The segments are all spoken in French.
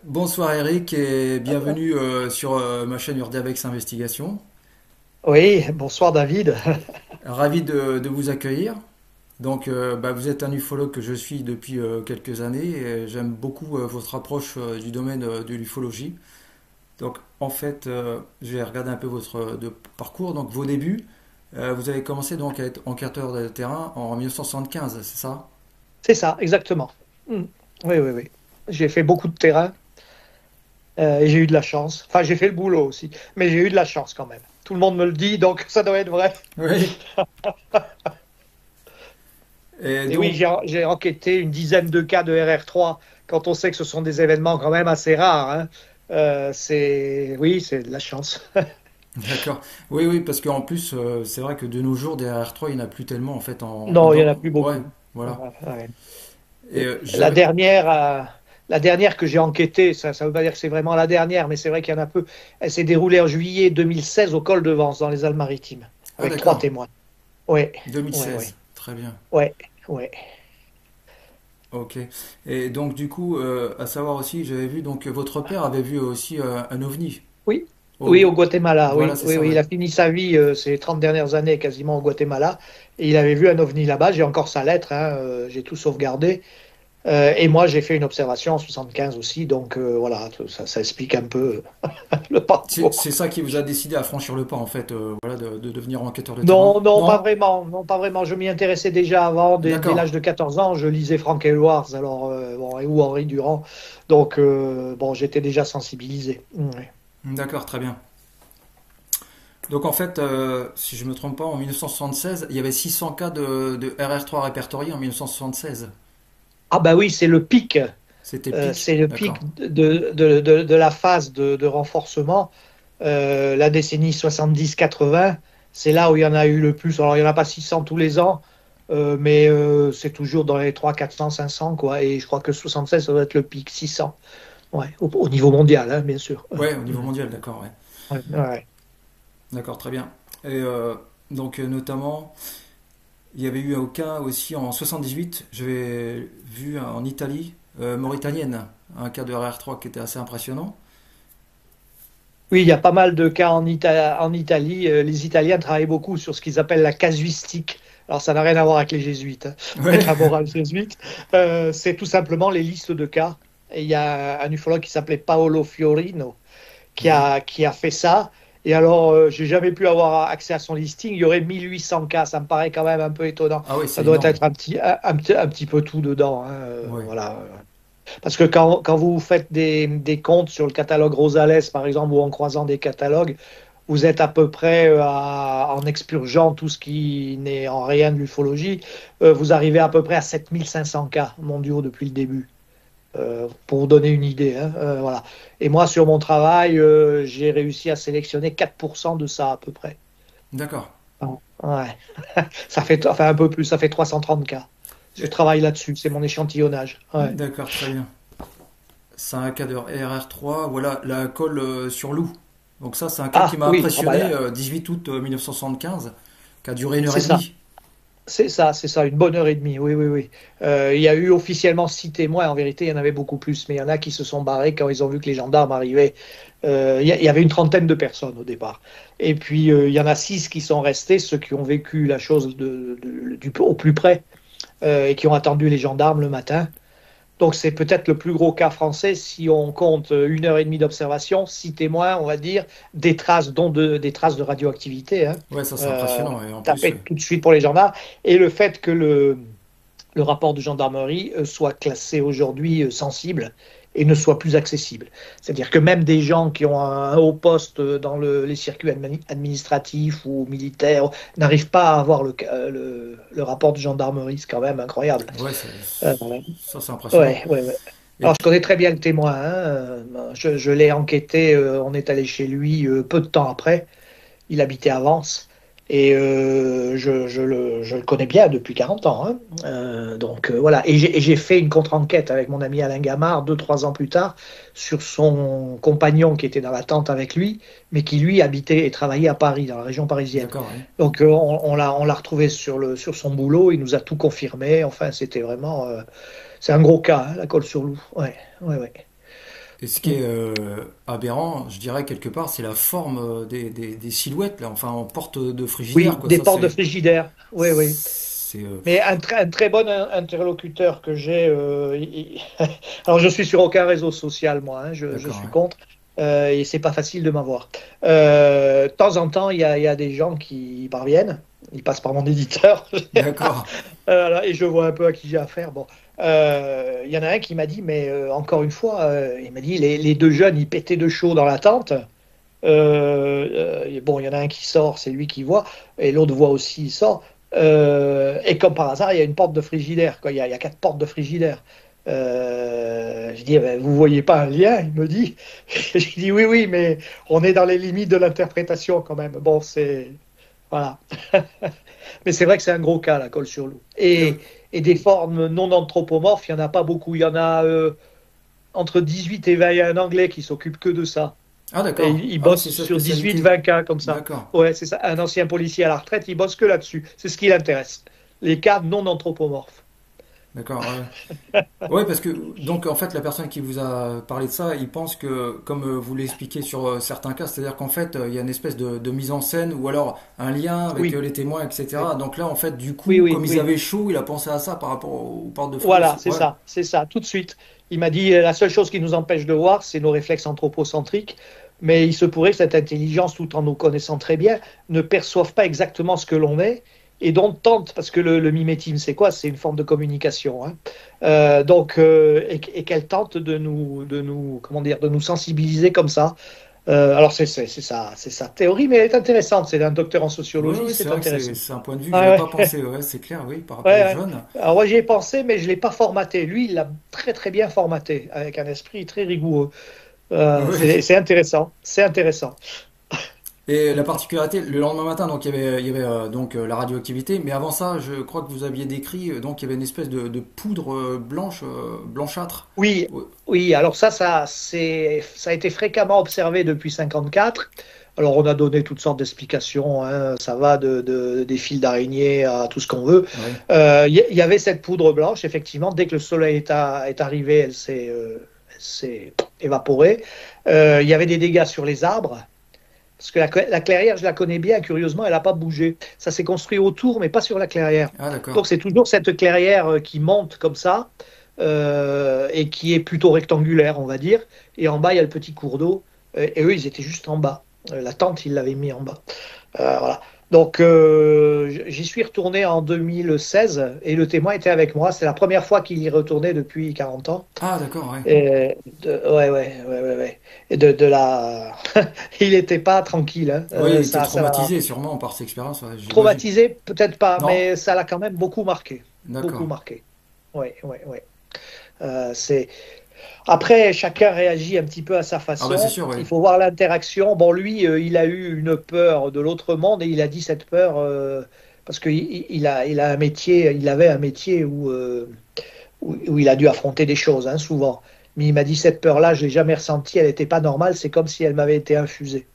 Bonsoir Eric et bienvenue sur ma chaîne Urdavex Investigation. Oui, bonsoir David. Ravi de vous accueillir. Donc, vous êtes un ufologue que je suis depuis quelques années et j'aime beaucoup votre approche du domaine de l'ufologie. Donc, en fait, j'ai regardé un peu votre parcours. Donc, vos débuts, vous avez commencé donc à être enquêteur de terrain en 1975, c'est ça? C'est ça, exactement. Mm. Oui, oui, oui. J'ai fait beaucoup de terrain et j'ai eu de la chance. Enfin, j'ai fait le boulot aussi, mais j'ai eu de la chance quand même. Tout le monde me le dit, donc ça doit être vrai. Oui. Et Et oui, donc, j'ai enquêté une dizaine de cas de RR3 quand on sait que ce sont des événements quand même assez rares, hein. Oui, c'est de la chance. d'accord. Oui, oui, parce qu'en plus, c'est vrai que de nos jours, des R3, il n'y en a plus tellement en fait Non, il n'y en a plus Ouais, beaucoup. voilà. Ouais, ouais. Et La j'avais. dernière, la dernière que j'ai enquêtée, ça ne veut pas dire que c'est vraiment la dernière, mais c'est vrai qu'il y en a peu. Elle s'est déroulée en juillet 2016 au col de Vence, dans les Alpes-Maritimes, Ah, avec trois d'accord. témoins. Oui, oui, oui. 2016. Très bien. Ouais, ouais. Ok. Et donc, du coup, à savoir aussi, j'avais vu, donc, votre père avait vu aussi un ovni. Oui, Au oui, au Gu- Guatemala, Voilà, oui, c'est oui, ça, oui. ouais. Il a fini sa vie, ces 30 dernières années, quasiment au Guatemala, et il avait vu un ovni là-bas. J'ai encore sa lettre, hein, j'ai tout sauvegardé. Et moi, j'ai fait une observation en 75 aussi, donc voilà, ça explique un peu le C'est parcours. ça qui vous a décidé à franchir le pas, en fait, voilà, de devenir enquêteur de terrain? Non, non, pas Non? vraiment. Non, pas vraiment. Je m'y intéressais déjà avant, dès D'accord. l'âge de 14 ans. Je lisais Frank Edwards, alors, bon, ou Henri Durand. Donc, bon, j'étais déjà sensibilisé. Ouais. D'accord, très bien. Donc, en fait, si je ne me trompe pas, en 1976, il y avait 600 cas de RR3 répertoriés en 1976. Ah, bah oui, c'est le pic. C'était pic. C'est le pic D'accord. de la phase de renforcement. La décennie 70-80, c'est là où il y en a eu le plus. Alors, il n'y en a pas 600 tous les ans, mais c'est toujours dans les 300, 400, 500, quoi. Et je crois que 76, ça doit être le pic, 600. Ouais, au niveau mondial, hein, bien sûr. Ouais, au niveau Mm. mondial, d'accord, ouais. Ouais, ouais. D'accord, très bien. Et donc, notamment, il y avait eu un cas aussi en 78, j'avais vu en Italie, mauritanienne, un cas de RR3 qui était assez impressionnant. Oui, il y a pas mal de cas en Italie. Les Italiens travaillent beaucoup sur ce qu'ils appellent la casuistique. Alors, ça n'a rien à voir avec les jésuites, hein, Ouais, avec la morale jésuite. C'est tout simplement les listes de cas. Et il y a un ufologue qui s'appelait Paolo Fiorino qui a fait ça. Et alors, j'ai jamais pu avoir accès à son listing. Il y aurait 1800 cas. Ça me paraît quand même un peu étonnant. ah oui, Ça c'est doit énorme. être un petit peu tout dedans, hein, Ouais. voilà. Parce que quand vous faites des comptes sur le catalogue Rosales, par exemple, ou en croisant des catalogues, vous êtes à peu près, en expurgeant tout ce qui n'est en rien de l'ufologie, vous arrivez à peu près à 7500 cas mondiaux depuis le début, pour vous donner une idée, hein, voilà. Et moi, sur mon travail, j'ai réussi à sélectionner 4% de ça à peu près. D'accord. Ouais. Ça fait enfin un peu plus, ça fait 330 cas. Je Et- travaille là-dessus, c'est mon échantillonnage. Ouais. D'accord, très bien. C'est un cas de RR3, voilà, la colle sur loup. Donc ça, c'est un cas qui Ah m'a oui, ah impressionné, bah, 18 août 1975, qui a duré une heure c'est et ça. demie. C'est ça, une bonne heure et demie, oui, oui, oui. Il y a eu officiellement 6 témoins, en vérité, il y en avait beaucoup plus, mais il y en a qui se sont barrés quand ils ont vu que les gendarmes arrivaient. Il y avait une trentaine de personnes au départ. Et puis, il y en a 6 qui sont restés, ceux qui ont vécu la chose au plus près, et qui ont attendu les gendarmes le matin. Donc, c'est peut-être le plus gros cas français si on compte 1 heure et demie d'observation, 6 témoins, on va dire, des traces, des traces de radioactivité, hein, Ouais, ça c'est euh, impressionnant, et en plus, tapées tout de suite pour les gendarmes. Et le fait que le rapport de gendarmerie soit classé aujourd'hui sensible et ne soit plus accessible. C'est-à-dire que même des gens qui ont un haut poste dans les circuits administratifs ou militaires n'arrivent pas à avoir le rapport de gendarmerie. C'est quand même incroyable. ouais, Euh, ça c'est impressionnant. ouais, ouais, ouais. Et Alors, je puis, connais très bien le témoin, hein. Je l'ai enquêté. On est allé chez lui peu de temps après. Il habitait à Vence. Et je le connais bien depuis 40 ans, hein. Donc voilà. Et j'ai fait une contre-enquête avec mon ami Alain Gamard 2, 3 ans plus tard sur son compagnon qui était dans la tente avec lui, mais qui lui habitait et travaillait à Paris, dans la région parisienne. d'accord, ouais. Donc on l'a retrouvé sur son boulot. Il nous a tout confirmé. Enfin, c'était vraiment. C'est un gros cas, hein, la colle sur loup. Ouais, ouais, ouais. Et ce qui est aberrant, je dirais quelque part, c'est la forme des silhouettes, là, enfin en porte de frigidaire, Oui, quoi. des Ça, portes de frigidaire. Oui, oui. c'est, Mais un très bon interlocuteur que j'ai. Alors, je suis sur aucun réseau social, moi, hein, je d'accord, suis ouais. contre. Et c'est pas facile de m'avoir. De temps en temps, il y a des gens qui y parviennent. Ils passent par mon éditeur. D'accord. Voilà, et je vois un peu à qui j'ai affaire. Bon, il y en a un qui m'a dit, mais encore une fois, il m'a dit, les deux jeunes, ils pétaient de chaud dans la tente. Et bon, il y en a un qui sort, c'est lui qui voit, et l'autre voit aussi, il sort. Et comme par hasard, il y a une porte de frigidaire, quoi. Il y a quatre portes de frigidaire. Je dis, eh ben, vous voyez pas un lien? Il me dit. Je dis, oui, oui, mais on est dans les limites de l'interprétation quand même. Bon, c'est. Voilà. Mais c'est vrai que c'est un gros cas, la colle sur loup. Et des formes non anthropomorphes, il n'y en a pas beaucoup. Il y en a entre 18 et 20. Il y a un Anglais qui s'occupe que de ça. Ah, Et d'accord. il Ah oui, bosse c'est sa sur spécialité. 18-20 cas comme ça. D'accord. Ouais, c'est ça. Un ancien policier à la retraite, il bosse que là-dessus. C'est ce qui l'intéresse. Les cas non anthropomorphes. D'accord, ouais. Ouais, parce que, donc, en fait, la personne qui vous a parlé de ça, il pense que, comme vous l'expliquez sur certains cas, c'est-à-dire qu'en fait, il y a une espèce de mise en scène ou alors un lien avec Oui, les témoins, oui, etc. Donc là, en fait, du oui, coup, oui, comme ils oui. avaient chaud, il a pensé à ça par rapport aux portes de frigo. Voilà, Ouais, c'est ça, tout de suite. Il m'a dit, la seule chose qui nous empêche de voir, c'est nos réflexes anthropocentriques, mais il se pourrait que cette intelligence, tout en nous connaissant très bien, ne perçoive pas exactement ce que l'on est, et donc tente, parce que le mimétisme, c'est quoi? C'est une forme de communication, hein. Et qu'elle tente comment dire, de nous sensibiliser comme ça. Alors c'est sa théorie, mais elle est intéressante. C'est un docteur en ouais, sociologie, ouais, c'est c'est vrai que intéressant. c'est un point de vue que j'avais Ah pas ouais. pensé. Ouais, c'est clair, oui, par rapport Ouais, aux ouais. jeunes. Alors moi j'y ai pensé, mais je ne l'ai pas formaté. Lui, il l'a très très bien formaté, avec un esprit très rigoureux. Ouais. C'est intéressant, c'est intéressant. Et la particularité, le lendemain matin, donc il y avait donc la radioactivité, mais avant ça, je crois que vous aviez décrit, donc il y avait une espèce de poudre blanche, blanchâtre. Oui, Ouais. oui. Alors ça a été fréquemment observé depuis 54. Alors on a donné toutes sortes d'explications, hein. Ça va des fils d'araignée à tout ce qu'on veut. Ouais. Il y avait cette poudre blanche, effectivement. Dès que le soleil est arrivé, elle s'est évaporée. Il y avait des dégâts sur les arbres. Parce que la clairière, je la connais bien, curieusement, elle n'a pas bougé. Ça s'est construit autour, mais pas sur la clairière. Ah, d'accord. Donc c'est toujours cette clairière qui monte comme ça, et qui est plutôt rectangulaire, on va dire. Et en bas, il y a le petit cours d'eau. Et eux, ils étaient juste en bas. La tente, ils l'avaient mis en bas. Voilà. Donc j'y suis retourné en 2016 et le témoin était avec moi. C'est la première fois qu'il y retournait depuis 40 ans. Ah, d'accord, ouais. Ouais, ouais, ouais, ouais, ouais. Et de la... Il n'était pas tranquille, hein. Oui, il était Ça l'a traumatisé sûrement par cette expérience, ouais, j'imagine. traumatisé, peut-être pas, Non? mais ça l'a quand même beaucoup marqué. Beaucoup D'accord. marqué. Ouais, ouais, ouais. C'est... Après, chacun réagit un petit peu à sa Ah, bah c'est façon. sûr, oui. Il faut voir l'interaction. Bon, lui, il a eu une peur de l'autre monde et il a dit cette peur parce qu'il a un métier, il avait un métier où il a dû affronter des choses, hein, souvent. Mais il m'a dit cette peur-là, je l'ai jamais ressentie, elle n'était pas normale, c'est comme si elle m'avait été infusée.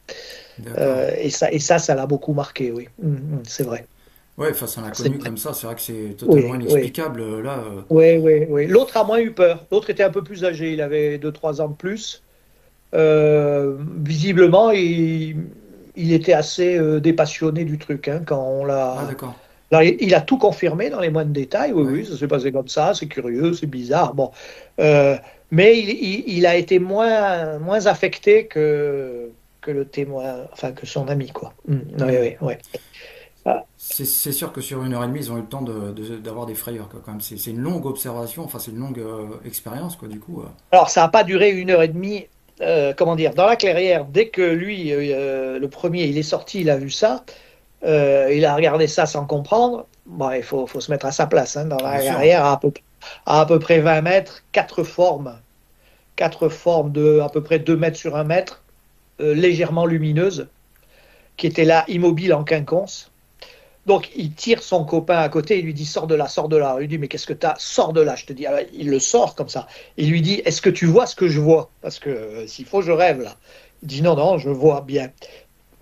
D'accord. Ça l'a beaucoup marqué, oui. C'est vrai. Ouais, face à C'est l'inconnu vrai. comme ça, c'est vrai que c'est totalement Oui, oui. inexplicable. Là, Oui, oui, oui. L'autre a moins eu peur. L'autre était un peu plus âgé, il avait 2 3 ans de plus. Visiblement, il était assez dépassionné du truc, hein, quand on ah, l'a. d'accord. Alors, il a tout confirmé dans les moindres détails. Oui, Ouais. oui, ça s'est passé comme ça, c'est curieux, c'est bizarre. Bon. Euh, mais il a été moins affecté que le témoin, enfin que son ami, quoi. Oui, Ouais. oui, oui. Ah, C'est sûr que sur 1 heure et demie, ils ont eu le temps d'avoir des frayeurs, quoi, quand même. C'est une longue observation, enfin, c'est une longue expérience, quoi, du coup. Alors, ça n'a pas duré 1 heure et demie. Comment dire, dans la clairière, dès que lui, le premier, il est sorti, il a vu ça, il a regardé ça sans comprendre. Bon, faut se mettre à sa place, hein. Dans Bien la sûr. clairière, à peu près 20 mètres, quatre formes de à peu près 2 mètres sur 1 mètre, légèrement lumineuses, qui étaient là, immobiles en quinconce. Donc, il tire son copain à côté, il lui dit sors de là, sors de là. Il lui dit mais qu'est-ce que t'as? Sors de là, je te dis. Alors, il le sort comme ça. Il lui dit est-ce que tu vois ce que je vois? Parce que s'il faut, je rêve là. Il dit non, non, je vois bien.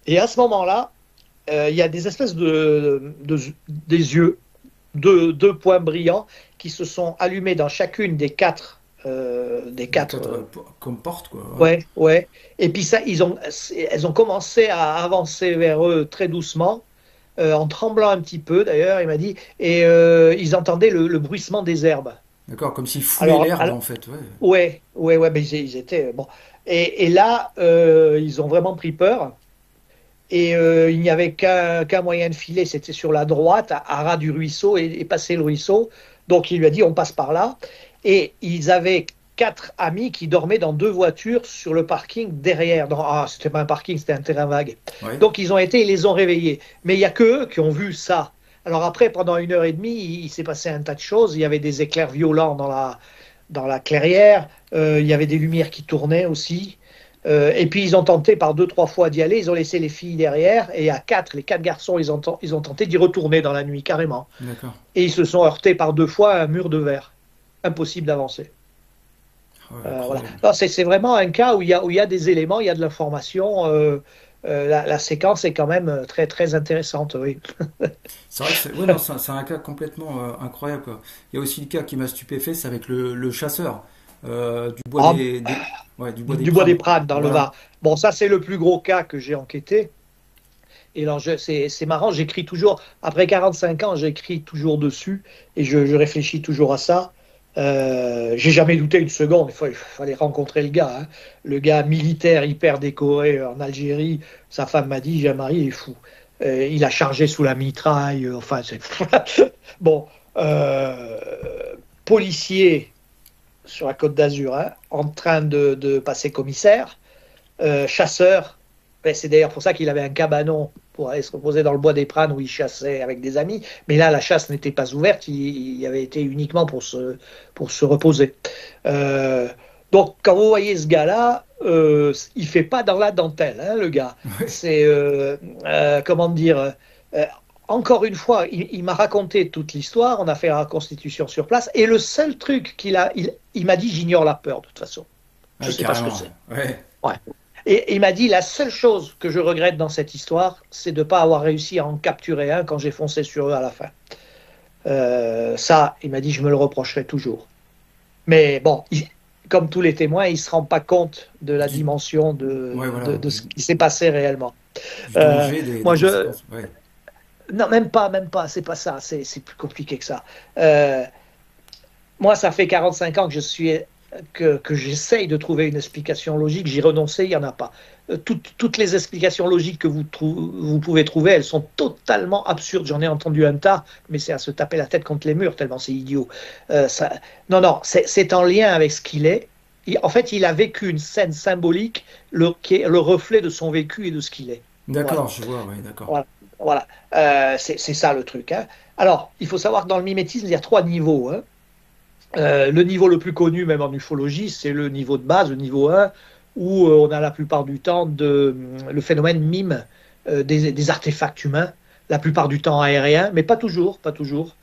Et à ce moment-là, il y a des espèces des yeux, deux points brillants qui se sont allumés dans chacune des quatre des Des quatre. quatre comme porte, quoi. Ouais. Ouais, ouais. Et puis ça, elles ont commencé à avancer vers eux très doucement, en tremblant un petit peu d'ailleurs, il m'a dit, et ils entendaient le bruissement des herbes. D'accord, comme s'il foulait Alors, l'herbe, en fait. Ouais. ouais, ouais, ouais, mais ils étaient bon. Et là, ils ont vraiment pris peur. Et il n'y avait qu'un moyen de filer, c'était sur la droite, à ras du ruisseau, et passer le ruisseau. Donc il lui a dit, on passe par là. Et ils avaient quatre amis qui dormaient dans deux voitures sur le parking derrière. C'était pas un parking, c'était un terrain vague. Ouais. Donc ils ont été, ils les ont réveillés. Mais il n'y a que eux qui ont vu ça. Alors après, pendant 1 heure et demie, il s'est passé un tas de choses. Il y avait des éclairs violents dans la clairière. Il y avait des lumières qui tournaient aussi. Et puis ils ont tenté par deux, trois fois d'y aller, ils ont laissé les filles derrière, et à quatre, les quatre garçons, ils ont tenté d'y retourner dans la nuit carrément. D'accord. Et ils se sont heurtés par deux fois à un mur de verre. Impossible d'avancer. Ouais, Voilà. incroyable. C'est vraiment un cas où il y a des éléments, il y a de l'information. La séquence est quand même très, très intéressante, oui. C'est vrai que ouais, non, c'est un cas complètement incroyable, quoi. Il y a aussi le cas qui m'a stupéfait, c'est avec le chasseur du bois Ah, ouais, du bois des du bois des Pranes. Pranes dans le Voilà. Var. Bon, ça, c'est le plus gros cas que j'ai enquêté. Et alors, c'est marrant, j'écris toujours, après 45 ans, j'écris toujours dessus et je réfléchis toujours à ça. J'ai jamais douté une seconde, il fallait rencontrer le gars. Hein. Le gars militaire hyper décoré en Algérie, sa femme m'a dit, Jean-Marie il est fou. Il a chargé sous la mitraille, enfin, c'est. Bon, euh, policier sur la Côte d'Azur, hein, en train de passer commissaire, chasseur. Ben, c'est d'ailleurs pour ça qu'il avait un cabanon pour aller se reposer dans le bois des Pranes où il chassait avec des amis. Mais là, la chasse n'était pas ouverte, il avait été uniquement pour se reposer. Euh, donc, quand vous voyez ce gars-là, il fait pas dans la dentelle, hein, le gars. C'est, comment dire, euh, encore une fois, il m'a raconté toute l'histoire, on a fait la reconstitution sur place, et le seul truc il m'a dit, j'ignore la peur de toute façon. Je Ouais, sais pas ce que carrément. c'est. Ouais. Ouais. Et il m'a dit, la seule chose que je regrette dans cette histoire, c'est de ne pas avoir réussi à en capturer un quand j'ai foncé sur eux à la fin. Ça, il m'a dit, je me le reprocherai toujours. Mais bon, comme tous les témoins, il ne se rend pas compte de la Du, dimension ouais, voilà. de ce qui s'est passé réellement. Du Euh, danger, des moi, conséquences. Ouais. non, même pas, c'est pas ça, c'est plus compliqué que ça. Euh, Moi, ça fait 45 ans que j'essaye de trouver une explication logique. J'y renonçais, il n'y en a pas. Toutes les explications logiques que vous pouvez trouver, elles sont totalement absurdes. J'en ai entendu un tas, mais c'est à se taper la tête contre les murs, tellement c'est idiot. Non, non, c'est en lien avec ce qu'il est. En fait, il a vécu une scène symbolique qui est le reflet de son vécu et de ce qu'il est. Voilà. D'accord, je vois, ouais, d'accord. Voilà. Voilà. C'est ça le truc. Hein. Alors, il faut savoir que dans le mimétisme, il y a trois niveaux. Hein. Le niveau le plus connu, même en ufologie, c'est le niveau de base, le niveau 1, où on a la plupart du temps le phénomène mime des artefacts humains, la plupart du temps aériens, mais pas toujours, pas toujours.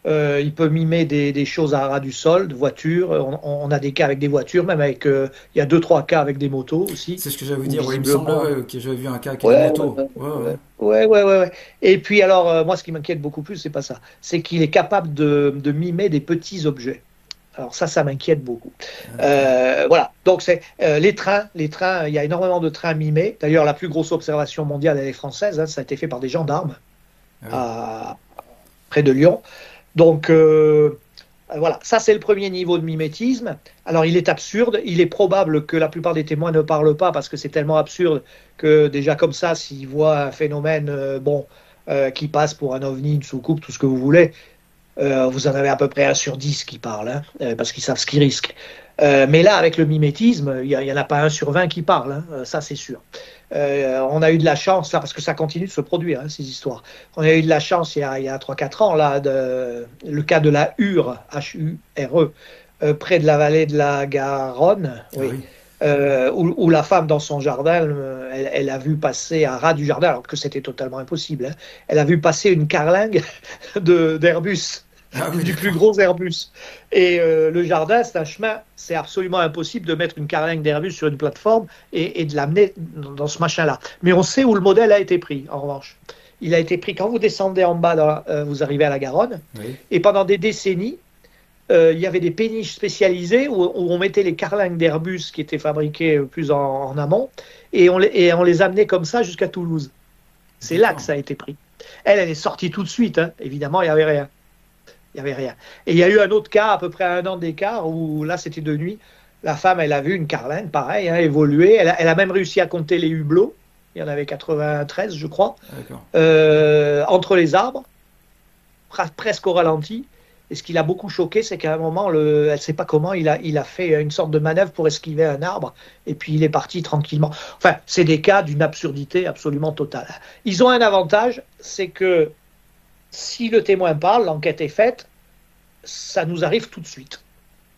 Il peut mimer des choses à ras du sol, de voitures. On a des cas avec des voitures, même avec. Il y a deux, trois cas avec des motos aussi, C'est ce que j'allais vous où dire. Ouais, il me semble visiblement. que j'avais vu un cas avec des Ouais, motos. Ouais, ouais. ouais. Et puis alors, moi, ce qui m'inquiète beaucoup plus, c'est pas ça. C'est qu'il est capable de mimer des petits objets. Alors ça m'inquiète beaucoup. D'accord. Voilà. Donc c'est les trains. Il y a énormément de trains mimés. D'ailleurs, la plus grosse observation mondiale, elle est française. Hein, ça a été fait par des gendarmes Ah oui. à, près de Lyon. Donc voilà. Ça c'est le premier niveau de mimétisme. Alors il est absurde. Il est probable que la plupart des témoins ne parlent pas parce que c'est tellement absurde que déjà comme ça, s'ils voient un phénomène qui passe pour un ovni, une soucoupe, tout ce que vous voulez. Vous en avez à peu près 1 sur 10 qui parlent, hein, parce qu'ils savent ce qu'ils risquent. Mais là, avec le mimétisme, il n'y en a pas 1 sur 20 qui parle, hein, ça c'est sûr. On a eu de la chance, là, parce que ça continue de se produire, hein, ces histoires. On a eu de la chance il y a 3-4 ans, là, le cas de la Hure, H-U-R-E, près de la vallée de la Garonne, Ah oui, oui. où la femme dans son jardin, elle a vu passer à ras du jardin, alors que c'était totalement impossible. Hein, elle a vu passer une carlingue d'Airbus, Ah oui, du plus d'accord. gros Airbus. Et le jardin, c'est un chemin, c'est absolument impossible de mettre une carlingue d'Airbus sur une plateforme et de l'amener dans ce machin-là. Mais on sait où le modèle a été pris, en revanche. Il a été pris quand vous descendez en bas, vous arrivez à la Garonne, Oui. et pendant des décennies, il y avait des péniches spécialisées où on mettait les carlingues d'Airbus qui étaient fabriqués plus en amont et on les amenait comme ça jusqu'à Toulouse. C'est là que ça a été pris. Elle est sortie tout de suite, hein. Évidemment, il n'y avait rien. Il n'y avait rien. Et il y a eu un autre cas, à peu près à 1 an d'écart, où là, c'était de nuit. La femme, elle a vu une carlingue, pareil, hein, évoluer. Elle a même réussi à compter les hublots. Il y en avait 93, je crois, entre les arbres, presque au ralenti. Et ce qui l'a beaucoup choqué, c'est qu'à un moment, elle ne sait pas comment, il a fait une sorte de manœuvre pour esquiver un arbre, et puis il est parti tranquillement. Enfin, c'est des cas d'une absurdité absolument totale. Ils ont un avantage, c'est que si le témoin parle, l'enquête est faite, ça nous arrive tout de suite.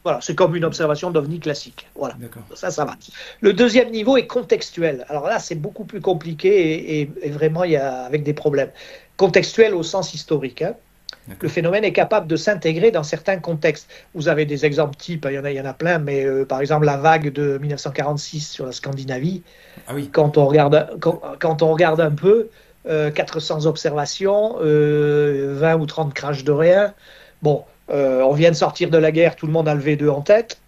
Voilà, c'est comme une observation d'OVNI classique. Voilà, ça va. Le deuxième niveau est contextuel. Alors là, c'est beaucoup plus compliqué et vraiment, il y a avec des problèmes. Contextuel au sens historique, hein. Le phénomène est capable de s'intégrer dans certains contextes. Vous avez des exemples types, il y en a plein, mais par exemple la vague de 1946 sur la Scandinavie, quand on regarde un peu, 400 observations, 20 ou 30 crashs de rien. Bon, on vient de sortir de la guerre, tout le monde a le V2 en tête,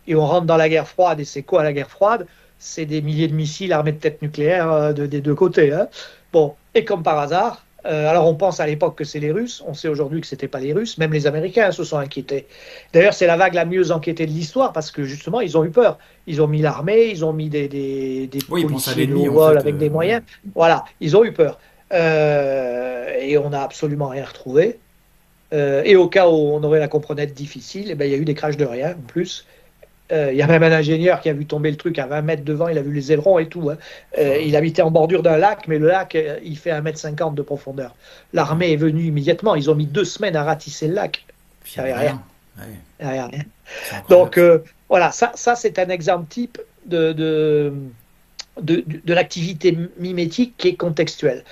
et on rentre dans la guerre froide, et c'est quoi la guerre froide? C'est des milliers de missiles armés de têtes nucléaires des deux côtés, hein. Bon, et comme par hasard, alors on pense à l'époque que c'est les Russes, on sait aujourd'hui que c'était pas les Russes, même les Américains se sont inquiétés. D'ailleurs, c'est la vague la mieux enquêtée de l'histoire parce que justement, ils ont eu peur. Ils ont mis l'armée, ils ont mis des policiers de haut vol avec des moyens. Voilà, ils ont eu peur. Et on n'a absolument rien retrouvé. Et au cas où on aurait la comprenette difficile, eh ben, il y a eu des crashs de rien en plus. Il y a même un ingénieur qui a vu tomber le truc à 20 mètres devant, il a vu les ailerons et tout, hein. Il habitait en bordure d'un lac, mais le lac, il fait 1,50 m de profondeur. L'armée est venue immédiatement, ils ont mis 2 semaines à ratisser le lac. Il n'y avait rien. Il n'y avait rien. Donc voilà, ça c'est un exemple type de l'activité mimétique qui est contextuelle.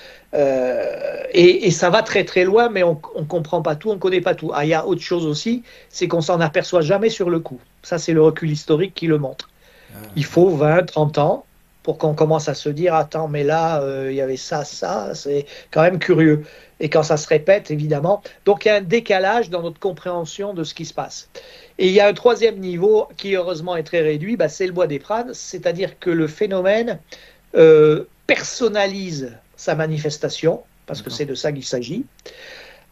Et ça va très très loin, mais on ne comprend pas tout, on ne connaît pas tout. Ah, il y a autre chose aussi, c'est qu'on s'en aperçoit jamais sur le coup. Ça, c'est le recul historique qui le montre. Il faut 20, 30 ans pour qu'on commence à se dire, attends, mais là, il y avait ça, c'est quand même curieux. Et quand ça se répète, évidemment. Donc, il y a un décalage dans notre compréhension de ce qui se passe. Et il y a un troisième niveau qui, heureusement, est très réduit, c'est le bois des Prades, c'est-à-dire que le phénomène personnalise sa manifestation, parce que c'est de ça qu'il s'agit.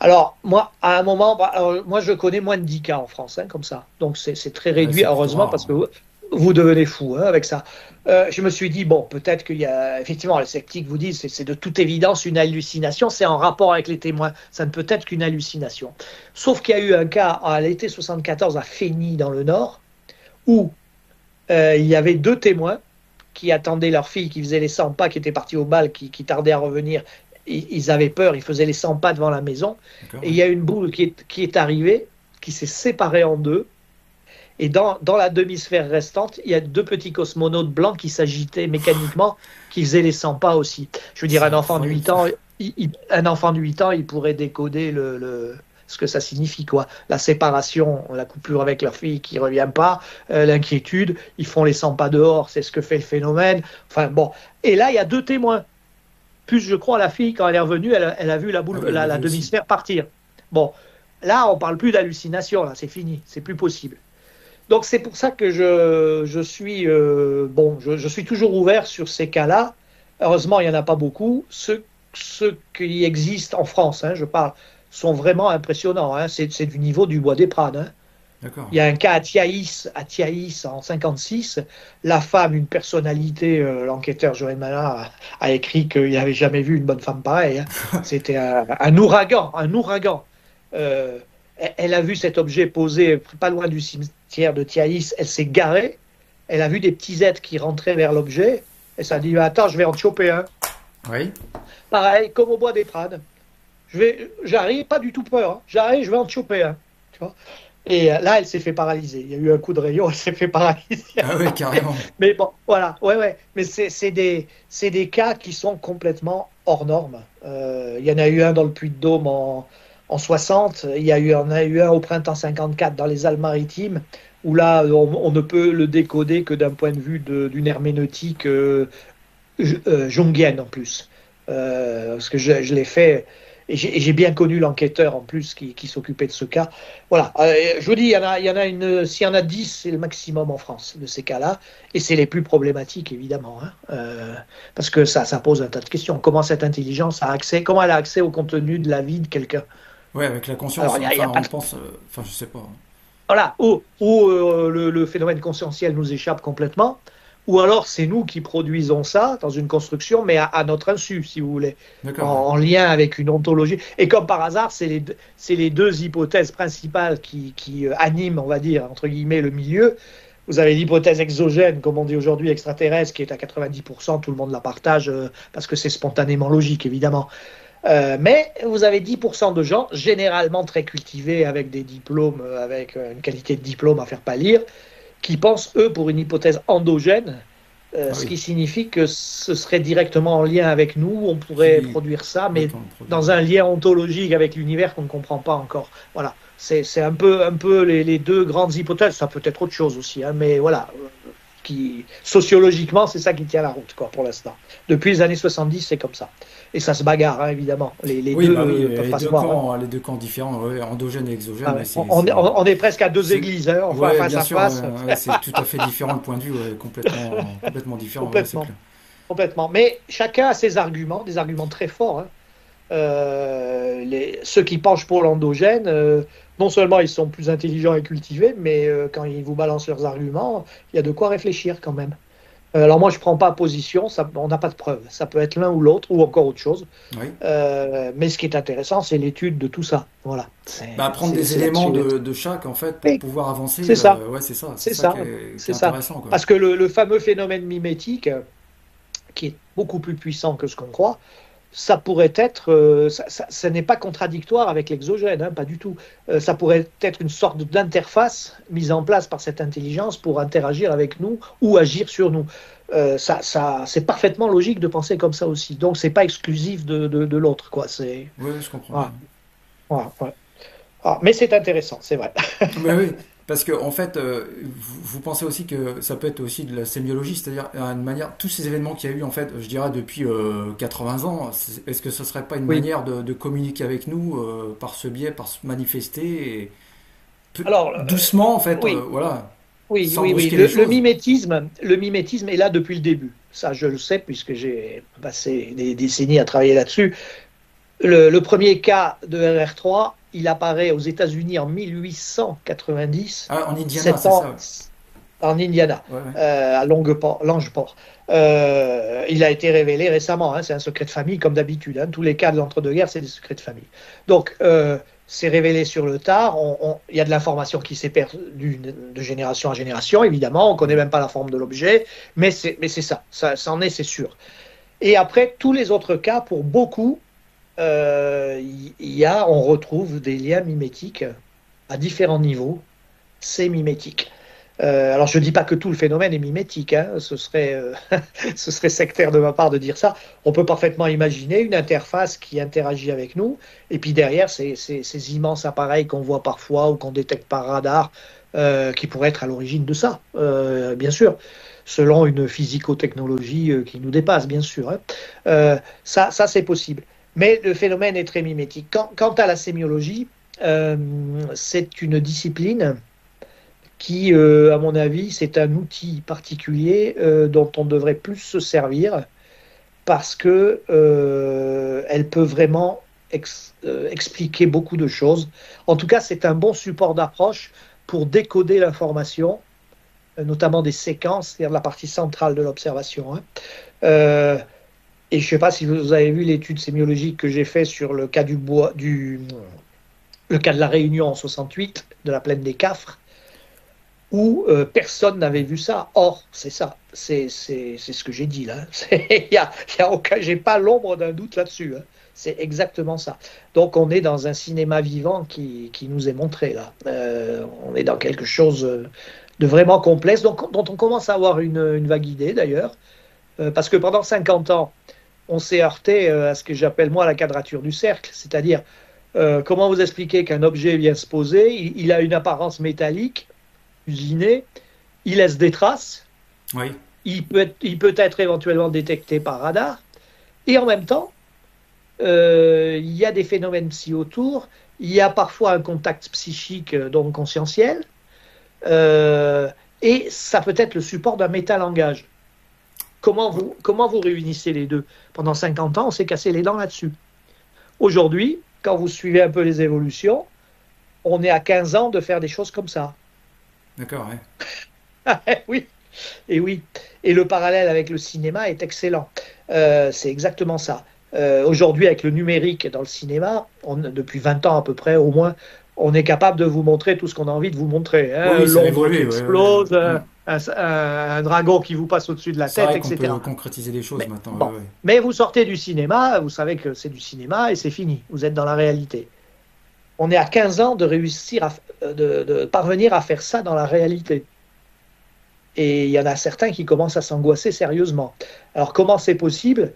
Alors, moi, à un moment, moi, je connais moins de 10 cas en France, hein, comme ça. Donc, c'est très réduit, heureusement, parce que vous devenez fou avec ça. Je me suis dit, bon, peut-être qu'il y a... Effectivement, les sceptiques vous disent, c'est de toute évidence une hallucination, c'est en rapport avec les témoins. Ça ne peut être qu'une hallucination. Sauf qu'il y a eu un cas à l'été 74 à Fény, dans le Nord, où il y avait 2 témoins qui attendaient leur fille, qui faisait les 100 pas, qui était partie au bal, qui tardait à revenir. Ils avaient peur, ils faisaient les 100 pas devant la maison. Et il y a une boule qui est arrivée, qui s'est séparée en 2. Et dans la demi-sphère restante, il y a 2 petits cosmonautes blancs qui s'agitaient mécaniquement, qui faisaient les 100 pas aussi. Je veux dire, un enfant de 8 ans, il pourrait décoder ce que ça signifie, quoi. La séparation, la coupure avec leur fille qui ne revient pas, l'inquiétude, ils font les 100 pas dehors, c'est ce que fait le phénomène. Enfin bon. Et là, il y a 2 témoins. Plus, je crois, la fille, quand elle est revenue, elle a vu la boule, la demi-sphère partir. Bon, là, on ne parle plus d'hallucination, là, c'est fini, c'est plus possible. Donc, c'est pour ça que je suis toujours ouvert sur ces cas-là. Heureusement, il n'y en a pas beaucoup. Ceux qui existent en France, hein, je parle, sont vraiment impressionnants. Hein. C'est du niveau du bois des Prades. Hein. Il y a un cas à Thiaïs en 56. La femme, une personnalité, l'enquêteur Joël Malin a écrit qu'il n'avait jamais vu une bonne femme pareille. Hein. C'était un ouragan. Elle a vu cet objet posé pas loin du cimetière de Thiaïs. Elle s'est garée. Elle a vu des petits êtres qui rentraient vers l'objet. Elle s'est dit, attends, je vais en choper un. Oui. Pareil, comme au bois des Prades. J'arrive, pas du tout peur. Hein. J'arrive, je vais en choper un. Tu vois. Et là, elle s'est fait paralyser. Il y a eu un coup de rayon, elle s'est fait paralyser. Ah oui, carrément. Mais bon, voilà. Ouais. Mais c'est des cas qui sont complètement hors normes. Il y en a eu un dans le Puy-de-Dôme en 60. Il y en a eu un au printemps 54 dans les Alpes-Maritimes, où là, on ne peut le décoder que d'un point de vue d'une herméneutique jungienne en plus. Parce que je l'ai fait. Et j'ai bien connu l'enquêteur en plus qui s'occupait de ce cas. Voilà. Je vous dis, s'il y en a 10, c'est le maximum en France de ces cas-là. Et c'est les plus problématiques, évidemment. Hein. Parce que ça pose un tas de questions. Comment cette intelligence a accès, comment elle a accès au contenu de la vie de quelqu'un? Ouais, avec la conscience, Alors, il y a enfin, pas on de pense, enfin, je sais pas. voilà, le phénomène conscientiel nous échappe complètement, ou alors c'est nous qui produisons ça dans une construction, mais à notre insu, si vous voulez, D'accord, ouais. en lien avec une ontologie. Et comme par hasard, c'est les deux hypothèses principales qui animent, on va dire, entre guillemets, le milieu. Vous avez l'hypothèse exogène, comme on dit aujourd'hui, extraterrestre, qui est à 90%, tout le monde la partage, parce que c'est spontanément logique, évidemment. Mais vous avez 10% de gens, généralement très cultivés, avec des diplômes, avec une qualité de diplôme à faire pâlir, qui pensent, eux, pour une hypothèse endogène, Ah ce oui, qui signifie que ce serait directement en lien avec nous, on pourrait qui, produire ça, ouais, mais quand on produit. dans un lien ontologique avec l'univers qu'on ne comprend pas encore. Voilà, c'est un peu les deux grandes hypothèses, ça peut être autre chose aussi, hein, mais voilà, sociologiquement, c'est ça qui tient la route, quoi, pour l'instant. Depuis les années 70, c'est comme ça. Et ça se bagarre, hein, évidemment. Les Oui, deux bah oui, peuvent pas se voir. Hein. les deux camps différents, ouais, endogène et exogène, Ah mais ouais. On est presque à deux c'est, églises, hein, enfin ouais, face bien à sûr, ouais, face, ouais, c'est tout à fait différent le point de vue, ouais, complètement différent, ouais, c'est complètement. clair. Complètement. Mais chacun a ses arguments, des arguments très forts. Hein. Ceux qui penchent pour l'endogène, non seulement ils sont plus intelligents et cultivés, mais quand ils vous balancent leurs arguments, il y a de quoi réfléchir quand même. Alors moi, je ne prends pas position, ça, on n'a pas de preuves. Ça peut être l'un ou l'autre, ou encore autre chose. Oui. Mais ce qui est intéressant, c'est l'étude de tout ça. Voilà. Bah, prendre des C'est éléments là-dessus. de chaque, en fait, pour Oui, pouvoir avancer, c'est ça. ouais, c'est C'est ça ça. qui C'est est ça. intéressant, quoi. Parce que le fameux phénomène mimétique, qui est beaucoup plus puissant que ce qu'on croit, ça pourrait être, ça n'est pas contradictoire avec l'exogène, hein, pas du tout. Ça pourrait être une sorte d'interface mise en place par cette intelligence pour interagir avec nous ou agir sur nous. C'est parfaitement logique de penser comme ça aussi. Donc, c'est pas exclusif de l'autre, quoi. Oui, je comprends bien. Voilà, voilà, voilà. Ah, mais c'est intéressant, c'est vrai. Mais oui, parce que en fait, vous pensez aussi que ça peut être aussi de la sémiologie, c'est-à-dire une manière, tous ces événements qu'il y a eu en fait, je dirais depuis 80 ans, est-ce que ce serait pas une Oui. manière de communiquer avec nous par ce biais, par se manifester et Alors, doucement en fait, oui, voilà, oui, sans oui, oui. brusquer les Le choses. mimétisme, le mimétisme est là depuis le début. Ça, je le sais puisque j'ai passé des décennies à travailler là-dessus. Le premier cas de RR3, il apparaît aux États-Unis en 1890, Ah, en Indiana, 7 c'est ça. ans en Indiana, Ouais, ouais. à Longeport. Il a été révélé récemment, hein, c'est un secret de famille comme d'habitude. Hein, tous les cas de l'entre-deux-guerres, c'est des secrets de famille. Donc, c'est révélé sur le tard. Il y a de l'information qui s'est perdue de génération en génération, évidemment. On ne connaît même pas la forme de l'objet, mais c'est ça. Ça en est, c'est sûr. Et après, tous les autres cas, pour beaucoup, on retrouve des liens mimétiques à différents niveaux. C'est mimétique. Alors, je ne dis pas que tout le phénomène est mimétique, hein, ce serait sectaire de ma part de dire ça. On peut parfaitement imaginer une interface qui interagit avec nous, et puis derrière, ces immenses appareils qu'on voit parfois ou qu'on détecte par radar, qui pourraient être à l'origine de ça, bien sûr, selon une physico-technologie qui nous dépasse, bien sûr. Hein. Ça c'est possible. Mais le phénomène est très mimétique. Quant à la sémiologie, c'est une discipline qui, à mon avis, c'est un outil particulier dont on devrait plus se servir parce que elle peut vraiment expliquer beaucoup de choses. En tout cas, c'est un bon support d'approche pour décoder l'information, notamment des séquences, c'est-à-dire la partie centrale de l'observation. Hein. Euh, et je ne sais pas si vous avez vu l'étude sémiologique que j'ai faite sur le cas le cas de la Réunion en 68, de la plaine des Cafres, où personne n'avait vu ça. Or, c'est ça, c'est ce que j'ai dit là. J'ai pas l'ombre d'un doute là-dessus. Hein. C'est exactement ça. Donc, on est dans un cinéma vivant qui nous est montré là. On est dans quelque chose de vraiment complexe, donc, dont on commence à avoir une vague idée d'ailleurs, parce que pendant 50 ans, on s'est heurté à ce que j'appelle moi la quadrature du cercle, c'est-à-dire comment vous expliquer qu'un objet vient se poser, il a une apparence métallique, usiné, il laisse des traces, Oui. il peut être éventuellement détecté par radar, et en même temps, il y a des phénomènes psy autour, il y a parfois un contact psychique, donc conscientiel, euh, et ça peut être le support d'un métalangage. Comment vous réunissez les deux? Pendant 50 ans, on s'est cassé les dents là-dessus. Aujourd'hui, quand vous suivez un peu les évolutions, on est à 15 ans de faire des choses comme ça. D'accord, ouais. Oui, et oui. Et le parallèle avec le cinéma est excellent. C'est exactement ça. Aujourd'hui, avec le numérique dans le cinéma, depuis 20 ans à peu près, au moins, on est capable de vous montrer tout ce qu'on a envie de vous montrer, hein. Oui, ça a Londres qui évolué, ouais, ouais. explose, Mm. un dragon qui vous passe au-dessus de la C'est tête, vrai qu'on peut etc. concrétiser des choses Mais, maintenant, bon. ouais, ouais. Mais vous sortez du cinéma, vous savez que c'est du cinéma et c'est fini. Vous êtes dans la réalité. On est à 15 ans de réussir de parvenir à faire ça dans la réalité. Et il y en a certains qui commencent à s'angoisser sérieusement. Alors comment c'est possible?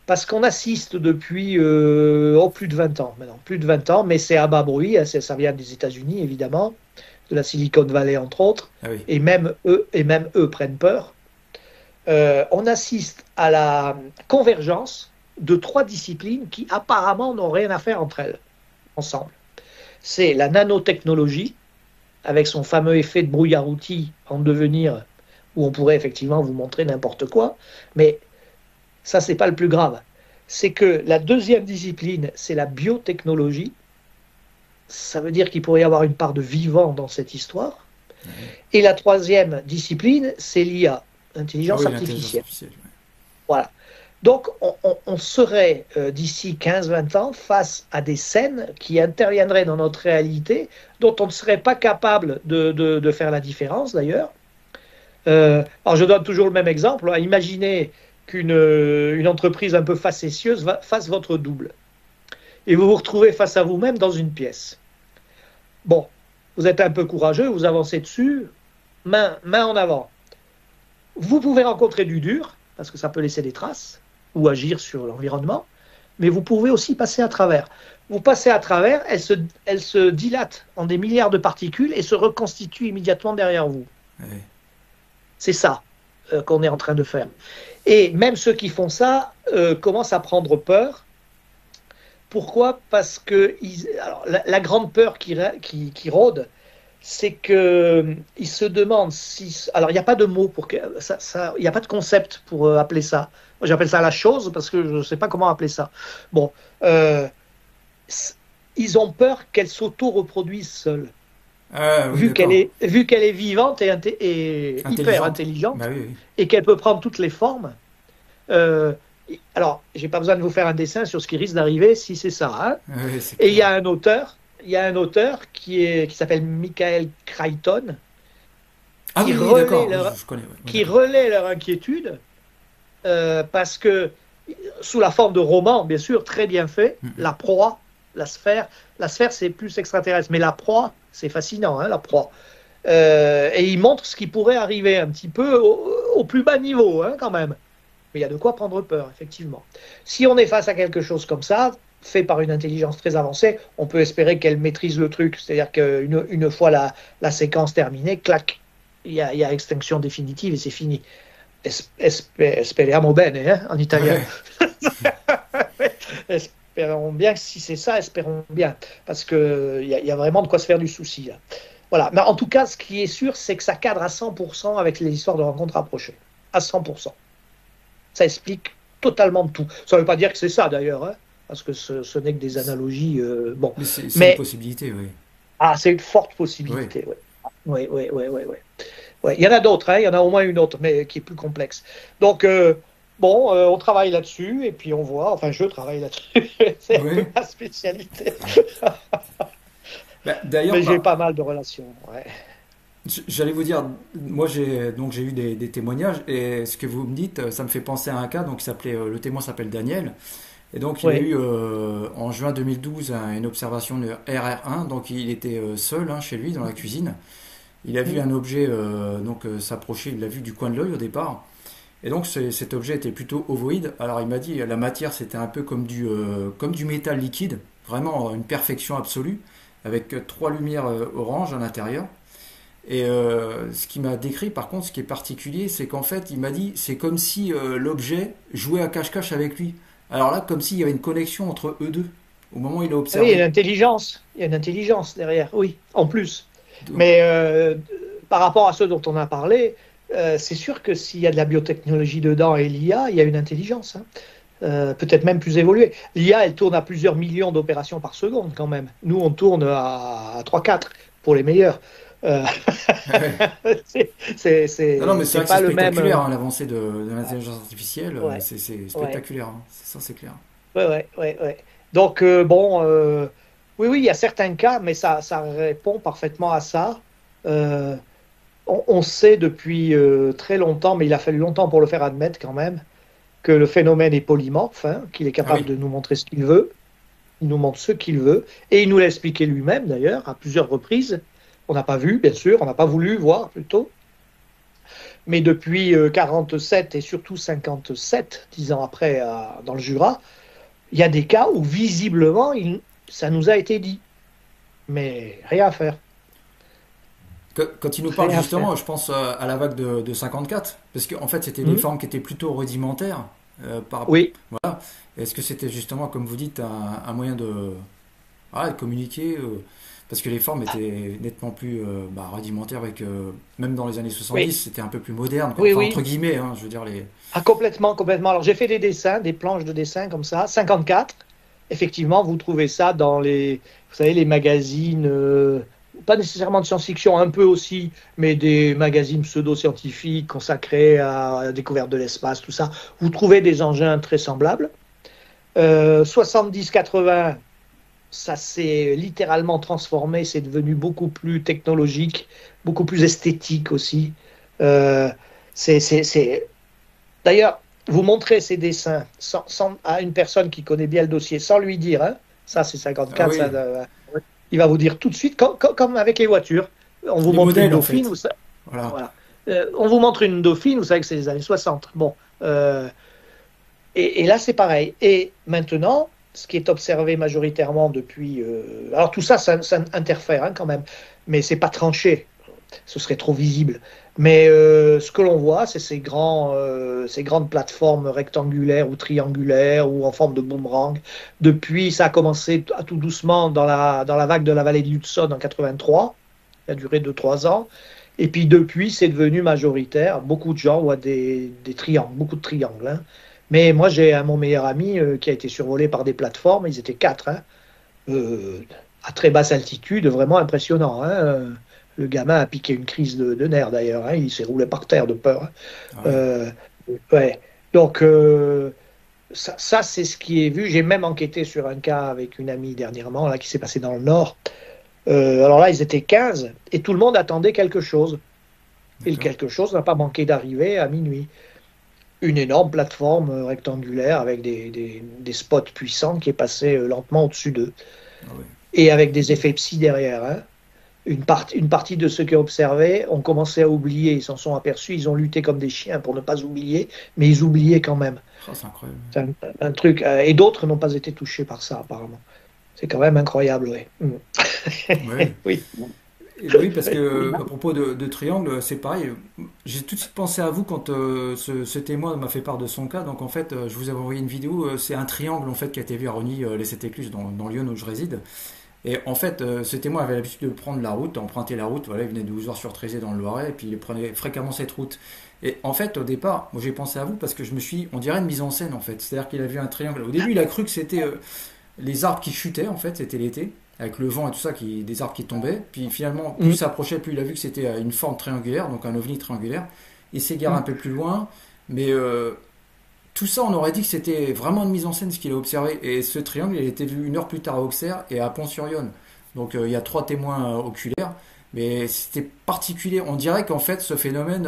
Parce qu'on assiste depuis plus de 20 ans maintenant, plus de 20 ans, mais c'est à bas bruit, hein, ça vient des États-Unis évidemment, de la Silicon Valley entre autres, Ah oui. et même eux prennent peur. On assiste à la convergence de trois disciplines qui apparemment n'ont rien à faire entre elles, ensemble. C'est la nanotechnologie, avec son fameux effet de brouillardoutis en devenir, où on pourrait effectivement vous montrer n'importe quoi, mais ça, c'est pas le plus grave. C'est que la deuxième discipline, c'est la biotechnologie. Ça veut dire qu'il pourrait y avoir une part de vivant dans cette histoire. Ouais. Et la troisième discipline, c'est l'IA, Ah l'intelligence oui, l'intelligence artificielle. artificielle. Ouais. Voilà. Donc, on serait d'ici 15-20 ans face à des scènes qui interviendraient dans notre réalité, dont on ne serait pas capable de faire la différence d'ailleurs. Alors, je donne toujours le même exemple. Imaginez qu'une entreprise un peu facétieuse fasse votre double. Et vous vous retrouvez face à vous-même dans une pièce. Bon, vous êtes un peu courageux, vous avancez dessus, main en avant. Vous pouvez rencontrer du dur, parce que ça peut laisser des traces, ou agir sur l'environnement, mais vous pouvez aussi passer à travers. Vous passez à travers, elle se dilate en des milliards de particules et se reconstitue immédiatement derrière vous. Ouais. C'est ça qu'on est en train de faire. Et même ceux qui font ça commencent à prendre peur. Pourquoi? Parce que alors, la grande peur qui rôde, c'est qu'ils se demandent si... Alors, il n'y a pas de mot pour que... Il n'y a pas de concept pour appeler ça. Moi, j'appelle ça la chose parce que je ne sais pas comment appeler ça. Bon, euh, ils ont peur qu'elle s'auto-reproduise seule. Ah oui, d'accord. Vu qu'elle est vivante et hyper Intelligente. Bah intelligente oui, oui. et qu'elle peut prendre toutes les formes. Euh, alors, j'ai pas besoin de vous faire un dessin sur ce qui risque d'arriver si c'est ça, hein. Ah oui, c'est Et clair. il y a un auteur qui s'appelle Michael Crichton Ah qui oui, oui, relaie d'accord. Oui, leur, je connais. Ouais. Ouais, qui d'accord. relaie leur inquiétude parce que sous la forme de roman, bien sûr, très bien fait, Mm, mm. la proie, la sphère c'est plus extraterrestre, mais la proie, c'est fascinant, hein, la proie. Et il montre ce qui pourrait arriver un petit peu au plus bas niveau, hein, quand même. Mais il y a de quoi prendre peur, effectivement. Si on est face à quelque chose comme ça, fait par une intelligence très avancée, on peut espérer qu'elle maîtrise le truc. C'est-à-dire qu'une fois la séquence terminée, clac, il y a extinction définitive et c'est fini. Speriamo bene, hein, en italien. Ouais. Espérons bien que si c'est ça, espérons bien. Parce qu'il y a vraiment de quoi se faire du souci, là. Voilà. Mais en tout cas, ce qui est sûr, c'est que ça cadre à 100% avec les histoires de rencontres rapprochées. À 100%. Ça explique totalement tout. Ça ne veut pas dire que c'est ça d'ailleurs, hein, parce que ce n'est que des analogies. Bon, Mais c'est une mais possibilité, oui. c'est une forte Oui. possibilité. Ouais. Oui, oui, oui, oui, oui. Ouais. Il y en a d'autres, hein, il y en a au moins une autre, mais qui est plus complexe. Donc, bon, on travaille là-dessus et puis on voit. Enfin, je travaille là-dessus. C'est un peu Oui. ma spécialité. Bah, d'ailleurs, Mais j'ai pas mal de relations. Ouais. j'allais vous dire, moi j'ai eu des témoignages et ce que vous me dites, ça me fait penser à un cas. Donc le témoin s'appelle Daniel et donc il a Oui. eu en juin 2012 une observation de RR1. Donc il était seul, hein, chez lui dans la cuisine. Il a vu un objet s'approcher. Il l'a vu du coin de l'œil au départ. Et donc cet objet était plutôt ovoïde. Alors il m'a dit la matière c'était un peu comme du métal liquide, vraiment une perfection absolue, avec trois lumières oranges à l'intérieur. Et ce qu'il m'a décrit, par contre, ce qui est particulier, c'est qu'en fait, il m'a dit, c'est comme si l'objet jouait à cache-cache avec lui. Alors là, comme s'il y avait une connexion entre eux deux. au moment où il a Oui, il y a une observé. intelligence. Il y a une intelligence derrière, oui, en plus. Donc, Mais par rapport à ceux dont on a parlé, c'est sûr que s'il y a de la biotechnologie dedans et l'IA, il y a une intelligence, hein. Peut-être même plus évoluée. L'IA, elle tourne à plusieurs millions d'opérations par seconde quand même. Nous, on tourne à 3-4 pour les meilleurs. Euh, ouais. Non, non, mais c'est c'est vrai que c'est pas le même. spectaculaire, hein, l'avancée de l'intelligence artificielle, Ouais, c'est ouais, spectaculaire, hein. Ça c'est clair. ouais, ouais, ouais, ouais. Donc, bon, oui, oui, il y a certains cas, mais ça répond parfaitement à ça. Euh, on sait depuis très longtemps, mais il a fallu longtemps pour le faire admettre quand même, que le phénomène est polymorphe, hein, qu'il est Ah capable oui, de nous montrer ce qu'il veut, il nous montre ce qu'il veut, et il nous l'a expliqué lui-même d'ailleurs à plusieurs reprises. On n'a pas vu, bien sûr, on n'a pas voulu voir plutôt, mais depuis 47 et surtout 57, 10 ans après, dans le Jura, il y a des cas où visiblement ça nous a été dit, mais rien à faire, quand il nous parle rien à faire. justement, je pense à la vague de 54, parce qu'en fait c'était des Hmm. formes qui étaient plutôt rudimentaires. Oui, Voilà. Est-ce que c'était justement, comme vous dites, un moyen de communiquer parce que les formes étaient nettement plus rudimentaires avec même dans les années 70, oui, c'était un peu plus moderne, quoi. oui, Enfin entre oui. guillemets, hein, je veux dire les. Ah, complètement, complètement. Alors, j'ai fait des dessins, des planches de dessin comme ça, 54. Effectivement, vous trouvez ça dans vous savez, les magazines, pas nécessairement de science-fiction, un peu aussi, mais des magazines pseudo-scientifiques consacrés à la découverte de l'espace, tout ça. Vous trouvez des engins très semblables. 70-80, ça s'est littéralement transformé, c'est devenu beaucoup plus technologique, beaucoup plus esthétique aussi. Euh, c'est D'ailleurs, vous montrez ces dessins à une personne qui connaît bien le dossier, sans lui dire, hein, ça c'est Ah 54, ça, oui, il va vous dire tout de suite, comme avec les voitures. On vous les montre une modèles en Dauphine, fait. Voilà. voilà. On vous montre une Dauphine, vous savez que c'est les années 60. Bon, et là c'est pareil. Et maintenant, ce qui est observé majoritairement depuis, alors tout ça, ça interfère hein, quand même, mais c'est pas tranché, ce serait trop visible. Mais ce que l'on voit, c'est ces grandes plateformes rectangulaires ou triangulaires ou en forme de boomerang. Depuis, ça a commencé à tout doucement dans la vague de la vallée de l'Hudson en 83. Il a duré 2-3 ans. Et puis depuis, c'est devenu majoritaire. Beaucoup de gens voient des triangles, beaucoup de triangles, hein. Mais moi, j'ai mon meilleur ami qui a été survolé par des plateformes. Ils étaient quatre, hein, euh, à très basse altitude, vraiment impressionnant, hein. Le gamin a piqué une crise de nerfs d'ailleurs, hein. Il s'est roulé par terre de peur, hein. Ah ouais. Euh, ouais. Donc, ça c'est ce qui est vu. J'ai même enquêté sur un cas avec une amie dernièrement, là, qui s'est passé dans le Nord. Alors là, ils étaient 15 et tout le monde attendait quelque chose. Et le D'accord. quelque chose n'a pas manqué d'arriver à minuit. Une énorme plateforme rectangulaire avec des spots puissants qui est passé lentement au-dessus d'eux. Ah ouais. Et avec des effets psy derrière, hein. Une partie de ceux qui observaient ont commencé à oublier, ils s'en sont aperçus, ils ont lutté comme des chiens pour ne pas oublier, mais ils oubliaient quand même. Ah, c'est incroyable. C'est un truc, et d'autres n'ont pas été touchés par ça apparemment. C'est quand même incroyable, oui. Ouais. Oui. Et oui, parce que à propos de triangle, c'est pareil. J'ai tout de suite pensé à vous quand ce témoin m'a fait part de son cas. Donc en fait, je vous avais envoyé une vidéo. C'est un triangle en fait qui a été vu à Rogny, les Sept-Écluses, dans Lyon où je réside. Et en fait, ce témoin avait l'habitude de prendre la route, d'emprunter la route. Voilà, il venait de Ouzor-sur-Trézé dans le Loiret, et puis il prenait fréquemment cette route. Et en fait, au départ, moi j'ai pensé à vous parce que je me suis, on dirait une mise en scène en fait. C'est-à-dire qu'il a vu un triangle. Au début, il a cru que c'était les arbres qui chutaient en fait, c'était l'été, avec le vent et tout ça, des arbres qui tombaient. Puis finalement, plus il Mm, s'approchait, plus il a vu que c'était une forme triangulaire, donc un ovni triangulaire. Il s'est garé un mm. peu plus loin, mais tout ça, on aurait dit que c'était vraiment une mise en scène ce qu'il a observé. Et ce triangle, il a été vu 1 heure plus tard à Auxerre et à Pont-sur-Yonne. Donc il y a 3 témoins oculaires, mais c'était particulier. On dirait qu'en fait, ce phénomène,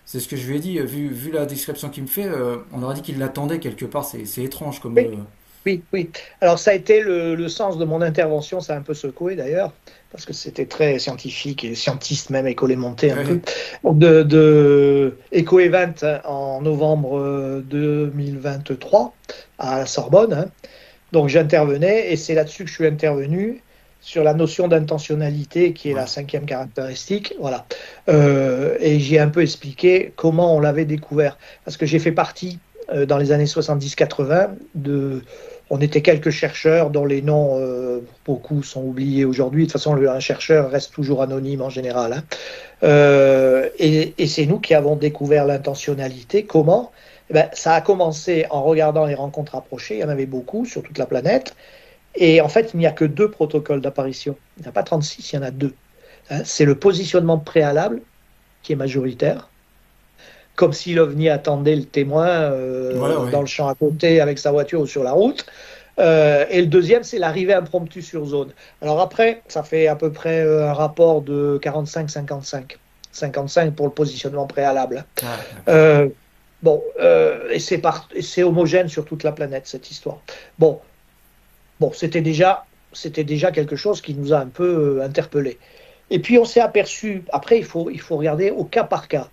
c'est ce que je lui ai dit, vu la description qu'il me fait, on aurait dit qu'il l'attendait quelque part. C'est étrange comme. Oui, oui, oui. Alors ça a été le sens de mon intervention, ça a un peu secoué d'ailleurs, parce que c'était très scientifique et scientiste même, écolémenté un peu. Ouais, Eco Event hein, en novembre 2023 à la Sorbonne, hein. Donc j'intervenais et c'est là-dessus que je suis intervenu sur la notion d'intentionnalité qui est ouais, la cinquième caractéristique. Voilà. Et j'ai un peu expliqué comment on l'avait découvert. Parce que j'ai fait partie dans les années 70-80. On était quelques chercheurs dont les noms, beaucoup sont oubliés aujourd'hui. De toute façon, un chercheur reste toujours anonyme en général. Hein. Et c'est nous qui avons découvert l'intentionnalité. Comment? Eh ben, ça a commencé en regardant les rencontres rapprochées. Il y en avait beaucoup sur toute la planète. Et en fait, il n'y a que 2 protocoles d'apparition. Il n'y en a pas 36, il y en a 2. Hein. C'est le positionnement préalable qui est majoritaire, comme si l'OVNI attendait le témoin dans le champ à côté avec sa voiture ou sur la route. Et le deuxième, c'est l'arrivée impromptue sur zone. Alors après, ça fait à peu près un rapport de 45-55. 55 pour le positionnement préalable. Et c'est homogène sur toute la planète, cette histoire. Bon, c'était déjà quelque chose qui nous a un peu interpellés. Et puis on s'est aperçu, après il faut regarder au cas par cas.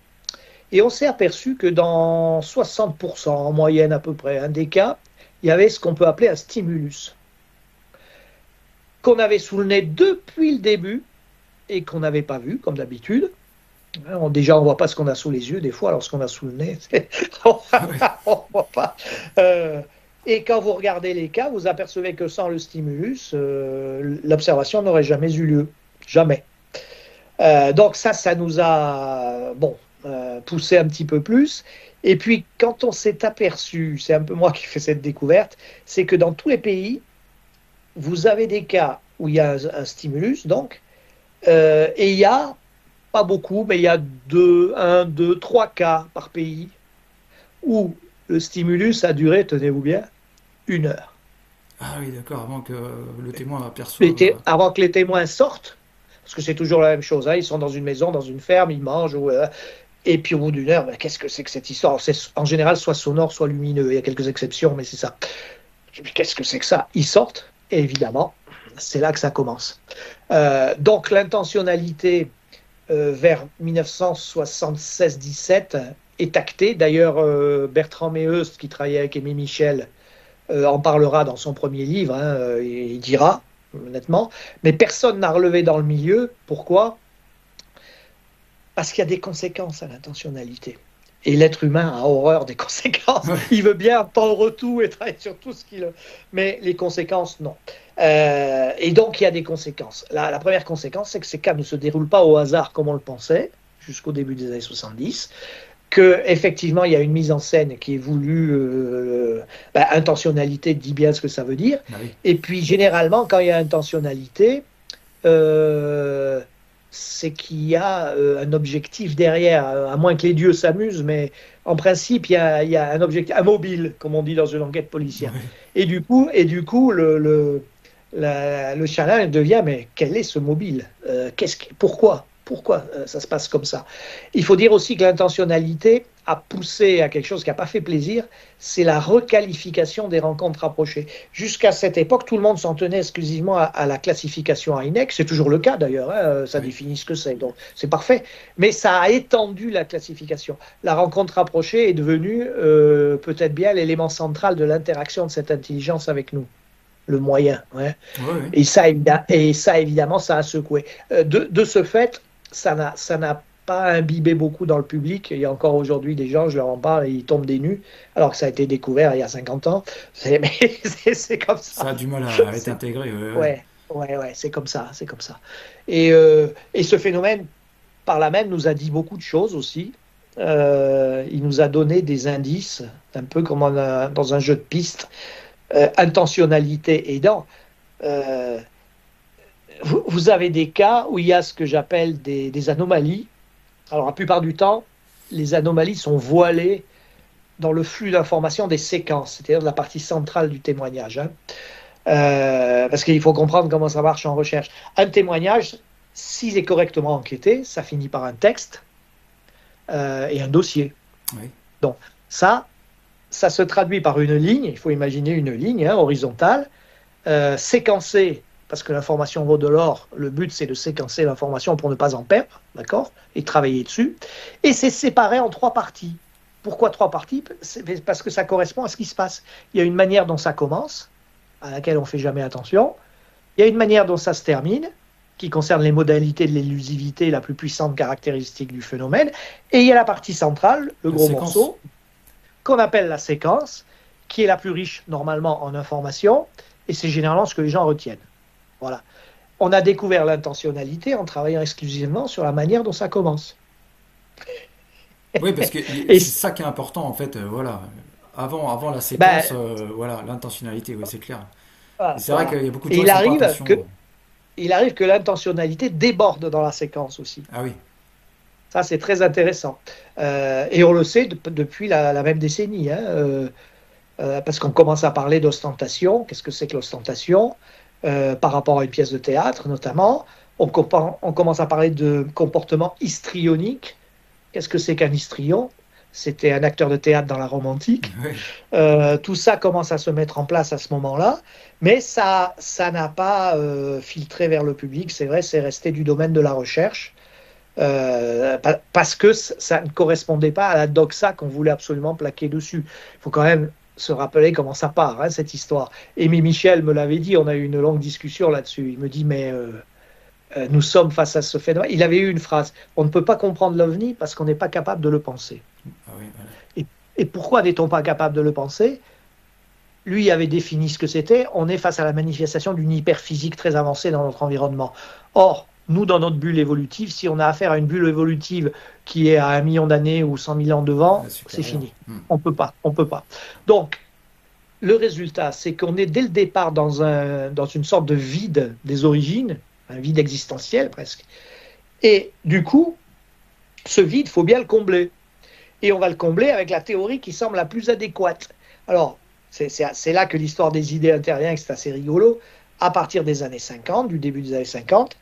Et on s'est aperçu que dans 60% en moyenne à peu près des cas, il y avait ce qu'on peut appeler un stimulus, qu'on avait sous le nez depuis le début et qu'on n'avait pas vu, comme d'habitude. Déjà, on ne voit pas ce qu'on a sous les yeux, des fois, alors ce qu'on a sous le nez, on ne voit pas. Et quand vous regardez les cas, vous apercevez que sans le stimulus, l'observation n'aurait jamais eu lieu. Jamais. Donc ça nous a poussé un petit peu plus. Et puis, quand on s'est aperçu, c'est un peu moi qui fais cette découverte, c'est que dans tous les pays, vous avez des cas où il y a un stimulus, donc, et il y a, pas beaucoup, mais il y a 1, 2, 3 cas par pays où le stimulus a duré, tenez-vous bien, 1 heure. Ah oui, d'accord, avant que le témoin aperçoive. Avant que les témoins sortent, parce que c'est toujours la même chose, hein, ils sont dans une maison, dans une ferme, ils mangent, et puis au bout d'1 heure, qu'est-ce que c'est que cette histoire? C'est en général soit sonore, soit lumineux, il y a quelques exceptions, mais c'est ça. Qu'est-ce que c'est que ça? Ils sortent, et évidemment, c'est là que ça commence. Donc l'intentionnalité vers 1976-17 est actée. D'ailleurs, Bertrand Meheust, qui travaillait avec Aimé Michel, en parlera dans son premier livre, hein, il dira, honnêtement, mais personne n'a relevé dans le milieu. Pourquoi? Parce qu'il y a des conséquences à l'intentionnalité. Et l'être humain a horreur des conséquences. Il veut bien entendre tout et travailler sur tout ce qu'il... Mais les conséquences, non. Et donc, il y a des conséquences. La première conséquence, c'est que ces cas ne se déroulent pas au hasard comme on le pensait, jusqu'au début des années 70, qu'effectivement, il y a une mise en scène qui est voulue... intentionnalité dit bien ce que ça veut dire. Ah oui. Et puis, généralement, quand il y a intentionnalité... c'est qu'il y a un objectif derrière, à moins que les dieux s'amusent, mais en principe, il y a un objectif, un mobile, comme on dit dans une enquête policière. Oui. Et du coup, le challenge devient, mais quel est ce mobile? Pourquoi ça se passe comme ça? Il faut dire aussi que l'intentionnalité a poussé à quelque chose qui n'a pas fait plaisir, c'est la requalification des rencontres rapprochées. Jusqu'à cette époque, tout le monde s'en tenait exclusivement à la classification à INEC, c'est toujours le cas d'ailleurs, hein, ça définit ce que c'est, donc c'est parfait, mais ça a étendu la classification. La rencontre rapprochée est devenue peut-être bien l'élément central de l'interaction de cette intelligence avec nous. Le moyen. Ouais. Oui. Et ça, évidemment, ça a secoué. De ce fait, ça n'a pas imbibé beaucoup dans le public. Il y a encore aujourd'hui des gens, je leur en parle, et ils tombent des nues, alors que ça a été découvert il y a 50 ans. C'est comme ça. Ça a du mal à être intégré. Ouais, c'est comme ça. Et ce phénomène, par là même, nous a dit beaucoup de choses aussi. Il nous a donné des indices, un peu comme dans un jeu de pistes. Intentionnalité aidant, vous avez des cas où il y a ce que j'appelle des anomalies. Alors la plupart du temps, les anomalies sont voilées dans le flux d'informations des séquences, c'est-à-dire de la partie centrale du témoignage. Hein. Parce qu'il faut comprendre comment ça marche en recherche. Un témoignage, s'il est correctement enquêté, ça finit par un texte et un dossier. Oui. Donc ça se traduit par une ligne, il faut imaginer une ligne horizontale, séquencée, parce que l'information vaut de l'or, le but c'est de séquencer l'information pour ne pas en perdre, d'accord, et travailler dessus, et c'est séparé en 3 parties. Pourquoi 3 parties? C'est parce que ça correspond à ce qui se passe. Il y a une manière dont ça commence, à laquelle on ne fait jamais attention, il y a une manière dont ça se termine, qui concerne les modalités de l'élusivité, la plus puissante caractéristique du phénomène, et il y a la partie centrale, le gros morceau, qu'on appelle la séquence, qui est la plus riche normalement en informations, et c'est généralement ce que les gens retiennent. Voilà. On a découvert l'intentionnalité en travaillant exclusivement sur la manière dont ça commence. Oui, parce que Et c'est ça qui est important en fait. Voilà. Avant la ben, séquence, voilà, l'intentionnalité, oui, c'est clair. Et voilà, c'est vrai voilà. qu'il y a beaucoup de Et gens qui font pas attention. il arrive que l'intentionnalité déborde dans la séquence aussi. Ah oui, Ça, c'est très intéressant. Et on le sait depuis la même décennie, hein, parce qu'on commence à parler d'ostentation. Qu'est-ce que c'est que l'ostentation par rapport à une pièce de théâtre, notamment. On commence à parler de comportement histrionique. Qu'est-ce que c'est qu'un histrion? C'était un acteur de théâtre dans la Rome antique. oui, Tout ça commence à se mettre en place à ce moment-là, mais ça n'a pas filtré vers le public. C'est vrai, c'est resté du domaine de la recherche. Parce que ça ne correspondait pas à la doxa qu'on voulait absolument plaquer dessus. Il faut quand même se rappeler comment ça part, hein, cette histoire. Aimé Michel me l'avait dit, on a eu une longue discussion là-dessus. Il me dit, mais nous sommes face à ce phénomène. Il avait eu une phrase, on ne peut pas comprendre l'OVNI parce qu'on n'est pas capable de le penser. ah oui, voilà. Et pourquoi n'est-on pas capable de le penser? Lui avait défini ce que c'était. On est face à la manifestation d'une hyperphysique très avancée dans notre environnement. Or, nous, dans notre bulle évolutive, si on a affaire à une bulle évolutive qui est à 1 million d'années ou 100 000 ans devant, c'est fini. On peut pas. Donc, le résultat, c'est qu'on est dès le départ dans une sorte de vide des origines, un vide existentiel presque. Et du coup, ce vide, il faut bien le combler. Et on va le combler avec la théorie qui semble la plus adéquate. Alors, c'est là que l'histoire des idées intervient, que c'est assez rigolo. À partir des années 50, du début des années 50,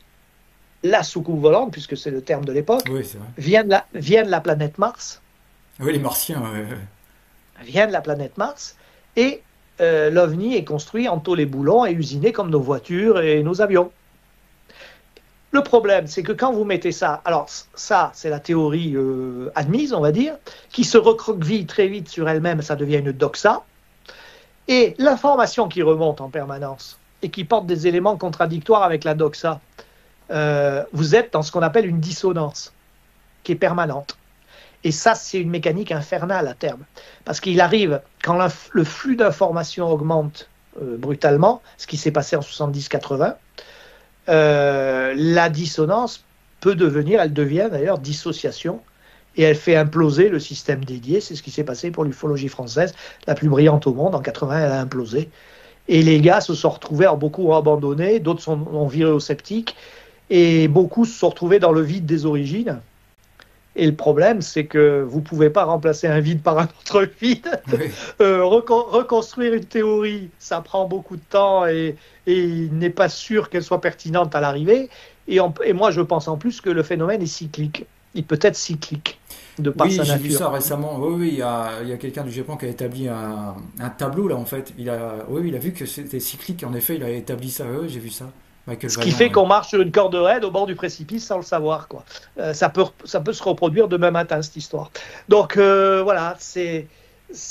la soucoupe volante, puisque c'est le terme de l'époque, Oui, c'est vrai. vient de la planète Mars. Oui, les Martiens, Vient de la planète Mars. Et l'OVNI est construit en tôle et boulons et usiné comme nos voitures et nos avions. Le problème, c'est que quand vous mettez ça, alors ça, c'est la théorie admise, on va dire, qui se recroqueville très vite sur elle-même, ça devient une doxa. Et l'information qui remonte en permanence et qui porte des éléments contradictoires avec la doxa, vous êtes dans ce qu'on appelle une dissonance, qui est permanente. Et ça, c'est une mécanique infernale à terme. Parce qu'il arrive, quand le flux d'informations augmente brutalement, ce qui s'est passé en 70-80, la dissonance elle devient d'ailleurs dissociation, et elle fait imploser le système dédié. C'est ce qui s'est passé pour l'ufologie française, la plus brillante au monde. En 80, elle a implosé. Et les gars se sont retrouvés, alors beaucoup ont abandonné, d'autres ont viré aux sceptiques, et beaucoup se sont retrouvés dans le vide des origines. Et le problème, c'est que vous ne pouvez pas remplacer un vide par un autre vide. oui. Reconstruire une théorie, ça prend beaucoup de temps et il n'est pas sûr qu'elle soit pertinente à l'arrivée. Et moi, je pense en plus que le phénomène est cyclique. Il peut être cyclique de par Oui, sa j'ai vu ça nature. récemment. Oui, oui, il y a quelqu'un du Japon qui a établi un tableau là en fait. Oui, il a vu que c'était cyclique. En effet, il a établi ça. Oui, j'ai vu ça. Michael Ce qui Vaillant, fait ouais. qu'on marche sur une corde raide au bord du précipice sans le savoir, quoi. Ça peut se reproduire demain matin, cette histoire. Donc voilà, c'est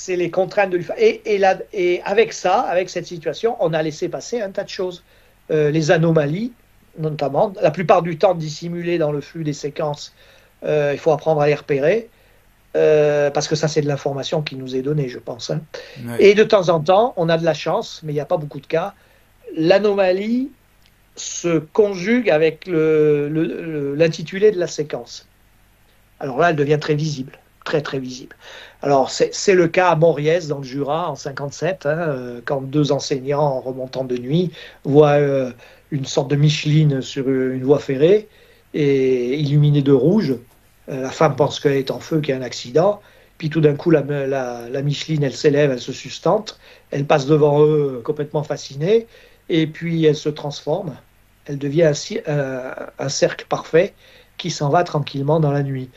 les contraintes de l'UFA. Et avec ça, avec cette situation, on a laissé passer un tas de choses. Les anomalies, notamment, la plupart du temps dissimulées dans le flux des séquences, il faut apprendre à les repérer. Parce que ça, c'est de l'information qui nous est donnée, je pense. Hein. Ouais. Et de temps en temps, on a de la chance, mais il n'y a pas beaucoup de cas. L'anomalie se conjugue avec l'intitulé de la séquence. Alors là, elle devient très visible, très très visible. Alors c'est le cas à Moriez dans le Jura en 57, hein, quand 2 enseignants en remontant de nuit voient une sorte de Micheline sur une voie ferrée et illuminée de rouge. La femme pense qu'elle est en feu, qu'il y a un accident. Puis tout d'un coup, la Micheline, elle s'élève, elle se sustente, elle passe devant eux complètement fascinée. Et puis elle se transforme, elle devient un cercle parfait qui s'en va tranquillement dans la nuit.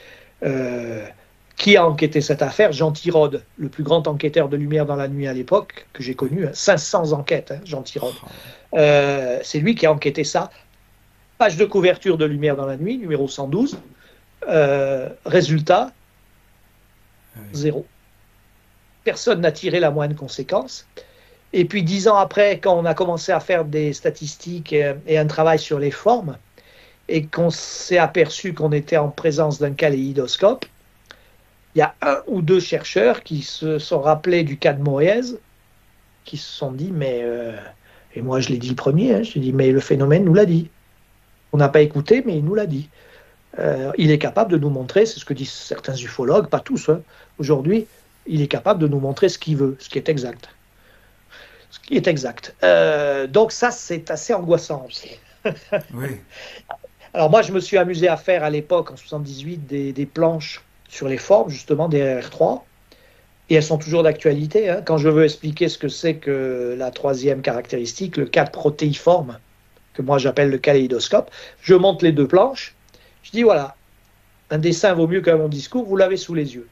Qui a enquêté cette affaire? Jean Tirode, le plus grand enquêteur de lumière dans la nuit à l'époque, que j'ai connu, hein, 500 enquêtes, hein, Jean Tirode. C'est lui qui a enquêté ça. Page de couverture de Lumière dans la nuit, numéro 112. Résultat, Ouais. 0. Personne n'a tiré la moindre conséquence. Et puis 10 ans après, quand on a commencé à faire des statistiques et un travail sur les formes, et qu'on s'est aperçu qu'on était en présence d'un kaléidoscope, Il y a un ou deux chercheurs qui se sont rappelés du cas de Moïse, qui se sont dit, et moi je l'ai dit le premier, hein, je l'ai dit, mais le phénomène nous l'a dit. On n'a pas écouté, mais il nous l'a dit. Il est capable de nous montrer, c'est ce que disent certains ufologues, pas tous, hein, aujourd'hui, il est capable de nous montrer ce qu'il veut, ce qui est exact. Ce qui est exact. Donc ça, c'est assez angoissant aussi. Oui. Alors moi, je me suis amusé à faire à l'époque, en 78, des planches sur les formes, justement, des RR3, et elles sont toujours d'actualité. Hein. Quand je veux expliquer ce que c'est que la troisième caractéristique, le cadre protéiforme, que moi j'appelle le kaléidoscope, je monte les deux planches, je dis voilà, un dessin vaut mieux qu'un long discours, vous l'avez sous les yeux.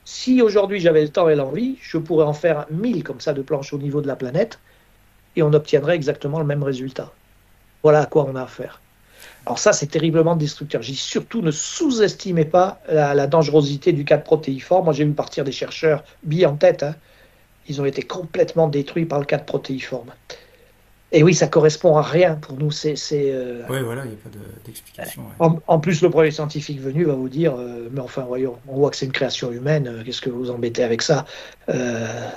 Si aujourd'hui j'avais le temps et l'envie, je pourrais en faire 1000 comme ça de planches au niveau de la planète, et on obtiendrait exactement le même résultat. Voilà à quoi on a affaire. Alors ça, c'est terriblement destructeur. J'ai surtout ne sous-estimez pas la dangerosité du cadre protéiforme. Moi, j'ai vu partir des chercheurs billes en tête. Hein. Ils ont été complètement détruits par le cadre protéiforme. Et oui, ça correspond à rien pour nous. Ouais, voilà, il n'y a pas d'explication. Ouais. En plus, le premier scientifique venu va vous dire, mais enfin, voyons, on voit que c'est une création humaine. Qu'est-ce que vous vous embêtez avec ça?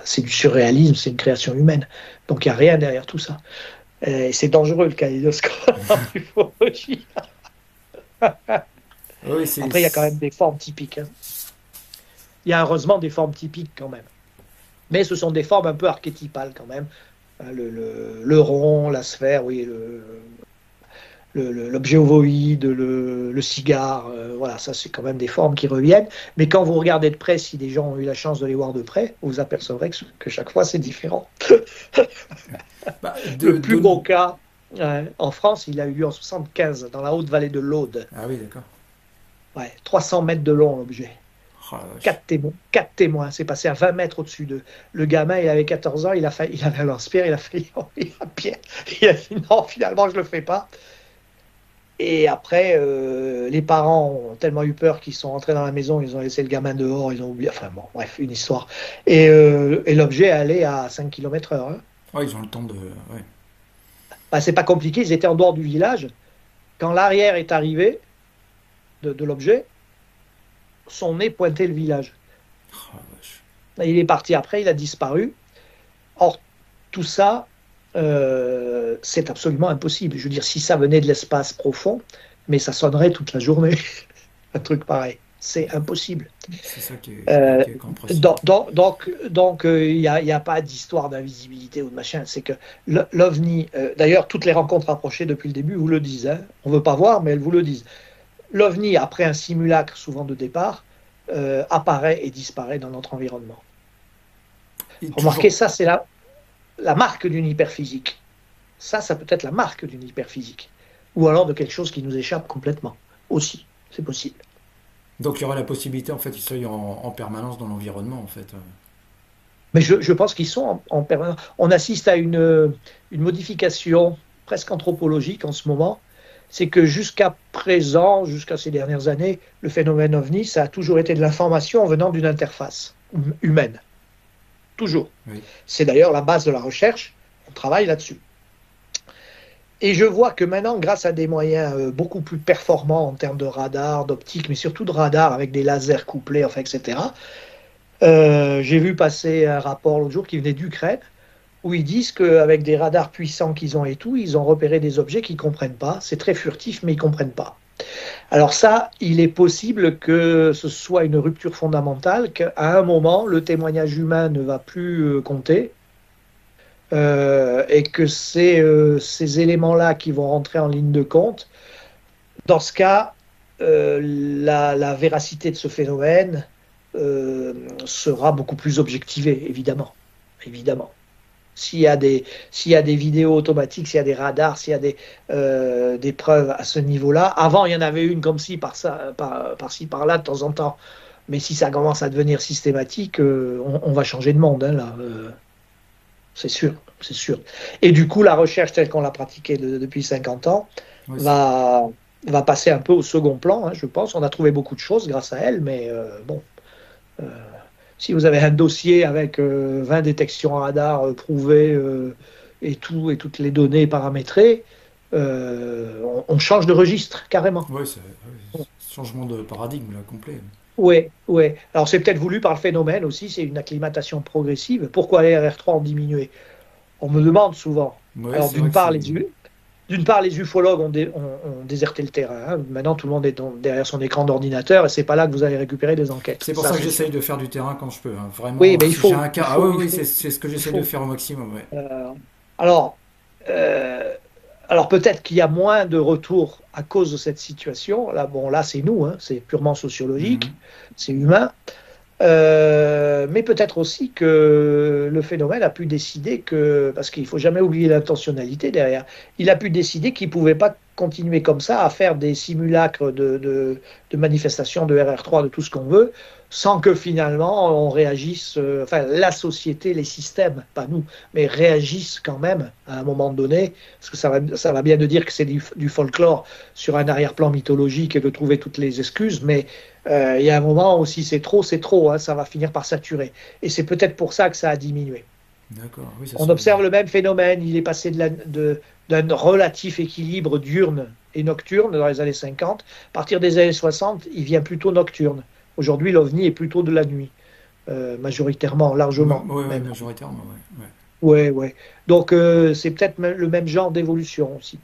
C'est du surréalisme, c'est une création humaine. Donc il n'y a rien derrière tout ça. Et c'est dangereux le kaléidoscope en ufologie. Oui, Après, il y a quand même des formes typiques. Hein. Il y a heureusement des formes typiques quand même. Mais ce sont des formes un peu archétypales quand même. Le rond, la sphère, oui, l'objet ovoïde, le cigare, voilà, ça c'est quand même des formes qui reviennent. Mais quand vous regardez de près, si des gens ont eu la chance de les voir de près, vous apercevrez que chaque fois c'est différent. Bah, Le plus gros cas, en France, il a eu lieu en 75, dans la haute vallée de l'Aude. Ah oui, d'accord. Ouais, 300 mètres de long l'objet. Oh, la vache. Quatre témoins, c'est passé à 20 mètres au-dessus d'eux. Le gamin, il avait 14 ans, il avait un lance-pierre, il a failli envoyer un pied. Il a dit non, finalement, je ne le fais pas. Et après, les parents ont tellement eu peur qu'ils sont rentrés dans la maison, ils ont laissé le gamin dehors, ils ont oublié. Enfin bon, bref, une histoire. Et l'objet allait à 5 km/h. Hein. Ouais, ils ont le temps de. Ouais. Bah, c'est pas compliqué, ils étaient en dehors du village. Quand l'arrière est arrivé de l'objet, son nez pointait le village. Oh, la vache. Il est parti après, il a disparu. Or, tout ça, c'est absolument impossible. Je veux dire, si ça venait de l'espace profond, mais ça sonnerait toute la journée, un truc pareil. C'est impossible. C'est ça Euh, qui est compressible. donc, il n'y a pas d'histoire d'invisibilité ou de machin. C'est que l'OVNI, d'ailleurs, toutes les rencontres approchées depuis le début vous le disent. Hein. On ne veut pas voir, mais elles vous le disent. L'OVNI, après un simulacre, souvent de départ, apparaît et disparaît dans notre environnement. Et Remarquez, toujours. ça, c'est la marque d'une hyperphysique. Ça peut être la marque d'une hyperphysique. Ou alors de quelque chose qui nous échappe complètement. Aussi, c'est possible. Donc il y aura la possibilité en fait qu'ils soient en permanence dans l'environnement en fait. Mais je pense qu'ils sont en permanence. On assiste à une modification presque anthropologique en ce moment. C'est que jusqu'à présent, jusqu'à ces dernières années, le phénomène OVNI, ça a toujours été de l'information venant d'une interface humaine. Toujours. Oui. C'est d'ailleurs la base de la recherche. On travaille là-dessus. Et je vois que maintenant, grâce à des moyens beaucoup plus performants en termes de radar, d'optique, mais surtout de radar avec des lasers couplés, enfin, etc., j'ai vu passer un rapport l'autre jour qui venait d'Ukraine, où ils disent qu'avec des radars puissants qu'ils ont et tout, ils ont repéré des objets qu'ils ne comprennent pas. C'est très furtif, mais ils ne comprennent pas. Alors ça, il est possible que ce soit une rupture fondamentale, qu'à un moment, le témoignage humain ne va plus compter, et que c'est ces éléments-là qui vont rentrer en ligne de compte. Dans ce cas, la véracité de ce phénomène sera beaucoup plus objectivée, évidemment. Évidemment. S'il y a des vidéos automatiques, s'il y a des radars, s'il y a des preuves à ce niveau-là. Avant, il y en avait une comme ci, par-ci, par-là, de temps en temps. Mais si ça commence à devenir systématique, on va changer de monde, hein, là. C'est sûr, c'est sûr. Et du coup, la recherche telle qu'on l'a pratiquée depuis 50 ans Ouais, va, va passer un peu au second plan, hein, je pense. On a trouvé beaucoup de choses grâce à elle, mais bon, euh, si vous avez un dossier avec 20 détections radar prouvées et tout, et toutes les données paramétrées, on change de registre carrément. ouais, changement de paradigme là complet. Ouais, ouais. Alors c'est peut-être voulu par le phénomène aussi, c'est une acclimatation progressive. Pourquoi les RR3 ont diminué? On me demande souvent. Ouais, Alors c'est vrai que c'est. d'une part, les ufologues ont déserté le terrain, hein. Maintenant, tout le monde est derrière son écran d'ordinateur et c'est pas là que vous allez récupérer des enquêtes. C'est pour Ça, ça que c'est sûr. j'essaye de faire du terrain quand je peux, hein. Oui, Vraiment, mais si j'ai un cas. Ah oui, oui, c'est ce que il j'essaie de faut. faire au maximum, ouais. euh, alors, euh, alors peut-être qu'il y a moins de retours à cause de cette situation. Là, bon, là, c'est nous, hein, c'est purement sociologique, Mhm. c'est humain. Mais peut-être aussi que le phénomène a pu décider que, parce qu'il ne faut jamais oublier l'intentionnalité derrière, il a pu décider qu'il ne pouvait pas continuer comme ça à faire des simulacres de manifestations de RR3, de tout ce qu'on veut, sans que finalement on réagisse, enfin la société, les systèmes, pas nous, mais réagissent quand même à un moment donné, parce que ça va bien de dire que c'est du folklore sur un arrière-plan mythologique et de trouver toutes les excuses, mais il y a un moment où si c'est trop, hein, ça va finir par saturer. Et c'est peut-être pour ça que ça a diminué. D'accord, oui, ça On serait bien. observe le même phénomène, il est passé d'un relatif équilibre diurne et nocturne dans les années 50. À partir des années 60, il vient plutôt nocturne. Aujourd'hui, l'OVNI est plutôt de la nuit, majoritairement, largement Ouais, ouais, même. majoritairement, ouais. Ouais. Ouais, ouais. Donc, c'est peut-être le même genre d'évolution aussi.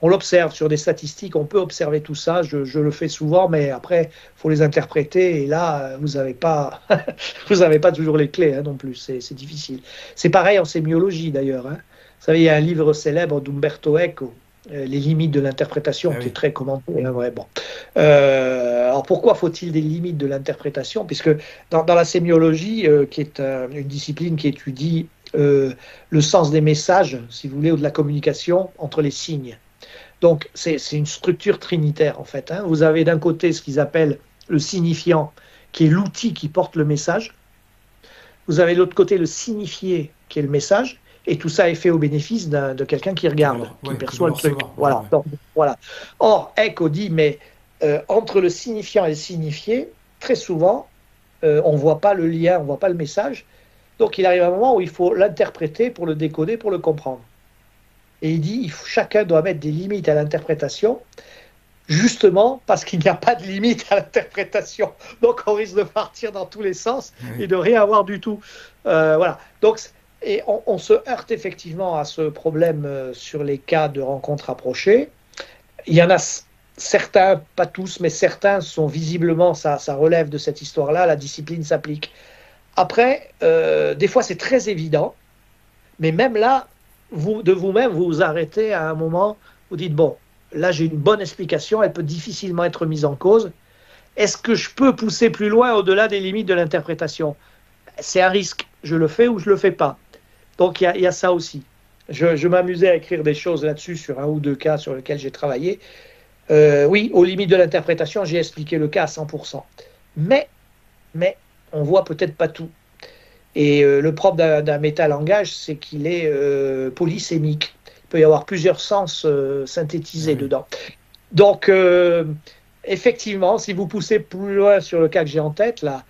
On l'observe sur des statistiques, on peut observer tout ça, je le fais souvent, mais après, il faut les interpréter, et là, vous n'avez pas, vous avez pas toujours les clés, hein, non plus, c'est difficile. C'est pareil en sémiologie d'ailleurs, hein. Vous savez, il y a un livre célèbre d'Umberto Eco, Les limites de l'interprétation, Ah qui est oui. très commenté, hein, ouais, bon. Alors pourquoi faut-il des limites de l'interprétation? Puisque dans la sémiologie, qui est une discipline qui étudie le sens des messages, si vous voulez, ou de la communication entre les signes. Donc, c'est une structure trinitaire, en fait, hein. Vous avez d'un côté ce qu'ils appellent le signifiant, qui est l'outil qui porte le message. Vous avez de l'autre côté le signifié, qui est le message. Et tout ça est fait au bénéfice de quelqu'un qui regarde, qui Qui va perçoit le le truc. recevoir, ouais, Voilà. ouais. Donc, voilà. Or, Eco dit, mais entre le signifiant et le signifié, très souvent, on ne voit pas le lien, on ne voit pas le message. Donc, il arrive un moment où il faut l'interpréter pour le décoder, pour le comprendre. Et il dit, chacun doit mettre des limites à l'interprétation, justement parce qu'il n'y a pas de limite à l'interprétation. Donc on risque de partir dans tous les sens Ouais. et de rien avoir du tout. Voilà. Donc, et on se heurte effectivement à ce problème sur les cas de rencontres approchées. Il y en a certains, pas tous, mais certains sont visiblement, ça relève de cette histoire-là, la discipline s'applique. Après, des fois c'est très évident, mais même là, vous, de vous-même, vous vous arrêtez à un moment, vous dites, bon, là j'ai une bonne explication, elle peut difficilement être mise en cause. Est-ce que je peux pousser plus loin au-delà des limites de l'interprétation? C'est un risque. Je le fais ou je ne le fais pas. Donc il y a ça aussi. Je m'amusais à écrire des choses là-dessus sur un ou deux cas sur lesquels j'ai travaillé. Oui, aux limites de l'interprétation, j'ai expliqué le cas à 100%. Mais, mais on voit peut-être pas tout. Et le propre d'un métalangage, c'est qu'il est polysémique. Il peut y avoir plusieurs sens Ah synthétisés oui. dedans. Donc, effectivement, si vous poussez plus loin sur le cas que j'ai en tête, là,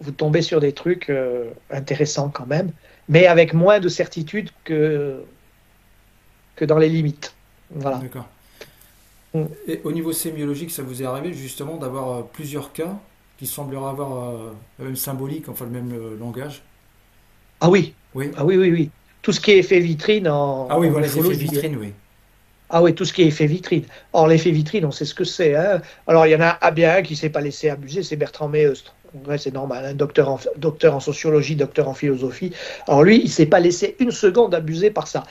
vous tombez sur des trucs intéressants quand même, mais avec moins de certitude que dans les limites. Voilà. D'accord. Mm. Et au niveau sémiologique, ça vous est arrivé justement d'avoir plusieurs cas qui sembleraient avoir la même symbolique, enfin le même langage? Ah oui, Oui. ah oui, oui, oui. Tout ce qui est effet vitrine Ah oui, en voilà les effets ufologie, hein. vitrines, oui. Ah oui, tout ce qui est effet vitrine. Or, l'effet vitrine, on sait ce que c'est, hein. Alors, il y en a un bien qui ne s'est pas laissé abuser, c'est Bertrand Meustre. Ouais, c'est normal, hein, docteur en sociologie, docteur en philosophie. Alors lui, il ne s'est pas laissé une seconde abuser par ça.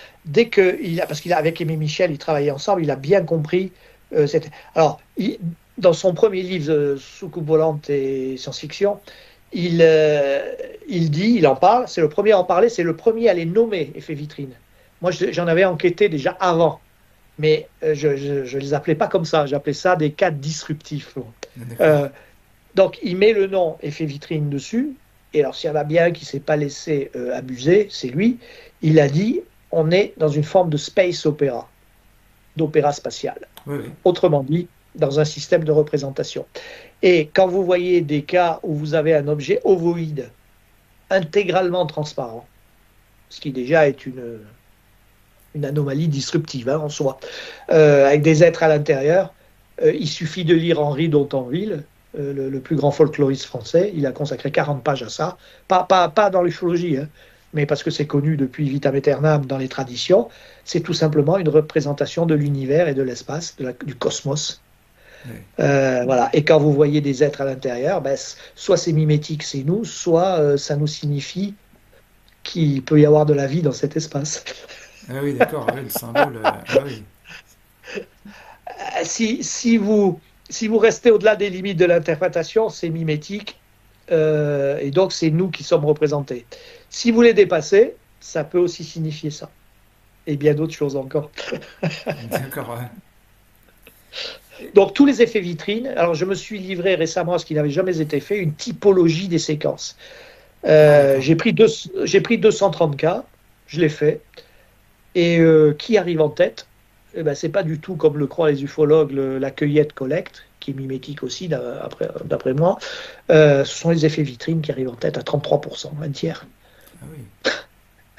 Parce qu'il a avec Aimé Michel, ils travaillaient ensemble, il a bien compris. Alors, dans son premier livre, Soucoupe volante et science-fiction, il, euh, il en parle, c'est le premier à en parler, c'est le premier à les nommer effets vitrine. Moi, j'en avais enquêté déjà avant, mais je ne les appelais pas comme ça, j'appelais ça des cas disruptifs. D'accord. Euh, donc, il met le nom effet vitrine dessus, et alors s'il y en a bien qui ne s'est pas laissé abuser, c'est lui. Il a dit, on est dans une forme de space opéra, d'opéra spatial. Oui, oui. Autrement dit, dans un système de représentation. Et quand vous voyez des cas où vous avez un objet ovoïde, intégralement transparent, ce qui déjà est une anomalie disruptive, hein, en soi, avec des êtres à l'intérieur, Il suffit de lire Henri d'Hontonville, le plus grand folkloriste français. Il a consacré 40 pages à ça. Pas dans l'ufologie, hein, mais parce que c'est connu depuis vitam aeternam dans les traditions. C'est tout simplement une représentation de l'univers et de l'espace, du cosmos. Oui. Voilà. Et quand vous voyez des êtres à l'intérieur, ben, soit c'est mimétique, c'est nous, soit ça nous signifie qu'il peut y avoir de la vie dans cet espace. Ah oui, d'accord, ouais, le symbole. Ah oui. Si vous restez au-delà des limites de l'interprétation, c'est mimétique, et donc c'est nous qui sommes représentés. Si vous les dépassez, ça peut aussi signifier ça, et bien d'autres choses encore. D'accord, ouais. Donc tous les effets vitrines, alors je me suis livré récemment à ce qui n'avait jamais été fait, une typologie des séquences. Ah, d'accord. J'ai pris 230 cas, je l'ai fait, et qui arrive en tête? Eh ben, c'est pas du tout comme le croient les ufologues, la cueillette-collecte, qui est mimétique aussi, d'après moi. Ce sont les effets vitrines qui arrivent en tête à 33%, un tiers. Ah oui.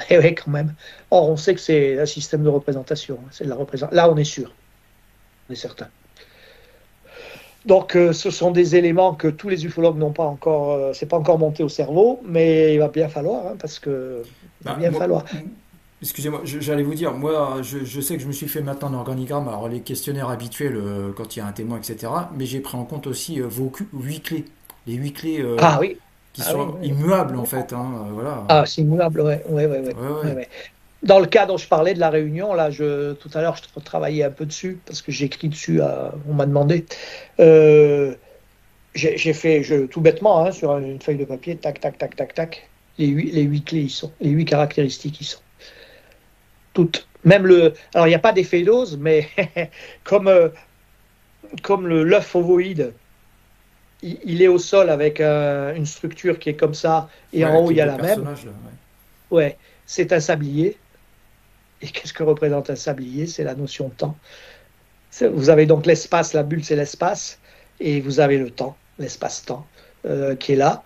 Et oui, quand même. Or, on sait que c'est un système de représentation. C'est de la Là, on est sûr, on est certain. Donc, ce sont des éléments que tous les ufologues n'ont pas encore, c'est pas encore monté au cerveau, mais il va bien falloir, hein, parce que il va Bah, bien falloir. excusez-moi, j'allais vous dire, moi, je sais que je me suis fait maintenant un organigramme, alors les questionnaires habituels quand il y a un témoin, etc. Mais j'ai pris en compte aussi vos 8 clés, les 8 clés Ah oui, qui ah oui, sont oui. immuables en fait, hein, voilà. Ah, c'est immuable, ouais, ouais, ouais, ouais, Ouais, ouais, ouais. ouais. Dans le cas dont je parlais de la réunion, là, tout à l'heure, je travaillais un peu dessus parce que j'écris dessus, on m'a demandé. Euh, j'ai fait tout bêtement, hein, sur une feuille de papier, tac, tac, tac, tac, tac. Les huit clés, ils sont. Les 8 caractéristiques, ils sont. Toutes. Même alors, il n'y a pas d'effet dose, mais comme, l'œuf ovoïde, il est au sol avec une structure qui est comme ça, et Ouais, en avec haut, les il y a deux la même. personnages là. Ouais. Ouais, c'est un sablier. Et qu'est-ce que représente un sablier? C'est la notion de temps. Vous avez donc l'espace, la bulle, c'est l'espace, et vous avez le temps, l'espace-temps, qui est là.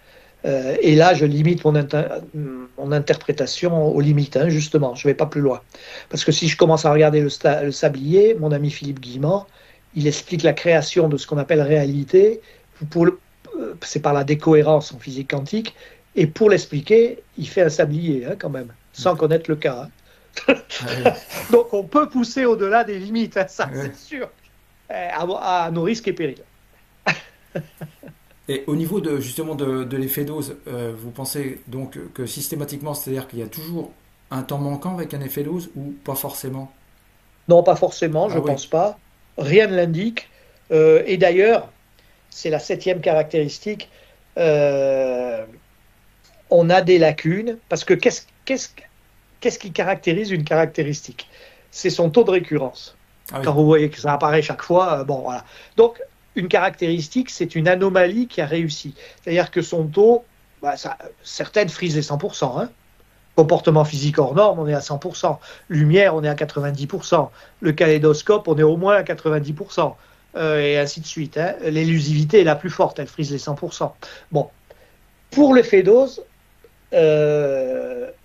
Et là, je limite mon interprétation aux limites, hein, justement. Je ne vais pas plus loin. Parce que si je commence à regarder le sablier, mon ami Philippe Guillemant, il explique la création de ce qu'on appelle réalité. C'est par la décohérence en physique quantique. Et pour l'expliquer, il fait un sablier, hein, quand même, sans connaître le cas, hein. Ah oui. Donc on peut pousser au-delà des limites, hein, ça Ouais. c'est sûr, à nos risques et périls. Et au niveau de justement de l'effet dose, vous pensez donc que systématiquement, c'est-à-dire qu'il y a toujours un temps manquant avec un effet dose ou pas forcément? Non, pas forcément, je Ah ne oui, pense pas. Rien ne l'indique. Et d'ailleurs, c'est la septième caractéristique. euh, on a des lacunes, parce que qu'est-ce qui caractérise une caractéristique? C'est son taux de récurrence. ah oui, Quand vous voyez que ça apparaît chaque fois, bon, voilà. Donc, une caractéristique, c'est une anomalie qui a réussi. C'est-à-dire que son taux, bah, certaines frisent les 100%, hein. Comportement physique hors norme, on est à 100%. Lumière, on est à 90%. Le kaléidoscope, on est au moins à 90%. Et ainsi de suite, hein. L'élusivité est la plus forte, elle frise les 100%. Bon, pour l'effet dose,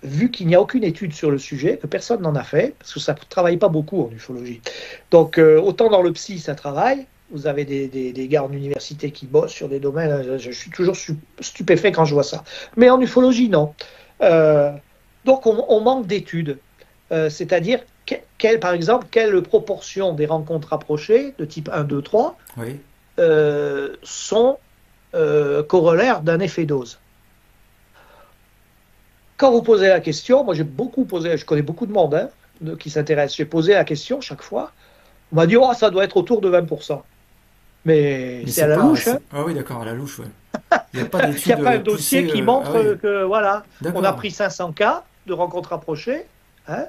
vu qu'il n'y a aucune étude sur le sujet, que personne n'en a fait, parce que ça ne travaille pas beaucoup en ufologie. Donc, autant dans le psy, ça travaille. Vous avez des gars en université qui bossent sur des domaines. Je suis toujours stupéfait quand je vois ça. Mais en ufologie, non. Euh, donc, on manque d'études. C'est-à-dire, par exemple, quelle proportion des rencontres rapprochées, de type 1, 2, 3, oui. sont corollaires d'un effet dose. Quand vous posez la question, moi j'ai beaucoup posé, je connais beaucoup de monde, hein, qui s'intéresse. J'ai posé la question chaque fois. On m'a dit, oh, ça doit être autour de 20%. Mais Mais c'est à c'est la pas. louche, hein. Ah oui, d'accord, à la louche, ouais. Il n'y a pas Il n'y a d'études pas un dossier poussées. qui Ah montre oui, que, voilà, on a d'accord. pris 500 cas de rencontres rapprochées, hein,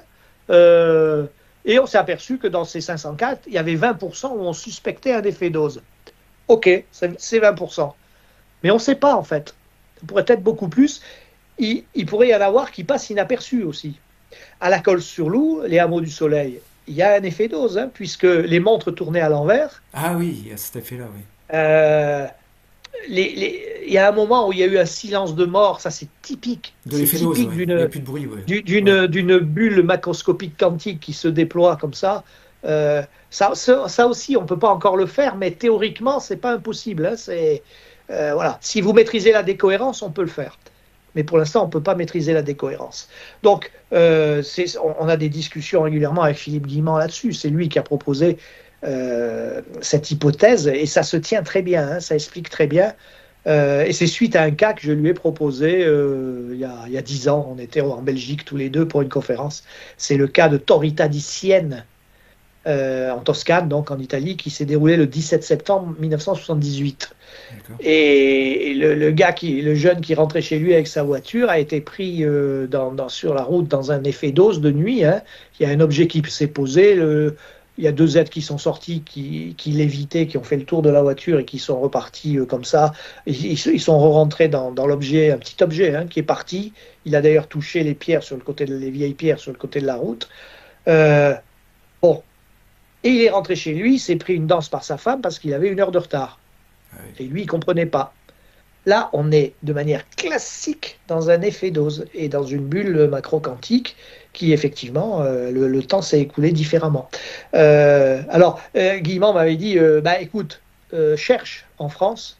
euh, et on s'est aperçu que dans ces 500 cas, il y avait 20% où on suspectait un effet dose. Ok, c'est 20%. Mais on ne sait pas, en fait. Ça pourrait être beaucoup plus. Il pourrait y en avoir qui passent inaperçus aussi. À la Colle-sur-Loup, les hameaux du Soleil, il y a un effet dose, hein, puisque les montres tournées à l'envers, Ah oui, il y a cet effet-là, oui. euh, il y a un moment où il y a eu un silence de mort, ça c'est typique. De C'est l'effet dose, typique oui. Il n'y a plus de bruit, oui. d'une, Ouais. d'une bulle macroscopique quantique qui se déploie comme ça. Ça aussi, on ne peut pas encore le faire, mais théoriquement, c'est pas impossible. Hein, voilà. Si vous maîtrisez la décohérence, on peut le faire. Mais pour l'instant, on ne peut pas maîtriser la décohérence. Donc, on a des discussions régulièrement avec Philippe Guimand là-dessus. C'est lui qui a proposé cette hypothèse, et ça se tient très bien, hein, ça explique très bien. Et c'est suite à un cas que je lui ai proposé il y a 10 ans. On était en Belgique tous les deux pour une conférence. C'est le cas de Torrita di Sienne, en Toscane, donc en Italie, qui s'est déroulé le 17 septembre 1978. Et le jeune qui rentrait chez lui avec sa voiture a été pris sur la route dans un effet d'ose de nuit. Hein. Il y a un objet qui s'est posé. Il y a deux êtres qui sont sortis, qui l'évitaient, qui ont fait le tour de la voiture et qui sont repartis comme ça. Ils sont rentrés dans l'objet, un petit objet qui est parti. Il a d'ailleurs touché les pierres les vieilles pierres sur le côté de la route. Bon. Et il est rentré chez lui, il s'est pris une danse par sa femme parce qu'il avait 1 heure de retard. Et lui, il ne comprenait pas. Là, on est de manière classique dans un effet dose et dans une bulle macro-quantique qui, effectivement, le temps s'est écoulé différemment. Alors, Guillemot m'avait dit, écoute, cherche en France.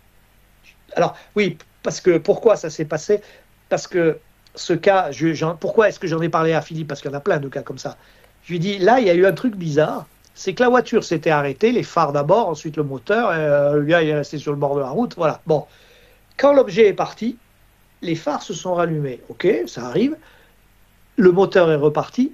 Alors, oui, parce que pourquoi ça s'est passé? Parce que ce cas, pourquoi est-ce que j'en ai parlé à Philippe? Parce qu'il y en a plein de cas comme ça. Je lui ai dit, là, il y a eu un truc bizarre. C'est que la voiture s'était arrêtée, les phares d'abord, ensuite le moteur, le gars il est resté sur le bord de la route, voilà. Bon, quand l'objet est parti, les phares se sont rallumés, ok, ça arrive, le moteur est reparti,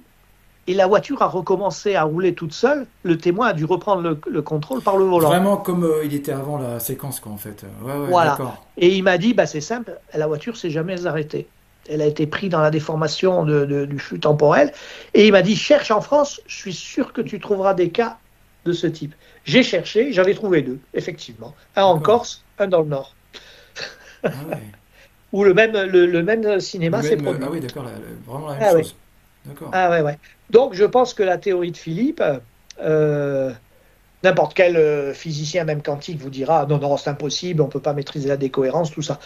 et la voiture a recommencé à rouler toute seule, le témoin a dû reprendre le contrôle par le volant. Vraiment comme il était avant la séquence, quoi, en fait. Ouais, voilà, d'accord. Et il m'a dit, c'est simple, la voiture s'est jamais arrêtée. Elle a été prise dans la déformation du flux temporel. Et il m'a dit, cherche en France, je suis sûr que tu trouveras des cas de ce type. J'ai cherché, j'en ai trouvé 2, effectivement. Un en Corse, un dans le Nord. Ah ouais. Où le même cinéma s'est produit. Ah oui, d'accord, vraiment la même chose. Ouais. D'accord. Ah ouais. Donc je pense que la théorie de Philippe, n'importe quel physicien, même quantique, vous dira, non, c'est impossible, on ne peut pas maîtriser la décohérence, tout ça.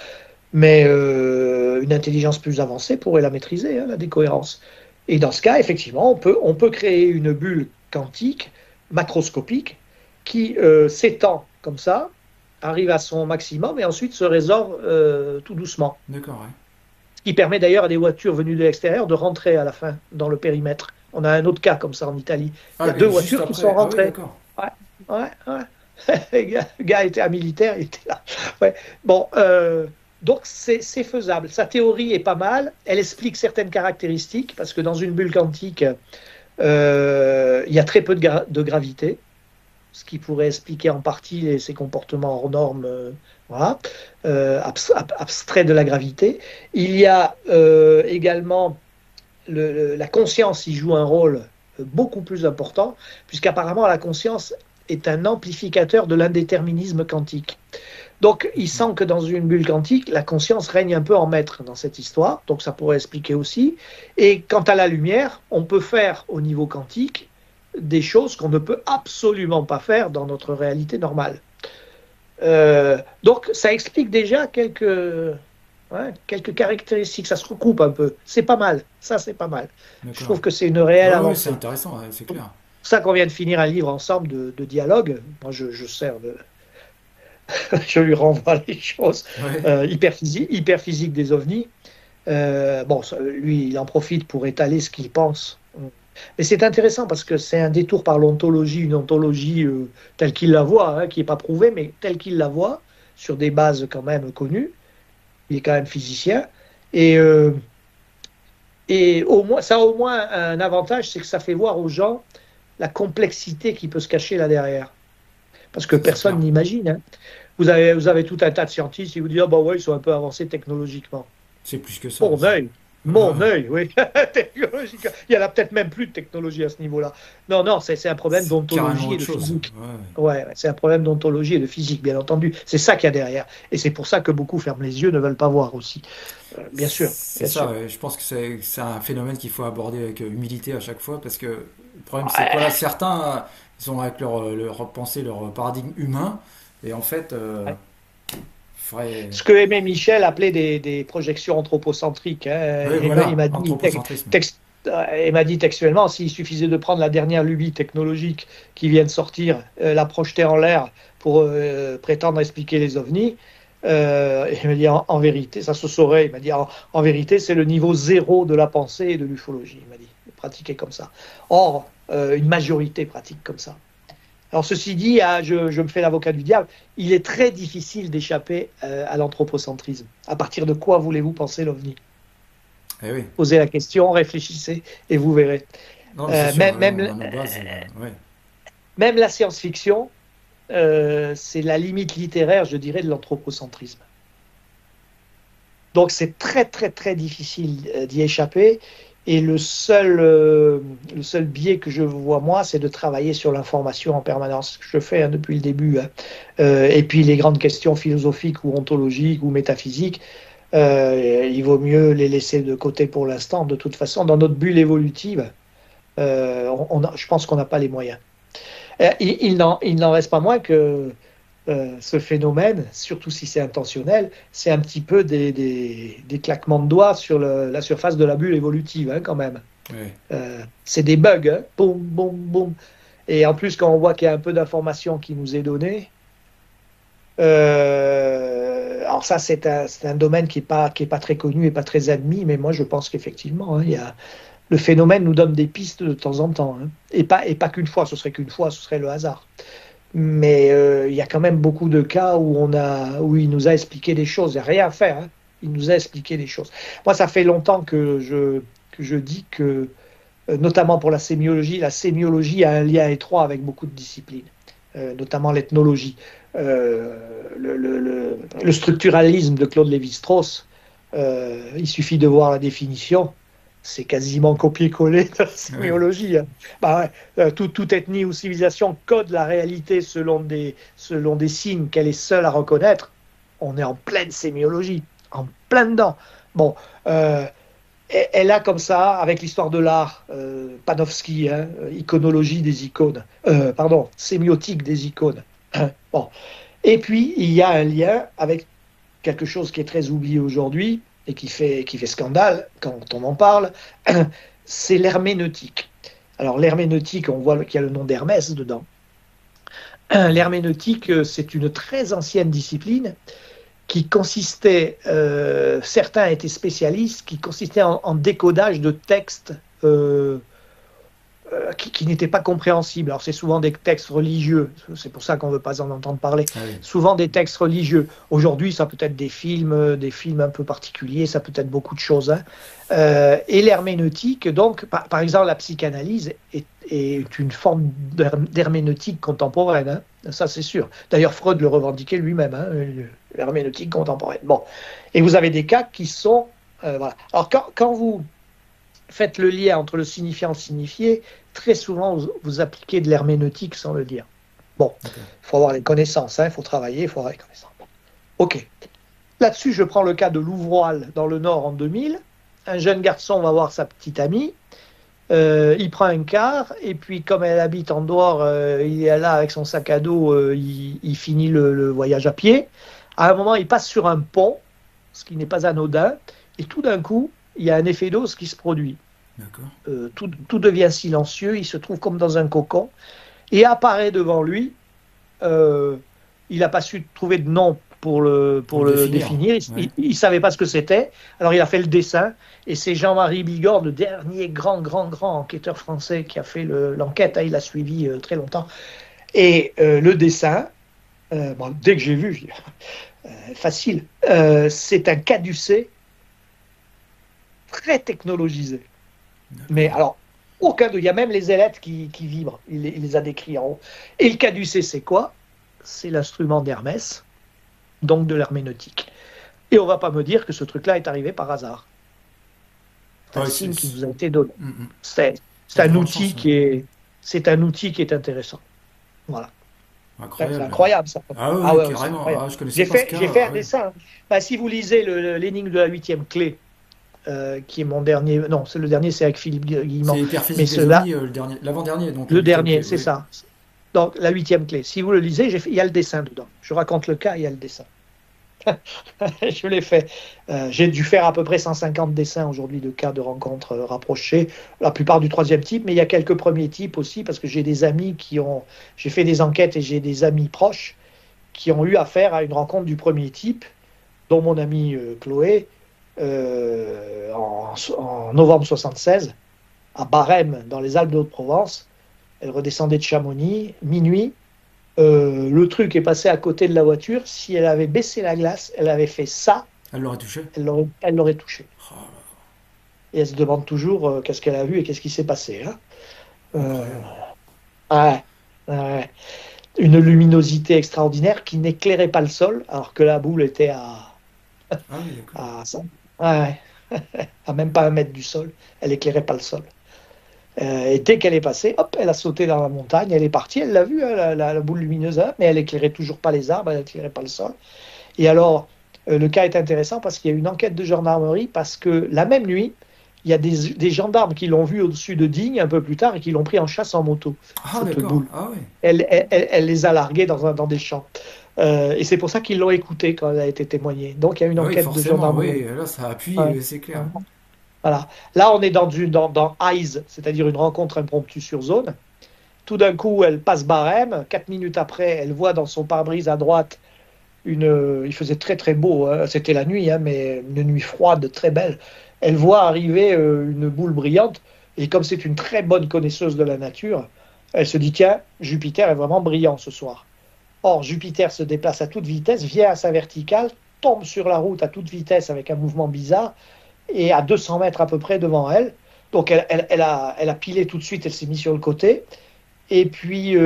Mais une intelligence plus avancée pourrait la maîtriser, la décohérence. Et dans ce cas, effectivement, on peut créer une bulle quantique, macroscopique, qui s'étend comme ça, arrive à son maximum et ensuite se résorbe tout doucement. D'accord, ouais. Ce qui permet d'ailleurs à des voitures venues de l'extérieur de rentrer à la fin dans le périmètre. On a un autre cas comme ça en Italie. Il y a 2 voitures qui sont rentrées. Ah oui, ouais. Le gars était un militaire, il était là. Ouais. Bon, donc c'est faisable. Sa théorie est pas mal. Elle explique certaines caractéristiques parce que dans une bulle quantique, il y a très peu de gravité, ce qui pourrait expliquer en partie ses comportements hors normes, abstraits de la gravité. Il y a également la conscience y joue un rôle beaucoup plus important, puisqu'apparemment la conscience est un amplificateur de l'indéterminisme quantique. Donc, il semble que dans une bulle quantique, la conscience règne un peu en maître dans cette histoire, donc ça pourrait expliquer aussi. Et quant à la lumière, on peut faire au niveau quantique des choses qu'on ne peut absolument pas faire dans notre réalité normale. Donc, ça explique déjà quelques caractéristiques, ça se recoupe un peu. C'est pas mal, ça c'est pas mal. Je trouve que c'est une réelle avancée. C'est intéressant, c'est clair. C'est ça qu'on vient de finir un livre ensemble de dialogue. Moi, je sers de... je lui renvoie les choses. Hyperphysique des ovnis. Lui, il en profite pour étaler ce qu'il pense. Mais c'est intéressant parce que c'est un détour par l'ontologie, une ontologie telle qu'il la voit, qui n'est pas prouvée, mais telle qu'il la voit, sur des bases quand même connues. Il est quand même physicien. Et ça a au moins un avantage, c'est que ça fait voir aux gens la complexité qui peut se cacher là derrière. Parce que personne n'imagine. Hein. Vous avez tout un tas de scientifiques qui vous disent ils sont un peu avancés technologiquement. C'est plus que ça. Mon œil, oui. Il y en a peut-être même plus de technologie à ce niveau-là. Non, c'est un problème d'ontologie et de physique. Ouais, c'est un problème d'ontologie et de physique, bien entendu. C'est ça qu'il y a derrière. Et c'est pour ça que beaucoup ferment les yeux, ne veulent pas voir aussi. Bien sûr. C'est ça, je pense que c'est un phénomène qu'il faut aborder avec humilité à chaque fois, parce que le problème, c'est que certains, ils sont avec leur pensée, leur paradigme humain, et en fait... Ce que Aimé Michel appelait des projections anthropocentriques. Hein. Oui, il m'a dit il m'a dit textuellement, s'il suffisait de prendre la dernière lubie technologique qui vient de sortir, la projeter en l'air pour prétendre expliquer les ovnis, il m'a dit en vérité, ça se saurait, il m'a dit en vérité, c'est le niveau zéro de la pensée et de l'ufologie, il m'a dit, pratiquer comme ça. Or, une majorité pratique comme ça. Alors ceci dit, je me fais l'avocat du diable, il est très difficile d'échapper à l'anthropocentrisme. À partir de quoi voulez-vous penser l'OVNI ? Eh oui. Posez la question, réfléchissez et vous verrez. Non, c'est sûr, Même, ouais. même la science-fiction, c'est la limite littéraire, je dirais, de l'anthropocentrisme. Donc c'est très très très difficile d'y échapper. Et le seul biais que je vois, moi, c'est de travailler sur l'information en permanence, ce que je fais depuis le début. Et puis les grandes questions philosophiques ou ontologiques ou métaphysiques, il vaut mieux les laisser de côté pour l'instant. De toute façon, dans notre bulle évolutive, je pense qu'on n'a pas les moyens. Il n'en reste pas moins que ce phénomène, surtout si c'est intentionnel, c'est un petit peu des claquements de doigts sur la surface de la bulle évolutive, hein, quand même. Oui. C'est des bugs, hein, boum, boum, boum. Et en plus, quand on voit qu'il y a un peu d'informations qui nous est donnée, alors ça, c'est un domaine qui est pas très connu et pas très admis, mais moi, je pense qu'effectivement, hein, le phénomène nous donne des pistes de temps en temps, hein. Et pas qu'une fois, ce serait qu'une fois, ce serait le hasard. Mais il y a quand même beaucoup de cas où il nous a expliqué des choses. Il n'y a rien à faire, hein. Il nous a expliqué des choses. Moi, ça fait longtemps que je dis que, notamment pour la sémiologie a un lien étroit avec beaucoup de disciplines, notamment l'ethnologie. Le structuralisme de Claude Lévi-Strauss, il suffit de voir la définition. C'est quasiment copier-coller de la sémiologie. Hein. Bah ouais, toute ethnie ou civilisation code la réalité selon des signes qu'elle est seule à reconnaître. On est en pleine sémiologie, en plein dedans. Bon, elle a comme ça, avec l'histoire de l'art, Panofsky, hein, iconologie des icônes, sémiotique des icônes. Bon. Et puis, il y a un lien avec quelque chose qui est très oublié aujourd'hui, et qui fait scandale quand on en parle, c'est l'herméneutique. Alors l'herméneutique, on voit qu'il y a le nom d'Hermès dedans. L'herméneutique, c'est une très ancienne discipline qui consistait, certains étaient spécialistes, qui consistait en décodage de textes qui n'étaient pas compréhensibles. Alors c'est souvent des textes religieux, c'est pour ça qu'on ne veut pas en entendre parler. Ah oui. Souvent des textes religieux. Aujourd'hui, ça peut être des films un peu particuliers, ça peut être beaucoup de choses. Hein. Et l'herméneutique, donc, par exemple, la psychanalyse est une forme d'herméneutique contemporaine. Hein. Ça, c'est sûr. D'ailleurs, Freud le revendiquait lui-même, hein, l'herméneutique contemporaine. Bon. Et vous avez des cas qui sont... voilà. Alors, quand vous faites le lien entre le signifiant et le signifié, très souvent, vous appliquez de l'herméneutique sans le dire. Bon, il faut avoir les connaissances, il faut travailler, il faut avoir les connaissances. Ok. Là-dessus, je prends le cas de Louvroil, dans le Nord, en 2000. Un jeune garçon va voir sa petite amie, il prend un car, et puis comme elle habite en dehors, il est là avec son sac à dos, il finit le voyage à pied. À un moment, il passe sur un pont, ce qui n'est pas anodin, et tout d'un coup, il y a un effet d'ose qui se produit. Tout devient silencieux, il se trouve comme dans un cocon, et apparaît devant lui, il n'a pas su trouver de nom pour le définir. Il ne savait pas ce que c'était, alors il a fait le dessin, et c'est Jean-Marie Bigord, le dernier grand enquêteur français qui a fait l'enquête, il l'a suivi très longtemps, et le dessin, dès que j'ai vu, je dis, facile, c'est un caducée très technologisé. Mais alors, il y a même les ailettes qui vibrent, il les a décrits en haut. Et le caducée, c'est quoi? C'est l'instrument d'Hermès, donc de l'herméneutique. Et on ne va pas me dire que ce truc-là est arrivé par hasard. C'est un signe qui nous a été donné. C'est un outil c'est un outil qui est intéressant. Voilà. Incroyable. C'est incroyable, ça. Ah oui, carrément. Je connaissais pas ce cas. J'ai fait un dessin. Si vous lisez l'énigme de la 8e clé, qui est mon dernier. Non, c'est le dernier, c'est avec Philippe Guillemont. C'est Hyperphysique des ovnis, l'avant-dernier. Le dernier, c'est ça. Donc, la 8e clé. Si vous le lisez, il y a le dessin dedans. Je raconte le cas, il y a le dessin. Je l'ai fait. J'ai dû faire à peu près 150 dessins aujourd'hui de cas de rencontres rapprochées, la plupart du troisième type, mais il y a quelques premiers types aussi, parce que j'ai des amis qui ont. J'ai fait des enquêtes et j'ai des amis proches qui ont eu affaire à une rencontre du premier type, dont mon amie Chloé, en novembre 76, à Barème, dans les Alpes de Haute-Provence. Elle redescendait de Chamonix, minuit. Le truc est passé à côté de la voiture. Si elle avait baissé la glace, elle avait fait ça, Elle l'aurait touché. elle l'aurait touché. Oh, Et elle se demande toujours qu'est-ce qu'elle a vu et qu'est-ce qui s'est passé. Hein. Euh, incroyable. ouais, ouais. Une luminosité extraordinaire qui n'éclairait pas le sol, alors que la boule était Ah oui, d'accord. à, ça. Ouais, à même pas 1 mètre du sol. Elle éclairait pas le sol. Et dès qu'elle est passée, hop, elle a sauté dans la montagne, elle est partie, elle l'a vue, hein, la boule lumineuse, hein, mais elle éclairait toujours pas les arbres, elle éclairait pas le sol. Et alors, le cas est intéressant parce qu'il y a une enquête de gendarmerie, parce que la même nuit, il y a des gendarmes qui l'ont vue au-dessus de Digne un peu plus tard et qui l'ont pris en chasse en moto, Ah cette d'accord. boule. Ah oui. Elle les a largués dans des champs. Et c'est pour ça qu'ils l'ont écoutée quand elle a été témoignée. Donc il y a une Ah oui, enquête de forcément, gendarmerie. oui. Là, ça appuie, Ouais. c'est clair. Ouais. Voilà. Là, on est dans Eyes, c'est-à-dire une rencontre impromptue sur zone. Tout d'un coup, elle passe Barème. 4 minutes après, elle voit dans son pare-brise à droite il faisait très très beau, hein. C'était la nuit, hein, mais une nuit froide, très belle. Elle voit arriver une boule brillante, et comme c'est une très bonne connaisseuse de la nature, elle se dit, tiens, Jupiter est vraiment brillant ce soir. Or, Jupiter se déplace à toute vitesse, vient à sa verticale, tombe sur la route à toute vitesse avec un mouvement bizarre, et à 200 mètres à peu près devant elle. Donc elle a pilé tout de suite, elle s'est mise sur le côté, et puis,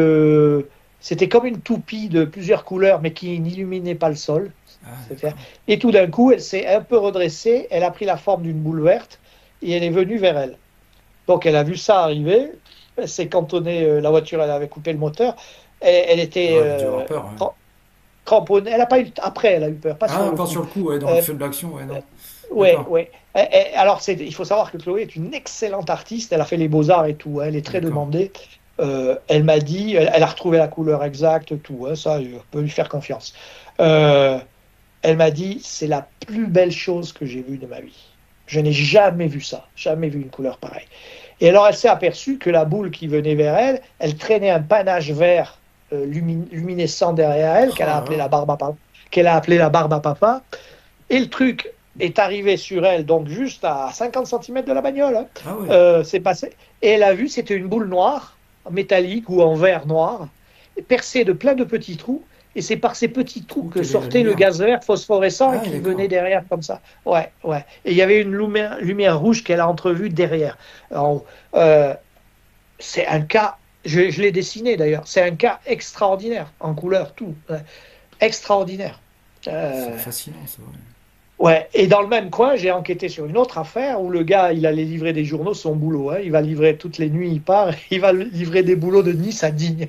c'était comme une toupie de plusieurs couleurs, mais qui n'illuminait pas le sol. Ah C'est-à-dire- d'accord. Et tout d'un coup, elle s'est un peu redressée, elle a pris la forme d'une boule verte, et elle est venue vers elle. Donc, elle a vu ça arriver, elle s'est cantonnée, la voiture, elle avait coupé le moteur, elle était Ouais, elle a dû avoir peur, ouais. cramponnée, elle a pas eu, après, elle a eu peur, pas sur Ah, le pas coup. sur le coup, ouais, dans le Euh, feu de l'action, ouais, non. ouais, D'accord. ouais. Alors, il faut savoir que Chloé est une excellente artiste. Elle a fait les beaux-arts et tout, hein. Elle est très D'accord. demandée. Elle m'a dit, elle a retrouvé la couleur exacte, tout, hein. Ça, je peux lui faire confiance. Euh, Elle m'a dit, c'est la plus belle chose que j'ai vue de ma vie. Je n'ai jamais vu ça, jamais vu une couleur pareille. Et alors, elle s'est aperçue que la boule qui venait vers elle, elle traînait un panache vert luminescent derrière elle, Oh là là. qu'elle a appelé la barbe à papa. Et le truc est arrivé sur elle, donc juste à 50 centimètres de la bagnole, hein. Ah ouais. C'est passé. Et elle a vu, c'était une boule noire, métallique ou en verre noir, percée de plein de petits trous. Et c'est par ces petits trous Trou, que quelle est la sortait le lumière? gaz vert phosphorescent et Ah qui d'accord. venait derrière comme ça. Ouais, ouais. Et il y avait une lumière rouge qu'elle a entrevue derrière. Alors, euh, c'est un cas, je l'ai dessiné d'ailleurs, c'est un cas extraordinaire, en couleur, tout. Ouais. Extraordinaire. C'est Euh, fascinant, ça, ouais. Ouais, et dans le même coin, j'ai enquêté sur une autre affaire où le gars, il allait livrer des journaux, son boulot, hein. Il va livrer toutes les nuits, il part, il va livrer des boulots de Nice à Digne.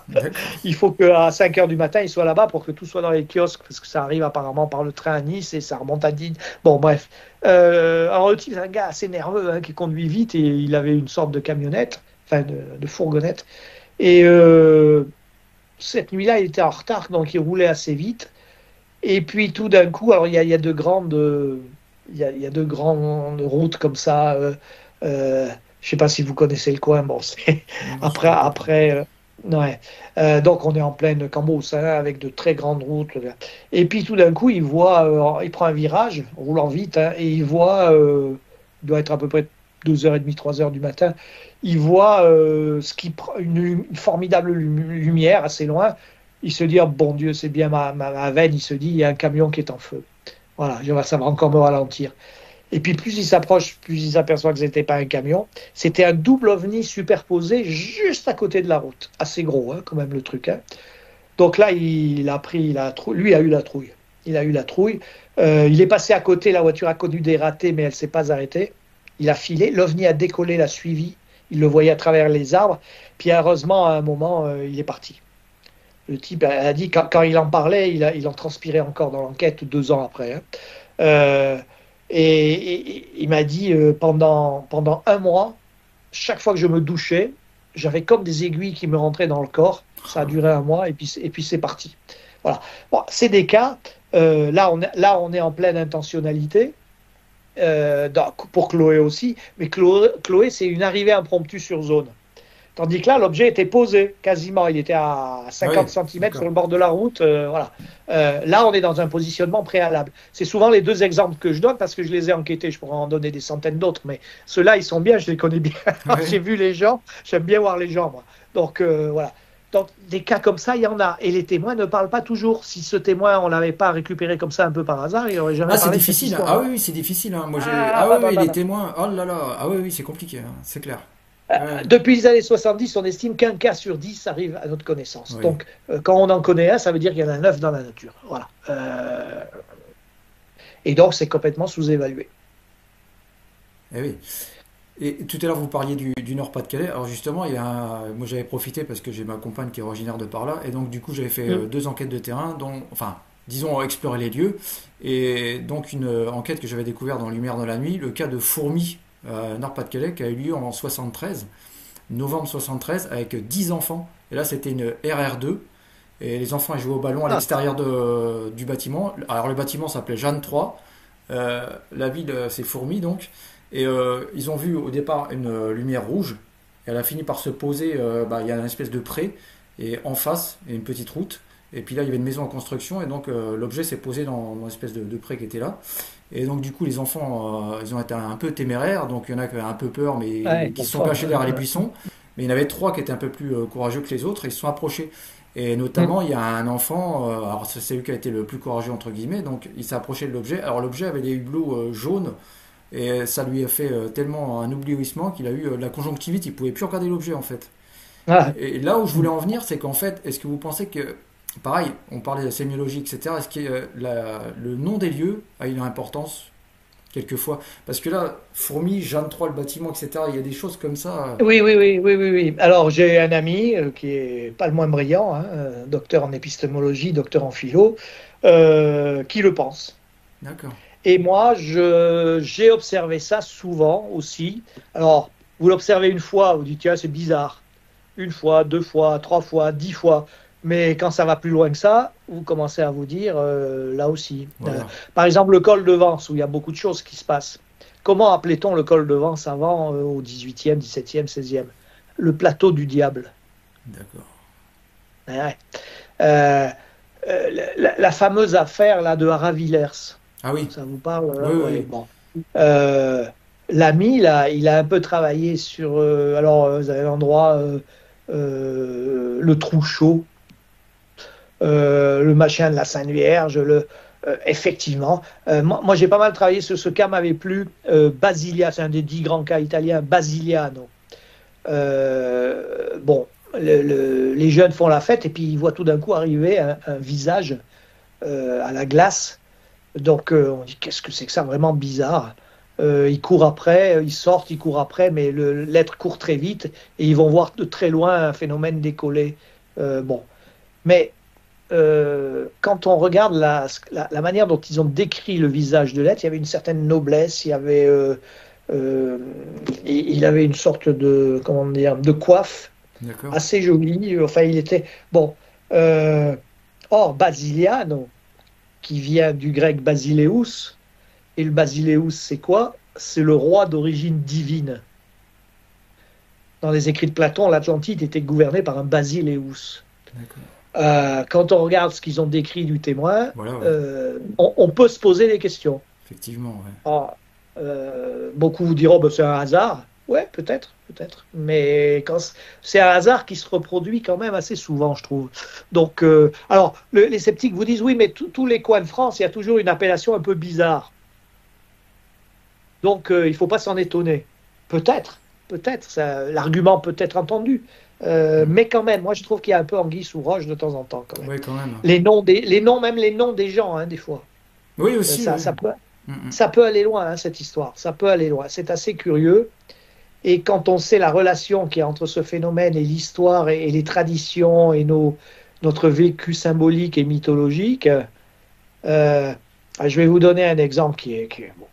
D'accord. Il faut qu'à 5 heures du matin, il soit là-bas pour que tout soit dans les kiosques, parce que ça arrive apparemment par le train à Nice et ça remonte à Digne. Bon, bref. Alors, le type, c'est un gars assez nerveux, hein, qui conduit vite, et il avait une sorte de camionnette, enfin de fourgonnette. Et cette nuit-là, il était en retard, donc il roulait assez vite. Et puis tout d'un coup, alors il y a de grandes, il y a de grandes routes comme ça. Je sais pas si vous connaissez le coin. Bon, c'est Non, je après, connais pas trop. ouais. Donc on est en pleine Cambrousse, hein, avec de très grandes routes. Et puis tout d'un coup, il prend un virage, roulant vite, hein, et il doit être à peu près 2h30, 3 heures du matin. Il voit une formidable lumière assez loin. Il se dit, oh, bon Dieu, c'est bien ma veine. Il se dit, il y a un camion qui est en feu. Voilà, ça va encore me ralentir. Et puis plus il s'approche, plus il s'aperçoit que ce n'était pas un camion. C'était un double ovni superposé juste à côté de la route. Assez gros, hein, quand même, le truc, hein. Donc là, il a pris la trouille. Lui a eu la trouille. Il a eu la trouille. Il est passé à côté. La voiture a connu des ratés, mais elle ne s'est pas arrêtée. Il a filé. L'ovni a décollé, l'a suivi. Il le voyait à travers les arbres. Puis heureusement, à un moment, il est parti. Le type a dit, quand il en parlait, il en transpirait encore dans l'enquête 2 ans après, hein. Euh, il m'a dit, pendant 1 mois, chaque fois que je me douchais, j'avais comme des aiguilles qui me rentraient dans le corps. Ça a Ah, duré 1 mois et puis c'est parti. Voilà. Bon, c'est des cas. Là, on est en pleine intentionnalité. Pour Chloé aussi, mais Chloé, c'est une arrivée impromptue sur zone. Tandis que là, l'objet était posé quasiment, il était à 50 centimètres sur le bord de la route. Voilà. Là, on est dans un positionnement préalable. C'est souvent les deux exemples que je donne parce que je les ai enquêtés. Je pourrais en donner des centaines d'autres, mais ceux-là, ils sont bien, je les connais bien. J'ai vu les gens, j'aime bien voir les gens, moi. Donc, voilà. Donc, des cas comme ça, il y en a. Et les témoins ne parlent pas toujours. Si ce témoin, on ne l'avait pas récupéré comme ça un peu par hasard, il n'aurait jamais parlé c'est difficile. De cette histoire. Oui, c'est difficile. Hein. Moi, les témoins, oh là là, oui, c'est compliqué, hein. C'est clair. Depuis les années 70, on estime qu'un cas sur 10 arrive à notre connaissance. Oui. Donc, quand on en connaît un, ça veut dire qu'il y en a 9 dans la nature. Voilà. Et donc, c'est complètement sous-évalué. Eh oui. Et tout à l'heure, vous parliez du Nord-Pas-de-Calais. Alors justement, moi j'avais profité parce que j'ai ma compagne qui est originaire de par là. Et donc du coup, j'avais fait 2 enquêtes de terrain, disons explorer les lieux. Et donc une enquête que j'avais découverte dans Lumière dans la nuit, le cas de Fourmi, Nord-Pas-de-Calais, qui a eu lieu en 73, novembre 73, avec 10 enfants. Et là, c'était une RR2. Et les enfants jouaient au ballon à l'extérieur du bâtiment. Alors le bâtiment s'appelait Jeanne 3. La ville, c'est Fourmi donc. Et ils ont vu au départ une lumière rouge. Et elle a fini par se poser. Il y a une espèce de pré. Et en face, il y a une petite route. Et puis là, il y avait une maison en construction. Et donc l'objet s'est posé dans une espèce de pré qui était là. Et donc du coup, les enfants, ils ont été un peu téméraires. Donc il y en a qui avaient un peu peur, mais qui se sont cachés derrière les buissons. Mais il y en avait 3 qui étaient un peu plus courageux que les autres. Et ils se sont approchés. Et notamment, il y a un enfant, alors c'est lui qui a été le plus courageux entre guillemets, donc il s'est approché de l'objet. Alors l'objet avait des hublots jaunes, et ça lui a fait tellement un éblouissement qu'il a eu la conjonctivite, il ne pouvait plus regarder l'objet en fait. Et là où je voulais en venir, c'est qu'en fait, est-ce que vous pensez que, pareil, on parlait de sémiologie, etc., est-ce que le nom des lieux a une importance quelquefois? Parce que là, Fourmi, Jeanne 3, le bâtiment, etc., il y a des choses comme ça. Oui. Alors, j'ai un ami qui est pas le moins brillant, hein, docteur en épistémologie, docteur en philo, qui le pense. D'accord. Et moi, j'ai observé ça souvent aussi. Alors, vous l'observez une fois, vous dites, tiens, c'est bizarre. Une fois, 2 fois, 3 fois, 10 fois. Mais quand ça va plus loin que ça, vous commencez à vous dire, là aussi. Voilà. Par exemple, le col de Vence, où il y a beaucoup de choses qui se passent. Comment appelait-on le col de Vence avant, au 18e, 17e, 16e? Le plateau du diable. D'accord. Ouais. La fameuse affaire là, de Haravillers. Ah oui. Ça vous parle? Oui. Bon. L'ami, là, il a un peu travaillé sur... alors, vous avez l'endroit, le trou chaud, le machin de la Sainte Vierge, effectivement. Moi, j'ai pas mal travaillé sur ce cas, m'avait plu. Basilia, c'est un des 10 grands cas italiens, Basiliano. Les jeunes font la fête et puis ils voient tout d'un coup arriver un visage à la glace. Donc, on dit, qu'est-ce que c'est que ça? Vraiment bizarre. Ils courent après, ils sortent, ils courent après, mais l'être court très vite et ils vont voir de très loin un phénomène décollé. Mais quand on regarde la manière dont ils ont décrit le visage de l'être, il y avait une certaine noblesse, il avait une sorte de, comment dire, de coiffe. D'accord. Assez jolie. Enfin, il était bon. Or, Basiliano, qui vient du grec basileus, et le basileus, c'est quoi? C'est le roi d'origine divine. Dans les écrits de Platon, l'Atlantide était gouvernée par un basileus. Quand on regarde ce qu'ils ont décrit du témoin, on peut se poser des questions. Effectivement, ouais. Or, beaucoup vous diront, c'est un hasard. Ouais, peut-être. Mais c'est un hasard qui se reproduit quand même assez souvent, je trouve. Donc, alors, les sceptiques vous disent, oui, mais tous les coins de France, il y a toujours une appellation un peu bizarre. Donc, il ne faut pas s'en étonner. Peut-être, l'argument peut être entendu. Mais quand même, moi, je trouve qu'il y a un peu anguille sous roche de temps en temps. Quand même. Oui, quand même. Les noms des gens, hein, des fois. Oui, aussi. Ça peut aller loin, hein, cette histoire. Ça peut aller loin. C'est assez curieux. Et quand on sait la relation qu'il y a entre ce phénomène et l'histoire et les traditions et notre vécu symbolique et mythologique, je vais vous donner un exemple qui est bon.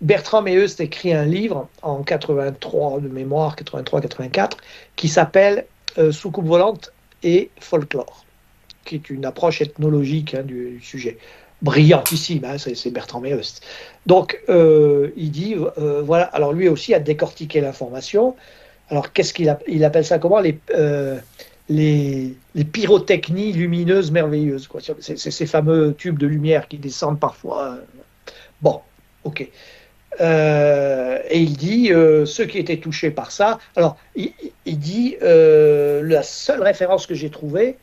Bertrand Meheust écrit un livre en 83 de mémoire, 83-84, qui s'appelle Soucoupe volante et folklore. qui est une approche ethnologique du sujet. Brillantissime, hein, c'est Bertrand Meust. Donc, il dit, voilà, alors lui aussi a décortiqué l'information. Alors, qu'est-ce il appelle ça comment les pyrotechnies lumineuses merveilleuses, quoi. C'est ces fameux tubes de lumière qui descendent parfois. Bon, ok. Et il dit, ceux qui étaient touchés par ça, alors il dit, la seule référence que j'ai trouvée,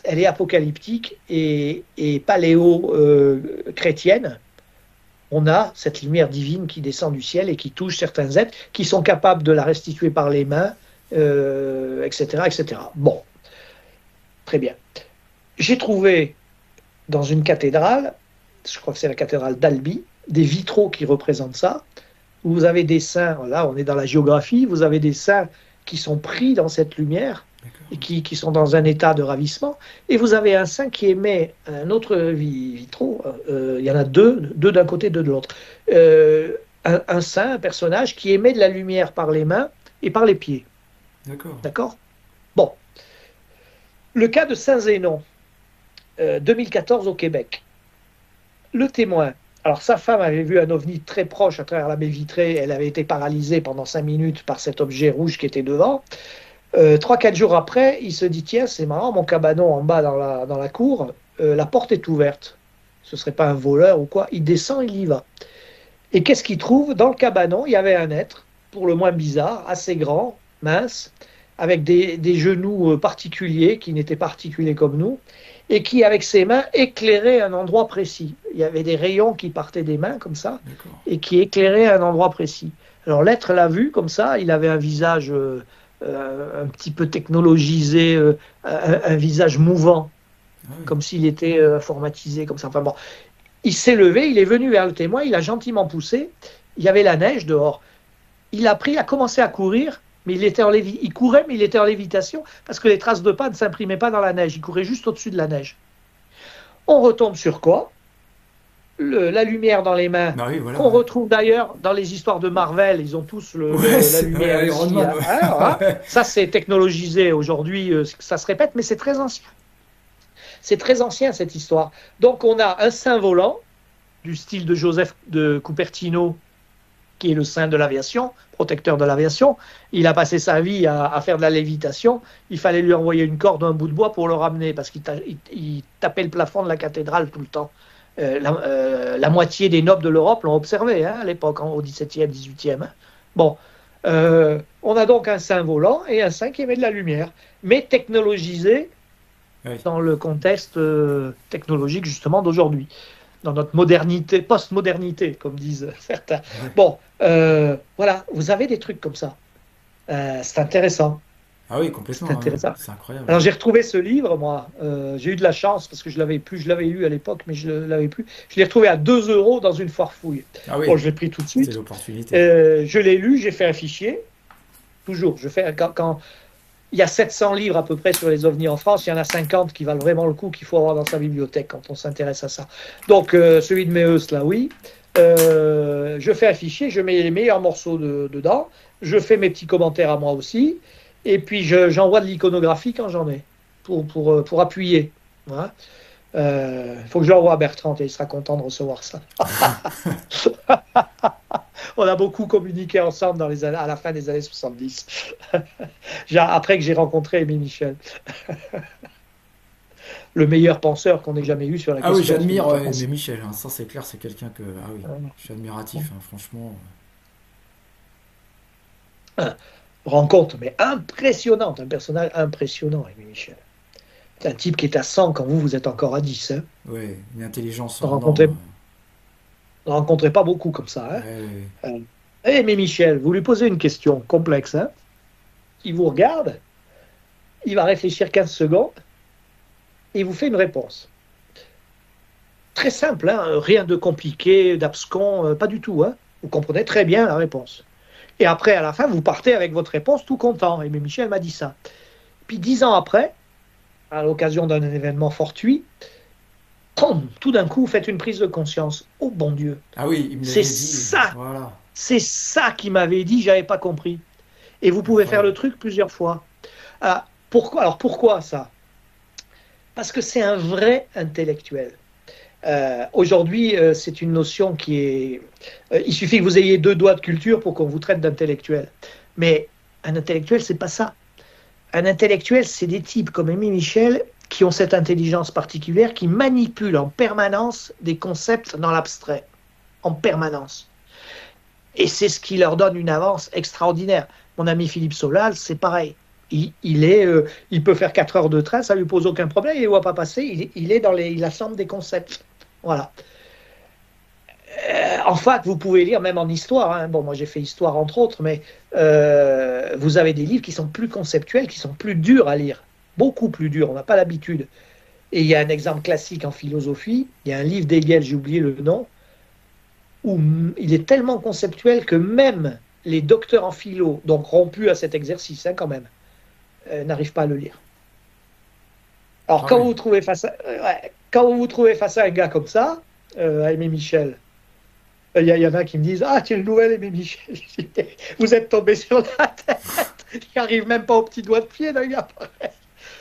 elle est apocalyptique et paléo-chrétienne. On a cette lumière divine qui descend du ciel et qui touche certains êtres qui sont capables de la restituer par les mains, etc., etc. Bon, très bien. J'ai trouvé dans une cathédrale, je crois que c'est la cathédrale d'Albi, des vitraux qui représentent ça. Vous avez des saints, là on est dans la géographie, vous avez des saints qui sont pris dans cette lumière et qui sont dans un état de ravissement. Et vous avez un saint qui émet un autre vitraux, il y en a deux d'un côté, deux de l'autre. Un saint, un personnage qui émet de la lumière par les mains et par les pieds. D'accord. Bon. Le cas de Saint-Zénon, 2014 au Québec. Le témoin, alors sa femme avait vu un ovni très proche à travers la baie vitrée, elle avait été paralysée pendant 5 minutes par cet objet rouge qui était devant. 3-4 jours après, il se dit, tiens, c'est marrant, mon cabanon en bas dans la cour, la porte est ouverte. Ce ne serait pas un voleur ou quoi. Il descend, il y va. Et qu'est-ce qu'il trouve? Dans le cabanon, il y avait un être, pour le moins bizarre, assez grand, mince, avec des genoux particuliers, qui n'étaient pas articulés comme nous, et qui, avec ses mains, éclairait un endroit précis. Il y avait des rayons qui partaient des mains, comme ça, et qui éclairaient un endroit précis. Alors l'être l'a vu, comme ça, il avait un visage un petit peu technologisé, un visage mouvant, comme s'il était informatisé, comme ça. Enfin bon, il s'est levé, il est venu vers le témoin, il a gentiment poussé, il y avait la neige dehors. Il a commencé à courir, mais il courait, mais il était en lévitation, parce que les traces de pas ne s'imprimaient pas dans la neige, il courait juste au-dessus de la neige. On retombe sur quoi? La lumière dans les mains, voilà, qu'on retrouve d'ailleurs dans les histoires de Marvel, ils ont tous la lumière ici, ça c'est technologisé aujourd'hui, ça se répète, mais c'est très ancien. C'est très ancien cette histoire. Donc on a un saint volant, du style de Joseph de Cupertino, qui est le saint de l'aviation, protecteur de l'aviation. Il a passé sa vie à faire de la lévitation. Il fallait lui envoyer une corde ou un bout de bois pour le ramener, parce qu'il tapait le plafond de la cathédrale tout le temps. La moitié des nobles de l'Europe l'ont observé à l'époque, au XVIIe, XVIIIe. Bon, on a donc un saint volant et un saint qui émet de la lumière, mais technologisé dans le contexte technologique justement d'aujourd'hui, dans notre modernité, post-modernité, comme disent certains. Bon, voilà, vous avez des trucs comme ça. C'est intéressant. Ah oui, complètement. C'est incroyable. Alors j'ai retrouvé ce livre, moi. J'ai eu de la chance parce que je l'avais lu à l'époque, mais je ne l'avais plus. Je l'ai retrouvé à 2 € dans une foire fouille. Ah oui. Bon, je l'ai pris tout de suite. C'est l'opportunité. Je l'ai lu, j'ai fait un fichier. Toujours. Quand il y a 700 livres à peu près sur les ovnis en France, il y en a 50 qui valent vraiment le coup, qu'il faut avoir dans sa bibliothèque quand on s'intéresse à ça. Donc celui de Meus, là, oui. Je fais un fichier, je mets les meilleurs morceaux dedans. Je fais mes petits commentaires à moi aussi. Et puis j'envoie de l'iconographie quand j'en ai, pour appuyer. Voilà. Faut que je l'envoie à Bertrand et il sera content de recevoir ça. On a beaucoup communiqué ensemble à la fin des années 70. Après que j'ai rencontré Aimé Michel. Le meilleur penseur qu'on ait jamais eu sur la question. Ah oui, j'admire Aimé Michel. Hein. Ça, c'est clair, c'est quelqu'un que... Ah oui, je suis admiratif, hein, franchement. Rencontre, mais impressionnante, un personnage impressionnant, Aimé Michel. C'est un type qui est à 100 quand vous êtes encore à 10. Hein. Oui, une intelligence. Vous ne rencontrez pas beaucoup comme ça. Hein. Aimé Michel, vous lui posez une question complexe. Hein. Il vous regarde, il va réfléchir 15 secondes et il vous fait une réponse. Très simple, hein, rien de compliqué, d'abscon, pas du tout. Hein. Vous comprenez très bien la réponse. Et après, à la fin, vous partez avec votre réponse tout content. Aimé Michel m'a dit ça. Puis 10 ans après, à l'occasion d'un événement fortuit, tout d'un coup, vous faites une prise de conscience. Oh bon Dieu. Ah oui, il me l'avait dit. Ça. Voilà. C'est ça qu'il m'avait dit, j'avais pas compris. Et vous pouvez faire le truc plusieurs fois. Pourquoi ça? parce que c'est un vrai intellectuel. Aujourd'hui, c'est une notion qui est... il suffit que vous ayez 2 doigts de culture pour qu'on vous traite d'intellectuel. Mais un intellectuel, c'est pas ça. Un intellectuel, c'est des types comme Aimé Michel qui ont cette intelligence particulière, qui manipulent en permanence des concepts dans l'abstrait. En permanence. Et c'est ce qui leur donne une avance extraordinaire. Mon ami Philippe Solal, c'est pareil. Il peut faire 4 heures de train, ça ne lui pose aucun problème, il ne voit pas passer, il assemble des concepts. Voilà. En fac, vous pouvez lire, même en histoire, hein. Bon, moi j'ai fait histoire entre autres, mais vous avez des livres qui sont plus conceptuels, qui sont plus durs à lire, beaucoup plus durs, on n'a pas l'habitude. Et il y a un exemple classique en philosophie, il y a un livre d'Hegel, j'ai oublié le nom, où il est tellement conceptuel que même les docteurs en philo, donc rompus à cet exercice, hein, quand même, n'arrivent pas à le lire. Alors, quand vous vous trouvez face à un gars comme ça, à Aimé Michel, il y en a qui me disent: ah, tu es le nouvel Aimé Michel. Vous êtes tombé sur la tête. Il n'arrive même pas au petit doigt de pied d'un gars pareil.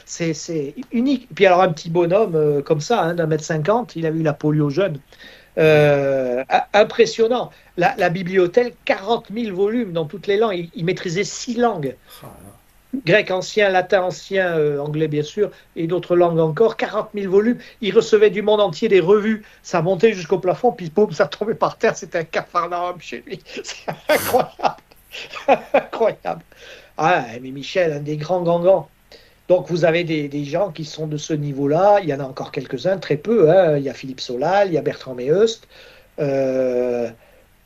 C'est unique. Puis alors, un petit bonhomme comme ça, hein, d'1,50 m, il a eu la polio jeune. Impressionnant. La bibliothèque, 40 000 volumes dans toutes les langues. Il maîtrisait 6 langues. Grec ancien, latin ancien, anglais bien sûr, et d'autres langues encore, 40 000 volumes. Il recevait du monde entier des revues. Ça montait jusqu'au plafond, puis boum, ça tombait par terre. C'était un capharnaüm chez lui. C'est incroyable. Incroyable. Ah, mais Michel, un des grands. Donc vous avez des gens qui sont de ce niveau-là. Il y en a encore quelques-uns, très peu, hein. Il y a Philippe Solal, il y a Bertrand Meheust.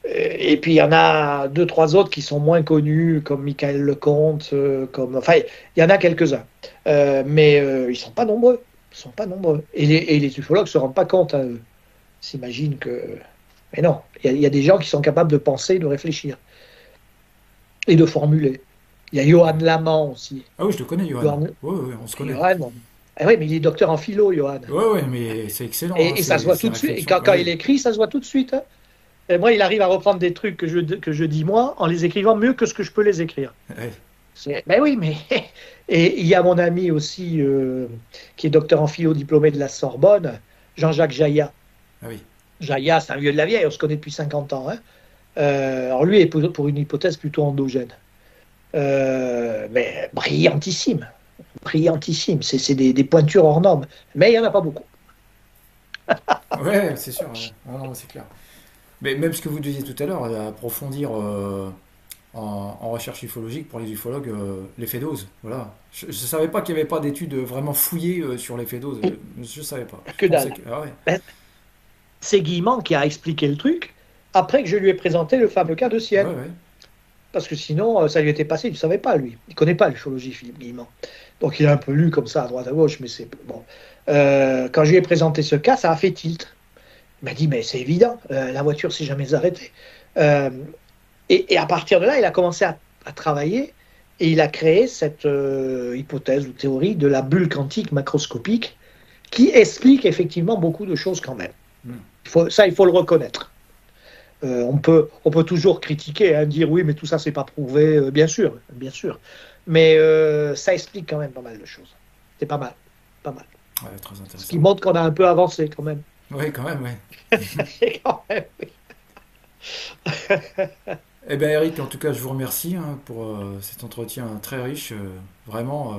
Et puis il y en a 2-3 autres qui sont moins connus, comme Michael Lecomte, enfin il y en a quelques-uns, mais ils sont pas nombreux, Et les ufologues se rendent pas compte, hein, eux. Ils s'imaginent que, mais non, il y a des gens qui sont capables de penser, de réfléchir et de formuler. Il y a Johan Lamant aussi. Ah oui, je le connais, Johan. Oui, on se connaît. Johan, ah oui, mais il est docteur en philo, Johan. Oui, mais c'est excellent. Et ça se voit tout de suite. Et quand il écrit, ça se voit tout de suite, hein. Et moi, il arrive à reprendre des trucs que je dis moi en les écrivant mieux que ce que je peux les écrire. Ouais. Ben oui, mais... Et il y a mon ami aussi, qui est docteur en philo diplômé de la Sorbonne, Jean-Jacques Jaillat. Ah oui. Jaillat, c'est un vieux de la vieille, on se connaît depuis 50 ans. Hein. Alors lui est pour une hypothèse plutôt endogène. Mais brillantissime. C'est des pointures hors normes. Mais il n'y en a pas beaucoup. Ouais, c'est sûr. Ouais. Non, c'est clair. Mais même ce que vous disiez tout à l'heure, approfondir en recherche ufologique pour les ufologues l'effet dose. Voilà. Je ne savais pas qu'il n'y avait pas d'études vraiment fouillées sur l'effet dose. Je ne savais pas. Que dalle. Ah ouais. Ben, c'est Guillemant qui a expliqué le truc après que je lui ai présenté le fameux cas de Sienne. Ouais. Parce que sinon, ça lui était passé, il ne savait pas, lui. Il ne connaît pas l'ufologie, Philippe Guillemant. Donc il a un peu lu comme ça, à droite à gauche, mais c'est bon. Quand je lui ai présenté ce cas, ça a fait tilt. Il m'a dit, mais c'est évident, la voiture s'est jamais arrêtée. Et à partir de là, il a commencé à travailler et il a créé cette hypothèse ou théorie de la bulle quantique macroscopique qui explique effectivement beaucoup de choses quand même. Il faut le reconnaître. On peut toujours critiquer, hein, dire oui, mais tout ça, c'est pas prouvé, bien sûr. Mais ça explique quand même pas mal de choses. C'est pas mal. Ouais, très intéressant. Ce qui montre qu'on a un peu avancé quand même. Oui, quand même, oui. Quand même, oui. Eh bien, Eric, en tout cas, je vous remercie pour cet entretien très riche. Vraiment,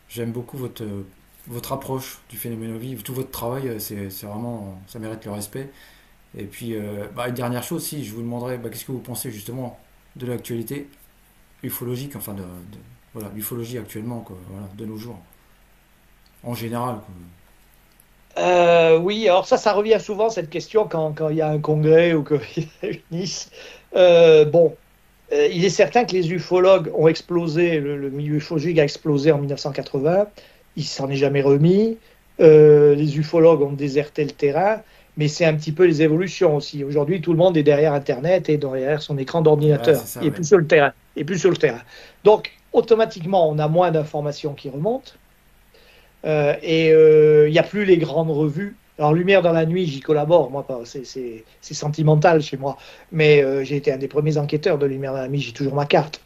j'aime beaucoup votre approche du phénomène OVNI, tout votre travail. C'est vraiment, ça mérite le respect. Et puis, une dernière chose, si je vous demanderais, qu'est-ce que vous pensez justement de l'actualité ufologique, enfin l'ufologie actuellement, quoi, voilà, de nos jours, en général, quoi. Oui, alors ça revient souvent, cette question, quand il y a un congrès ou qu'il y a une Nice. Il est certain que les ufologues ont explosé, le milieu ufologique a explosé en 1980, il s'en est jamais remis, les ufologues ont déserté le terrain, mais c'est un petit peu les évolutions aussi. Aujourd'hui, tout le monde est derrière Internet et derrière son écran d'ordinateur, ça, et plus sur le terrain. Donc, automatiquement, on a moins d'informations qui remontent. Il n'y a plus les grandes revues. Alors, Lumière dans la nuit, j'y collabore, moi, c'est sentimental chez moi, mais j'ai été un des premiers enquêteurs de Lumière dans la nuit, j'ai toujours ma carte.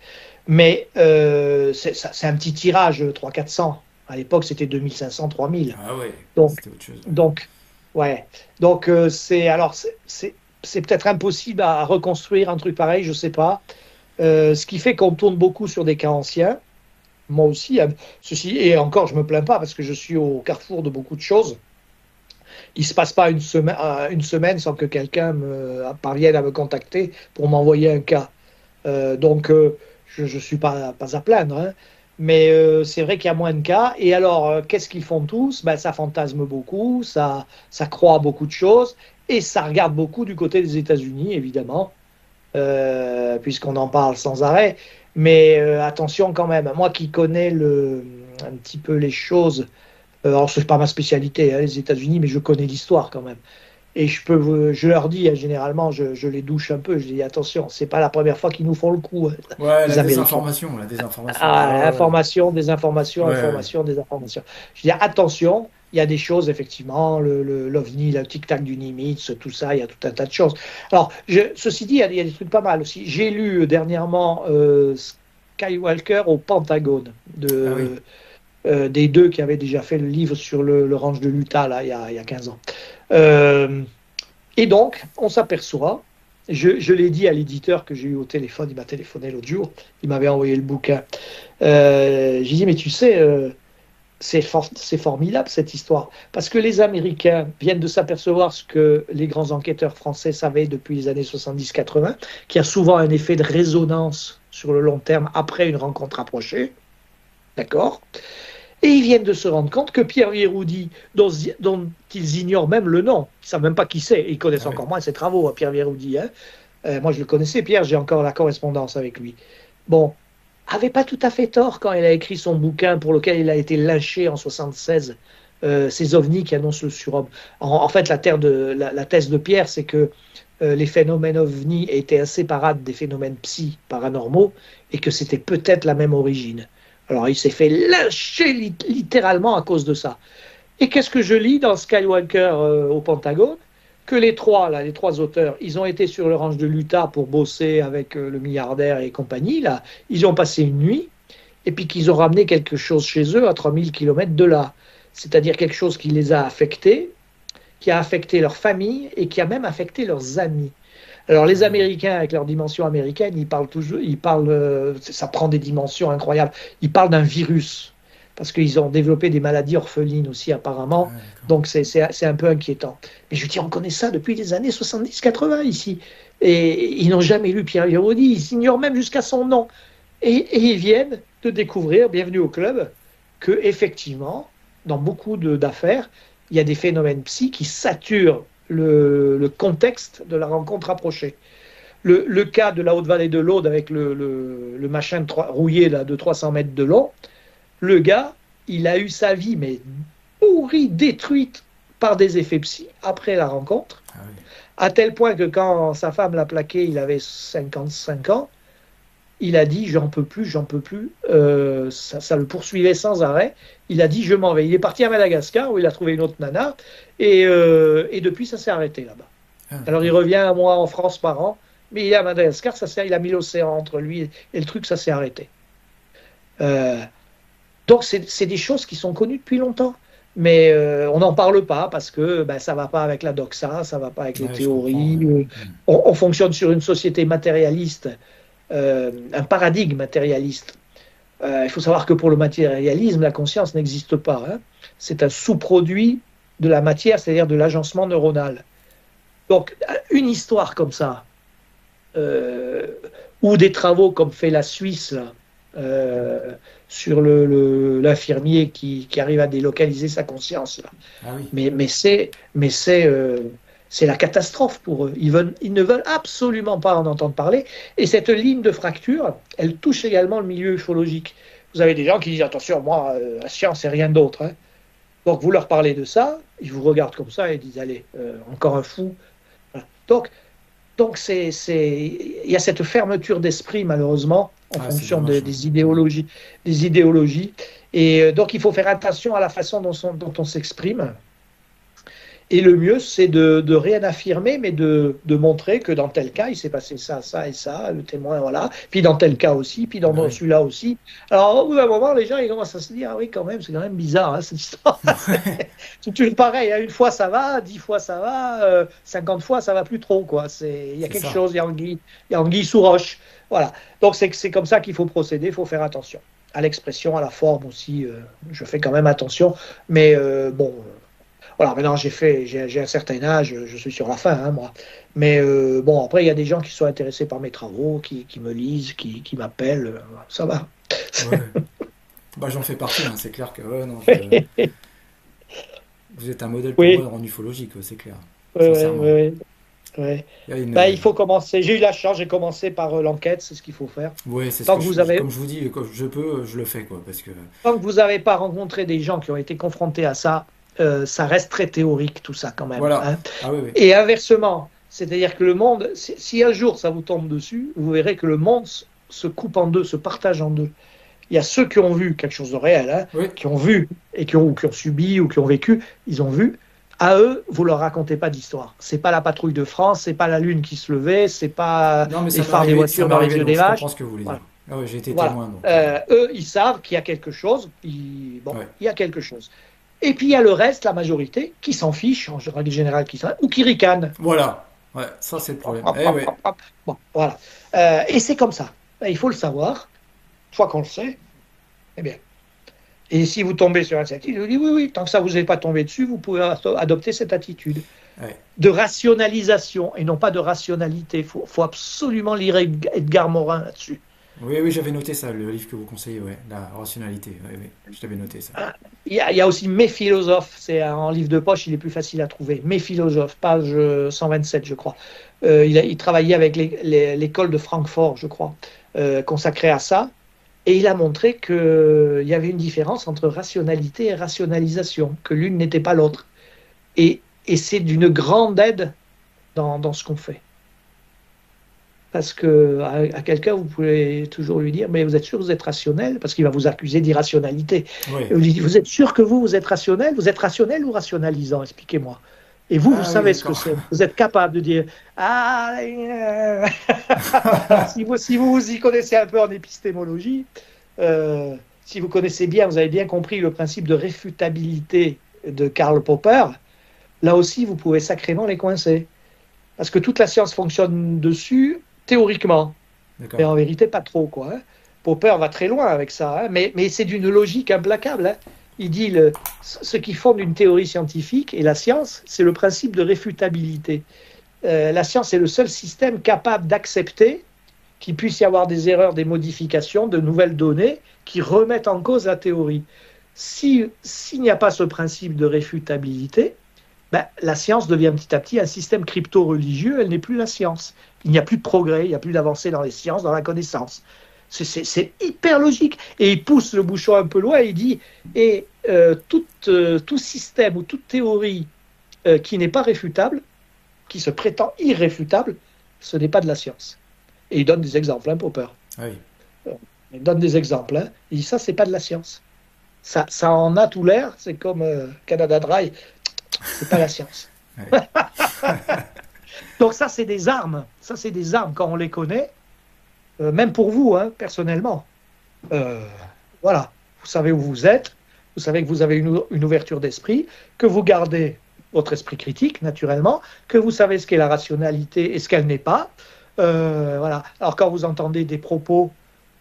Mais c'est un petit tirage, 300-400. À l'époque, c'était 2500, 3000. Ah ouais, Donc, c'était autre chose. Ouais. donc, ouais. Donc, c'est peut-être impossible à reconstruire un truc pareil, je sais pas. Ce qui fait qu'on tourne beaucoup sur des cas anciens. Moi aussi, hein. Ceci, et encore, je me plains pas parce que je suis au carrefour de beaucoup de choses. Il se passe pas une semaine sans que quelqu'un parvienne à me contacter pour m'envoyer un cas. Je ne suis pas à plaindre, hein. Mais c'est vrai qu'il y a moins de cas. Et alors, qu'est-ce qu'ils font tous? Ben, ça fantasme beaucoup, ça croit à beaucoup de choses, et ça regarde beaucoup du côté des États-Unis, évidemment, puisqu'on en parle sans arrêt. Mais attention quand même, moi qui connais un petit peu les choses, alors c'est pas ma spécialité, hein, les États-Unis, mais je connais l'histoire quand même. Et je leur dis, hein, généralement, je les douche un peu. Je dis attention, c'est pas la première fois qu'ils nous font le coup, hein, Ouais, la les Américains. désinformation, la désinformation. Ah, Ouais, ouais, information, désinformation, ouais, ouais. information, désinformation. Je dis attention, il y a des choses, effectivement, l'OVNI, le tic-tac du Nimitz, tout ça, il y a tout un tas de choses. Alors, ceci dit, il y a des trucs pas mal aussi. J'ai lu dernièrement Skywalker au Pentagone, Ah oui. des deux qui avaient déjà fait le livre sur le ranch de l'Utah, là, il y a 15 ans. Euh, et donc, on s'aperçoit, je l'ai dit à l'éditeur que j'ai eu au téléphone, il m'a téléphoné l'autre jour, il m'avait envoyé le bouquin. J'ai dit, mais tu sais, c'est formidable cette histoire, parce que les Américains viennent de s'apercevoir ce que les grands enquêteurs français savaient depuis les années 70-80, qu'il y a souvent un effet de résonance sur le long terme après une rencontre approchée, d'accord? Et ils viennent de se rendre compte que Pierre Viroudy, dont ils ignorent même le nom, ils ne savent même pas qui c'est, ils connaissent Ah oui. encore moins ses travaux, Pierre Viroudy. Hein. Moi, je le connaissais, Pierre, j'ai encore la correspondance avec lui. Bon, avait pas tout à fait tort quand il a écrit son bouquin pour lequel il a été lynché en 76, ces ovnis qui annoncent le surhomme. En fait, la thèse de Pierre, c'est que les phénomènes ovnis étaient inséparables des phénomènes paranormaux et que c'était peut-être la même origine. Alors, il s'est fait lyncher littéralement à cause de ça. Et qu'est-ce que je lis dans Skywalker au Pentagone? Que les trois auteurs, ils ont été sur le ranch de l'Utah pour bosser avec le milliardaire et compagnie. Là, ils ont passé une nuit et puis qu'ils ont ramené quelque chose chez eux à 3000 kilomètres de là. C'est-à-dire quelque chose qui les a affectés, qui a affecté leur famille et qui a même affecté leurs amis. Alors les Américains, avec leur dimension américaine, ça prend des dimensions incroyables. Ils parlent d'un virus parce qu'ils ont développé des maladies orphelines aussi apparemment. Ah, d'accord. Donc c'est un peu inquiétant. Mais je veux dire, on connaît ça depuis les années 70-80 ici. Et ils n'ont jamais lu Pierre Viroudy, ils ignorent même jusqu'à son nom. Et ils viennent de découvrir, bienvenue au club, que effectivement, dans beaucoup d'affaires, il y a des phénomènes psy qui saturent le contexte de la rencontre approchée. Le cas de la Haute-Vallée de l'Aude avec le machin rouillé là, de 300 mètres de long, le gars, il a eu sa vie, mais pourrie, détruite par des effets psy après la rencontre, Ah oui. à tel point que quand sa femme l'a plaqué, il avait 55 ans, il a dit j'en peux plus, j'en peux plus. Ça le poursuivait sans arrêt. Il a dit je m'en vais. Il est parti à Madagascar où il a trouvé une autre nana et depuis ça s'est arrêté là-bas. Ah, Alors il d'accord. revient à moi en France par an, mais il est à Madagascar, il a mis l'océan entre lui et le truc, ça s'est arrêté. Euh, donc c'est des choses qui sont connues depuis longtemps. Mais on n'en parle pas parce que ben, ça ne va pas avec la doxa, ça ne va pas avec les Ouais, je comprends. théories. Ouais. Hmm. On fonctionne sur une société matérialiste, un paradigme matérialiste. Il faut savoir que pour le matérialisme, la conscience n'existe pas. Hein. C'est un sous-produit de la matière, c'est-à-dire de l'agencement neuronal. Donc, une histoire comme ça, euh, ou des travaux comme fait la Suisse, là, sur l'infirmier qui arrive à délocaliser sa conscience. Là. Ah oui. Mais c'est la catastrophe pour eux. Ils ne veulent absolument pas en entendre parler. Et cette ligne de fracture, elle touche également le milieu ufologique. Vous avez des gens qui disent attention, moi, la science, c'est rien d'autre. Hein. Donc vous leur parlez de ça, ils vous regardent comme ça et disent allez, encore un fou. Voilà. Il y a cette fermeture d'esprit, malheureusement, en Ah, c'est fonction dommage. Ouais. des idéologies. Des idéologies. Et donc, il faut faire attention à la façon dont on s'exprime. Et le mieux, c'est de rien affirmer, mais de montrer que dans tel cas, il s'est passé ça, ça et ça, le témoin, voilà. Puis dans tel cas aussi, puis dans Oui. celui-là aussi. Alors, au bout d'un moment, les gens, ils commencent à se dire, ah oui, quand même, c'est quand même bizarre, hein, cette histoire. C'est toujours pareil, hein. Une fois ça va, 10 fois ça va, 50 fois ça va plus trop, quoi. Il y a C'est quelque ça. chose, il y a anguille sous roche. Voilà. Donc, c'est comme ça qu'il faut procéder, il faut faire attention. À l'expression, à la forme aussi, je fais quand même attention. Mais bon. Voilà, maintenant j'ai un certain âge, je suis sur la fin, hein, moi. Mais bon, après, il y a des gens qui sont intéressés par mes travaux, qui me lisent, qui m'appellent, ça va. Ouais. Bah, j'en fais partie, hein, c'est clair que ouais, non, vous êtes un modèle pour moi Oui, en ufologie, quoi, c'est clair. oui, oui, Sincèrement. oui. Oui. Il y a une. Ben, il faut commencer. J'ai eu la chance, j'ai commencé par l'enquête, c'est ce qu'il faut faire. Ouais, c'est ce Tant que que vous avez, comme je vous dis, quand je peux, je le fais, quoi, parce que. tant que vous n'avez pas rencontré des gens qui ont été confrontés à ça, ça reste très théorique tout ça quand même, Voilà. hein. Ah oui, oui. Et inversement, c'est-à-dire que le monde, si un jour ça vous tombe dessus, vous verrez que le monde se coupe en deux, se partage en deux. Il y a ceux qui ont vu quelque chose de réel, hein, Oui. qui ont vu et qui ont subi ou qui ont vécu, ils ont vu. À eux, vous leur racontez pas d'histoire. C'est pas la patrouille de France, c'est pas la lune qui se levait, c'est pas Non, mais les phares des ça voitures m'est dans les arrivé, yeux donc des je comprends vaches. ce que vous voulez dire. Voilà. Ah ouais, j'ai été Voilà. témoin, donc. Eux, ils savent qu'il y a quelque chose. Bon, Ouais. il y a quelque chose. Et puis il y a le reste, la majorité, qui s'en fiche, en règle générale, ou qui ricane. Voilà. Ouais, ça c'est le problème. Eh ouais. Bon, voilà. Et c'est comme ça. Il faut le savoir. Une fois qu'on le sait, eh bien. Et si vous tombez sur une attitude, je vous dis oui, oui, tant que ça vous est pas tombé dessus, vous pouvez adopter cette attitude Ouais. de rationalisation et non pas de rationalité. Faut absolument lire Edgar Morin là-dessus. Oui, oui, j'avais noté ça, le livre que vous conseillez, ouais, la rationalité. Oui, oui, je t'avais noté ça. Il y a aussi Mes philosophes, c'est un livre de poche, il est plus facile à trouver. Mes philosophes, page 127, je crois. Il travaillait avec l'école de Francfort, je crois, consacrée à ça. Et il a montré qu'il y avait une différence entre rationalité et rationalisation, que l'une n'était pas l'autre. Et c'est d'une grande aide dans ce qu'on fait. Parce que à quelqu'un, vous pouvez toujours lui dire, mais vous êtes sûr que vous êtes rationnel? Parce qu'il va vous accuser d'irrationalité. Oui. Et vous lui dites, vous êtes sûr que vous êtes rationnel? Vous êtes rationnel ou rationalisant? Expliquez-moi. Et vous Ah oui, savez ce que d'accord. c'est. Vous êtes capable de dire, ah, si vous vous y connaissez un peu en épistémologie, si vous connaissez bien, vous avez bien compris le principe de réfutabilité de Karl Popper, là aussi, vous pouvez sacrément les coincer. Parce que toute la science fonctionne dessus, théoriquement. D'accord. Mais en vérité, pas trop, quoi, hein. Popper va très loin avec ça, hein, mais c'est d'une logique implacable, hein. Il dit ce qui fonde une théorie scientifique et la science, c'est le principe de réfutabilité. La science est le seul système capable d'accepter qu'il puisse y avoir des erreurs, des modifications, de nouvelles données qui remettent en cause la théorie. S'il n'y a pas ce principe de réfutabilité, ben, la science devient petit à petit un système crypto-religieux, elle n'est plus la science. Il n'y a plus de progrès, il n'y a plus d'avancée dans les sciences, dans la connaissance. C'est hyper logique. Et il pousse le bouchon un peu loin et il dit tout système ou toute théorie qui n'est pas réfutable, qui se prétend irréfutable, ce n'est pas de la science. Et il donne des exemples, hein, Popper. Ah oui. Il donne des exemples. Hein. Il dit ça, c'est pas de la science. Ça en a tout l'air, c'est comme Canada Dry, c'est pas la science. Ouais. Donc ça, c'est des armes. Ça, c'est des armes quand on les connaît. Même pour vous, hein, personnellement. Voilà, vous savez où vous êtes, vous savez que vous avez une ouverture d'esprit, que vous gardez votre esprit critique, naturellement, que vous savez ce qu'est la rationalité et ce qu'elle n'est pas. Voilà. Alors quand vous entendez des propos,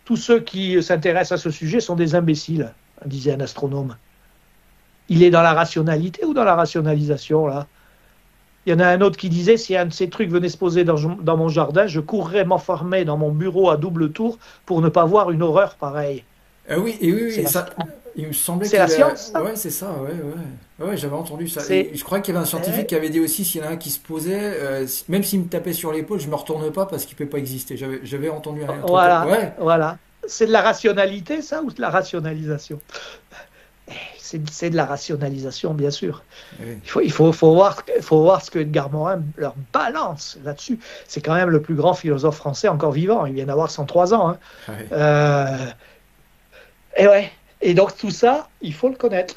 tous ceux qui s'intéressent à ce sujet sont des imbéciles, disait un astronome. Il est dans la rationalité ou dans la rationalisation, là? Il y en a un autre qui disait, si un de ces trucs venait se poser dans mon jardin, je courrais m'enfermer dans mon bureau à double tour pour ne pas voir une horreur pareille. Oui, et oui, C'est ça, il me semblait c'est la science, ça. Ouais, c'est ça, ouais, ouais. Ouais, j'avais entendu ça. C'est... Et je crois qu'il y avait un scientifique qui avait dit aussi, s'il y en a un qui se posait, même s'il me tapait sur l'épaule, je me retourne pas parce qu'il peut pas exister. J'avais entendu un truc. Voilà, Ouais. voilà. C'est de la rationalité, ça, ou de la rationalisation? C'est de la rationalisation, bien sûr. Ouais. Faut voir ce que Edgar Morin leur balance là-dessus. C'est quand même le plus grand philosophe français encore vivant. Il vient d'avoir 103 ans. Hein. Ouais. Et ouais. Et donc tout ça, il faut le connaître.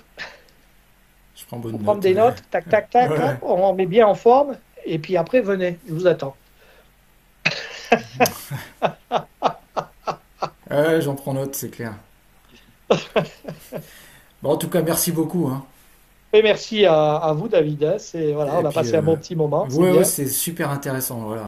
Je prends Faut bonne prendre note. des notes, tac, tac, tac, hop, Ouais, on met bien en forme, et puis après, venez, je vous attends. ouais, j'en prends note, c'est clair. Bon, en tout cas, merci beaucoup, hein. Et merci à vous, David, hein. Voilà, Et on a puis, passé un bon petit moment, c'est ouais, ouais, bien. c'est super intéressant. Voilà.